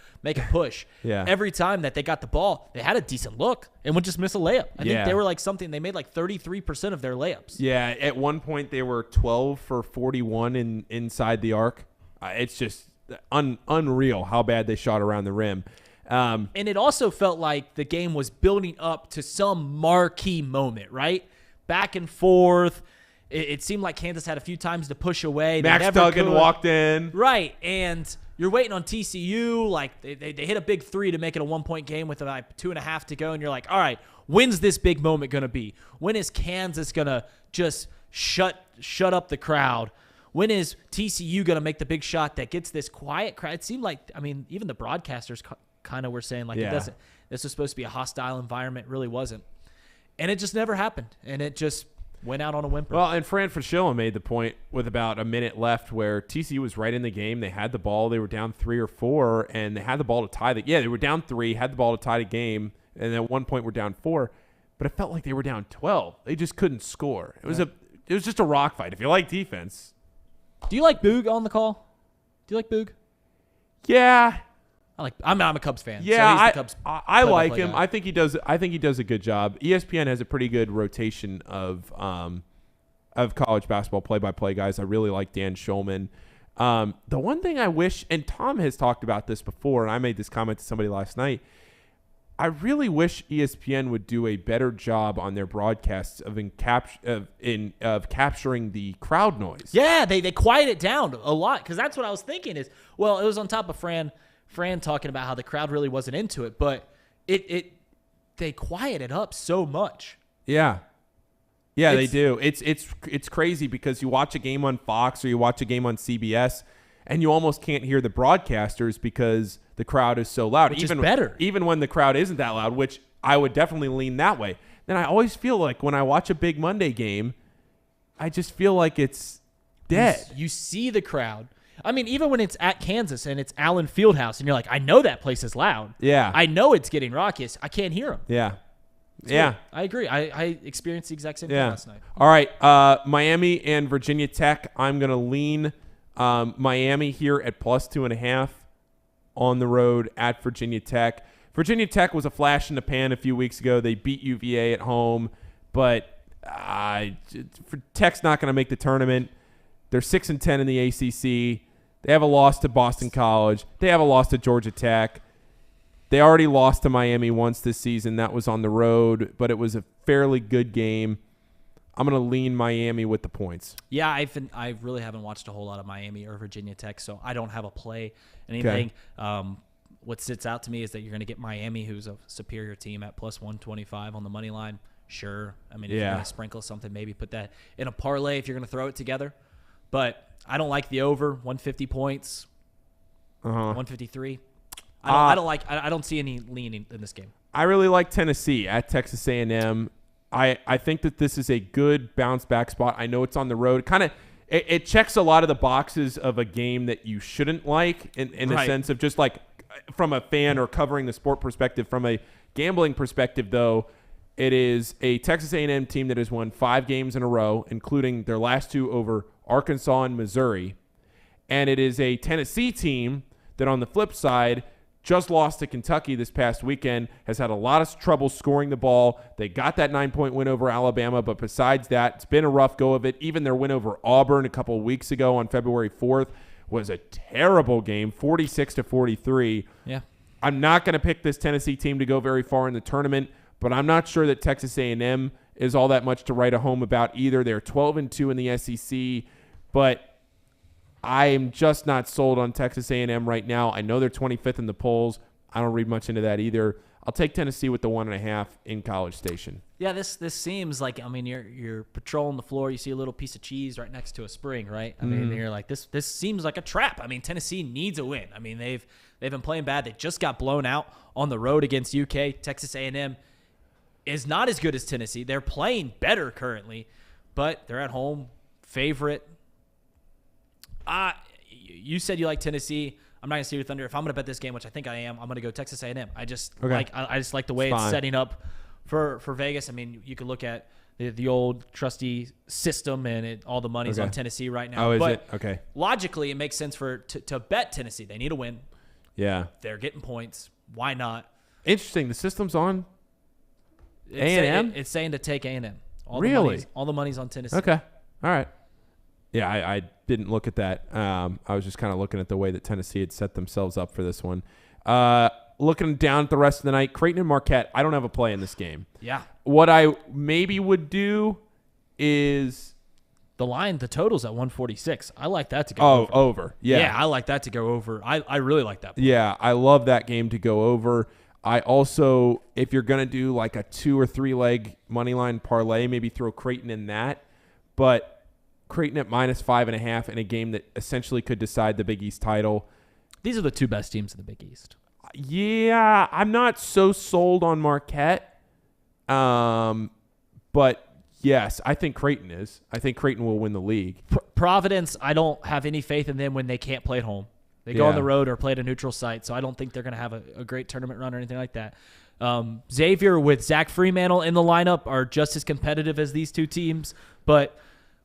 push. Every time that they got the ball, they had a decent look and would just miss a layup. I think they were they made like 33% of their layups. Yeah, at one point they were 12 for 41 inside the arc. It's just unreal how bad they shot around the rim. And it also felt like the game was building up to some marquee moment, right? Back and forth. It seemed like Kansas had a few times to push away. Max Duggan walked in. Right. And you're waiting on TCU. Like they hit a big 3 to make it a 1-point game with like 2.5 to go. And you're like, all right, when's this big moment going to be? When is Kansas going to just shut up the crowd? When is TCU going to make the big shot that gets this quiet crowd? It seemed like, I mean, even the broadcasters kind of were saying like this was supposed to be a hostile environment. Really wasn't. And it just never happened. And it just went out on a whimper. Well, and Fran Fraschilla made the point with about a minute left where TCU was right in the game. They had the ball. They were down 3 or 4, and they had the ball to tie the – they were down 3, had the ball to tie the game, and at one point were down 4. But it felt like they were down 12. They just couldn't score. It was just a rock fight. If you like defense. Do you like Boog on the call? Do you like Boog? Yeah. I'm a Cubs fan. Yeah, so I like him. Guy. I think he does a good job. ESPN has a pretty good rotation of college basketball play-by-play guys. I really like Dan Schulman. The one thing I wish, and Thom has talked about this before, and I made this comment to somebody last night. I really wish ESPN would do a better job on their broadcasts of capturing the crowd noise. Yeah, they quiet it down a lot because that's what I was thinking. It was on top of Fran talking about how the crowd really wasn't into it, but they quiet it up so much. Yeah, they do. It's crazy because you watch a game on Fox or you watch a game on CBS, and you almost can't hear the broadcasters because the crowd is so loud. Which is better. Even when the crowd isn't that loud, which I would definitely lean that way. Then I always feel like when I watch a big Monday game, I just feel like it's dead. You see the crowd. I mean, even when it's at Kansas and it's Allen Fieldhouse and you're like, I know that place is loud. Yeah. I know it's getting raucous. I can't hear them. Yeah. Weird. I agree. I experienced the exact same thing last night. All right. Miami and Virginia Tech. I'm going to lean Miami here at +2.5 on the road at Virginia Tech. Virginia Tech was a flash in the pan a few weeks ago. They beat UVA at home, but Tech's not going to make the tournament. They're 6-10 in the ACC. They have a loss to Boston College. They have a loss to Georgia Tech. They already lost to Miami once this season. That was on the road, but it was a fairly good game. I'm going to lean Miami with the points. Yeah, I really haven't watched a whole lot of Miami or Virginia Tech, so I don't have a play anything. Okay. What sits out to me is that you're going to get Miami, who's a superior team, at +125 on the money line. Sure. I mean, if you're going to sprinkle something, maybe put that in a parlay if you're going to throw it together. But I don't like the over 150 points, 153. I don't see any leaning in this game. I really like Tennessee at Texas A&M. I think that this is a good bounce back spot. I know it's on the road. it checks a lot of the boxes of a game that you shouldn't like in the sense of just like from a fan or covering the sport perspective. From a gambling perspective, though, it is a Texas A&M team that has won 5 games in a row, including their last 2 over Arkansas and Missouri. And it is a Tennessee team that, on the flip side, just lost to Kentucky this past weekend, has had a lot of trouble scoring the ball. They got that 9-point win over Alabama, but besides that, it's been a rough go of it. Even their win over Auburn a couple of weeks ago on February 4th was a terrible game, 46-43. Yeah. I'm not going to pick this Tennessee team to go very far in the tournament, but I'm not sure that Texas A&M is all that much to write a home about either. They're 12-2 in the SEC, but I am just not sold on Texas A&M right now. I know they're 25th in the polls. I don't read much into that either. I'll take Tennessee with the 1.5 in College Station. Yeah, this seems like, I mean, you're patrolling the floor. You see a little piece of cheese right next to a spring, right? I mean, you're like, this seems like a trap. I mean, Tennessee needs a win. I mean, they've been playing bad. They just got blown out on the road against UK. Texas A&M is not as good as Tennessee. They're playing better currently, but they're at home, favorite. You said you like Tennessee. I'm not going to steer your thunder. If I'm going to bet this game, which I think I am, I'm going to go Texas A&M. I just like the way it's setting up for Vegas. I mean, you could look at the old trusty system, and all the money's on Tennessee right now. Oh, is but it? Okay. Logically, it makes sense to bet Tennessee. They need a win. Yeah. They're getting points. Why not? Interesting. The system's on A&M? It's saying to take A&M. Really? All the money's on Tennessee. Okay. All right. Yeah, I didn't look at that. I was just kind of looking at the way that Tennessee had set themselves up for this one. Looking down at the rest of the night, Creighton and Marquette, I don't have a play in this game. Yeah. What I maybe would do is the total's at 146. I like that to go over. Over. Yeah. Yeah, I like that to go over. I really like that play. Yeah, I love that game to go over. I also, if you're going to do like a 2 or 3 leg money line parlay, maybe throw Creighton in that. But Creighton at -5.5 in a game that essentially could decide the Big East title. These are the 2 best teams in the Big East. Yeah, I'm not so sold on Marquette. But yes, I think Creighton is. I think Creighton will win the league. Providence, I don't have any faith in them when they can't play at home. They go on the road or play at a neutral site, so I don't think they're going to have a great tournament run or anything like that. Xavier with Zach Freemantle in the lineup are just as competitive as these 2 teams, but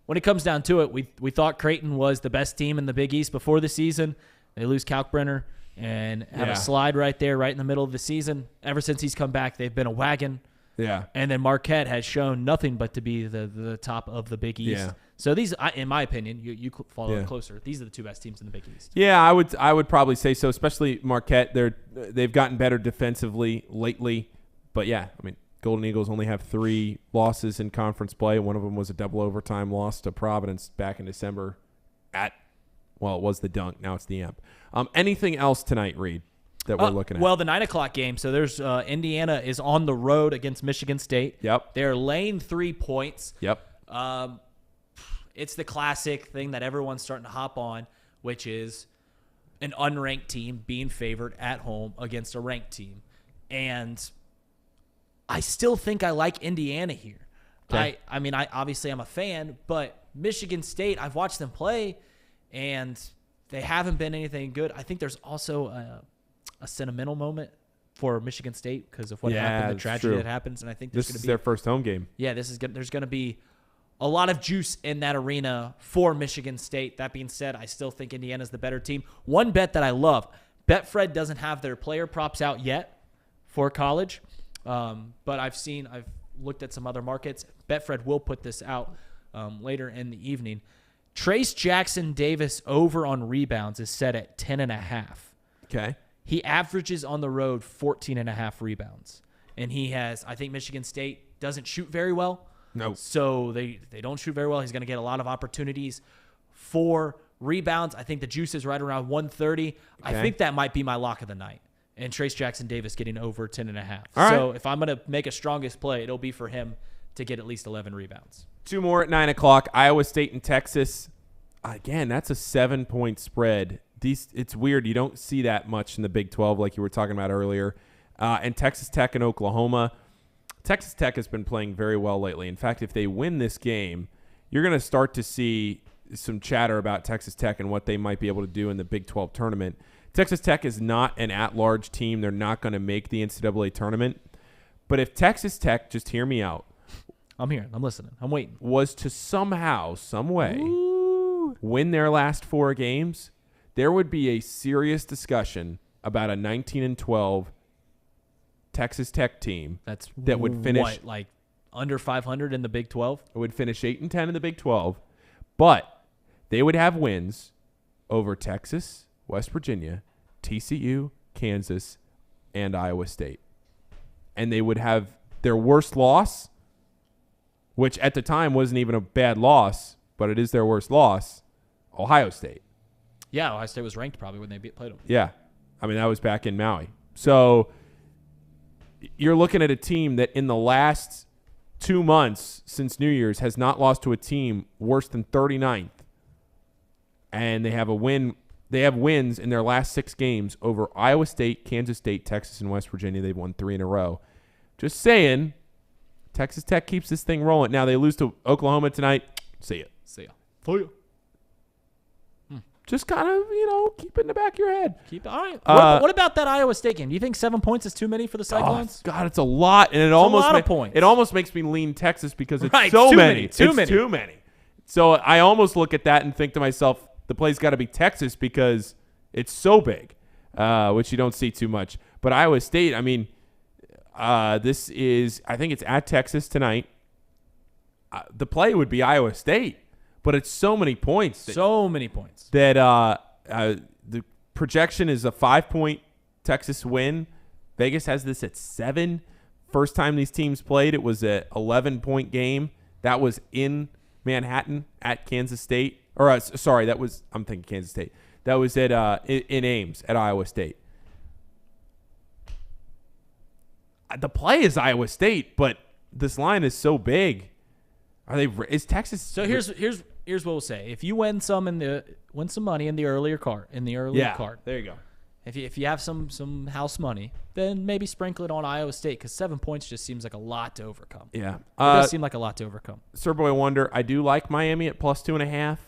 when it comes down to it, we thought Creighton was the best team in the Big East before the season. They lose Kalkbrenner and have a slide right there, right in the middle of the season. Ever since he's come back, they've been a wagon. Yeah. And then Marquette has shown nothing but to be the top of the Big East. Yeah. So these, in my opinion, you follow it closer. These are the 2 best teams in the Big East. Yeah, I would probably say so, especially Marquette. They've gotten better defensively lately. But yeah, I mean, Golden Eagles only have 3 losses in conference play. One of them was a double overtime loss to Providence back in December it was the Dunk. Now it's the Amp. Anything else tonight, Reed, that we're looking at? Well, the 9 o'clock game. So there's Indiana is on the road against Michigan State. Yep. They're laying 3 points. Yep. It's the classic thing that everyone's starting to hop on, which is an unranked team being favored at home against a ranked team. And I still think I like Indiana here. Okay. I mean, obviously I'm a fan, but Michigan State, I've watched them play, and they haven't been anything good. I think there's also a sentimental moment for Michigan State because of what happened, the tragedy that happens, and I think this is their first home game. Yeah, there's going to be a lot of juice in that arena for Michigan State. That being said, I still think Indiana's the better team. One bet that I love, Betfred doesn't have their player props out yet for college. But I've looked at some other markets. Betfred will put this out later in the evening. Trace Jackson Davis over on rebounds is set at 10.5. Okay. He averages on the road 14.5 rebounds. And I think Michigan State doesn't shoot very well. No. So they don't shoot very well. He's going to get a lot of opportunities for rebounds. I think the juice is right around 130. Okay. I think that might be my lock of the night. And Trace Jackson Davis getting over 10.5. So if I'm going to make a strongest play, it'll be for him to get at least 11 rebounds. 2 more at 9 o'clock. Iowa State and Texas. Again, that's a 7-point spread. It's weird. You don't see that much in the Big 12 like you were talking about earlier. And Texas Tech and Oklahoma. Texas Tech has been playing very well lately. In fact, if they win this game, you're going to start to see some chatter about Texas Tech and what they might be able to do in the Big 12 tournament. Texas Tech is not an at-large team. They're not going to make the NCAA tournament. But if Texas Tech, just hear me out. I'm hearing. I'm listening. I'm waiting. Was to somehow, some way, win their last 4 games, there would be a serious discussion about a 19-12 Texas Tech team that would finish what, like under 500 in the Big 12. It would finish 8-10 in the Big 12, but they would have wins over Texas, West Virginia, TCU, Kansas, and Iowa State, and they would have their worst loss, which at the time wasn't even a bad loss, but it is their worst loss, Ohio State. Yeah, Ohio State was ranked probably when they played them. Yeah. I mean, that was back in Maui. So you're looking at a team that in the last 2 months since New Year's has not lost to a team worse than 39th. And they have a win. They have wins in their last 6 games over Iowa State, Kansas State, Texas, and West Virginia. They've won 3 in a row. Just saying, Texas Tech keeps this thing rolling. Now they lose to Oklahoma tonight. See ya. See ya. For you. Just kind of, keep it in the back of your head. Keep all right. What about that Iowa State game? Do you think 7 points is too many for the Cyclones? God, it's a lot, and a lot of points. It almost makes me lean Texas because it's right, so too many. Too Too many. So I almost look at that and think to myself, the play's got to be Texas because it's so big, which you don't see too much. But Iowa State, I mean, I think it's at Texas tonight. The play would be Iowa State. But it's so many points. That the projection is a 5-point Texas win. Vegas has this at 7. First time these teams played, it was an 11-point game. That was in Manhattan at Kansas State. I'm thinking Kansas State. That was at in Ames at Iowa State. The play is Iowa State, but this line is so big. Is Texas? So here's what we'll say: if you win some money in the earlier card, there you go. If you have some house money, then maybe sprinkle it on Iowa State because 7 points just seems like a lot to overcome. Yeah, it does seem like a lot to overcome. Sir Boy Wonder, I do like Miami at +2.5.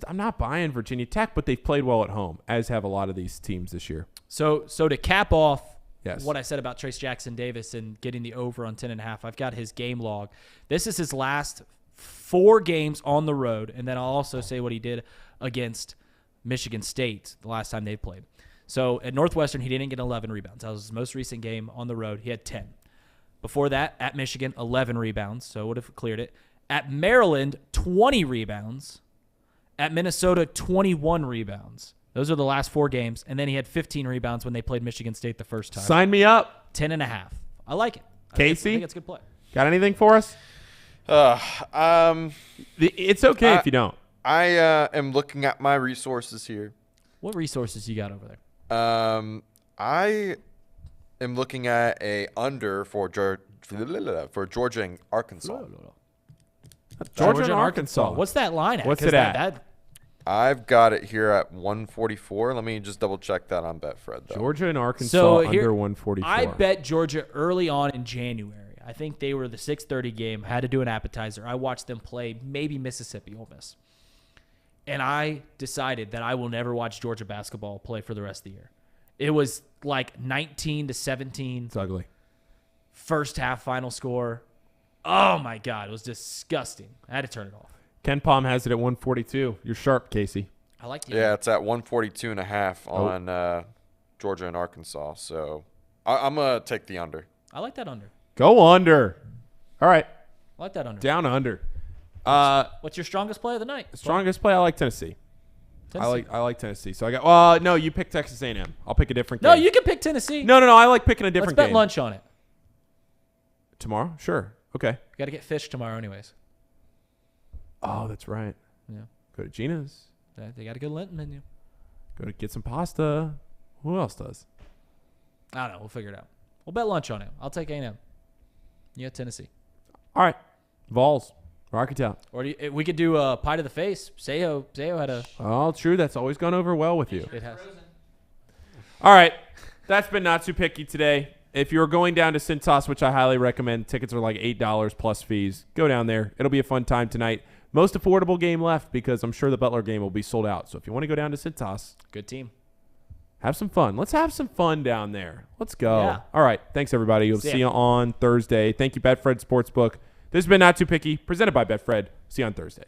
I'm not buying Virginia Tech, but they've played well at home, as have a lot of these teams this year. So to cap off. Yes. What I said about Trace Jackson Davis and getting the over on 10.5, I've got his game log. This is his last 4 games on the road, and then I'll also say what he did against Michigan State the last time they played. So at Northwestern, he didn't get 11 rebounds. That was his most recent game on the road. He had 10. Before that, at Michigan, 11 rebounds, so would have cleared it. At Maryland, 20 rebounds. At Minnesota, 21 rebounds. Those are the last 4 games, and then he had 15 rebounds when they played Michigan State the first time. Sign me up. 10.5. I like it. Casey? I think it's a good play. Got anything for us? It's okay if you don't. I am looking at my resources here. What resources you got over there? I am looking at a under for Georgia and Arkansas. Georgia and Arkansas. What's that line at? What's it at? I've got it here at 144. Let me just double check that on Betfred, though. Georgia and Arkansas under 144. I bet Georgia early on in January. I think they were the 6:30 game. Had to do an appetizer. I watched them play maybe Mississippi, Ole Miss. And I decided that I will never watch Georgia basketball play for the rest of the year. It was like 19-17. It's ugly. First half final score. Oh, my God. It was disgusting. I had to turn it off. Ken Palm has it at 142. You're sharp, Casey. I like the Yeah, it's at 142.5 on Georgia and Arkansas. So I'm going to take the under. I like that under. Go under. All right. I like that under. Down under. What's your strongest play of the night? Strongest play? I like Tennessee. I like Tennessee. So I got. No, you pick Texas A&M. I'll pick a different game. No, you can pick Tennessee. No. I like picking a different game. Let's bet lunch on it. Tomorrow? Sure. Okay. Got to get fish tomorrow, anyways. Oh, that's right. Yeah. Go to Gina's. They got a good Lenten menu. Go to get some pasta. Who else does? I don't know. We'll figure it out. We'll bet lunch on it. I'll take A&M. You got Tennessee. All right. Vols. Rock it out. Or we could do a pie to the face. Seho had a. Oh, true. That's always gone over well with you. It has. All right. That's been Not Too Picky today. If you're going down to Cintas, which I highly recommend, tickets are like $8 plus fees. Go down there. It'll be a fun time tonight. most affordable game left because I'm sure the Butler game will be sold out. So if you want to go down to Cintas, good team. Have some fun. Let's have some fun down there. Let's go. Yeah. All right. Thanks, everybody. We'll see you on Thursday. Thank you, Betfred Sportsbook. This has been Not Too Picky, presented by Betfred. See you on Thursday.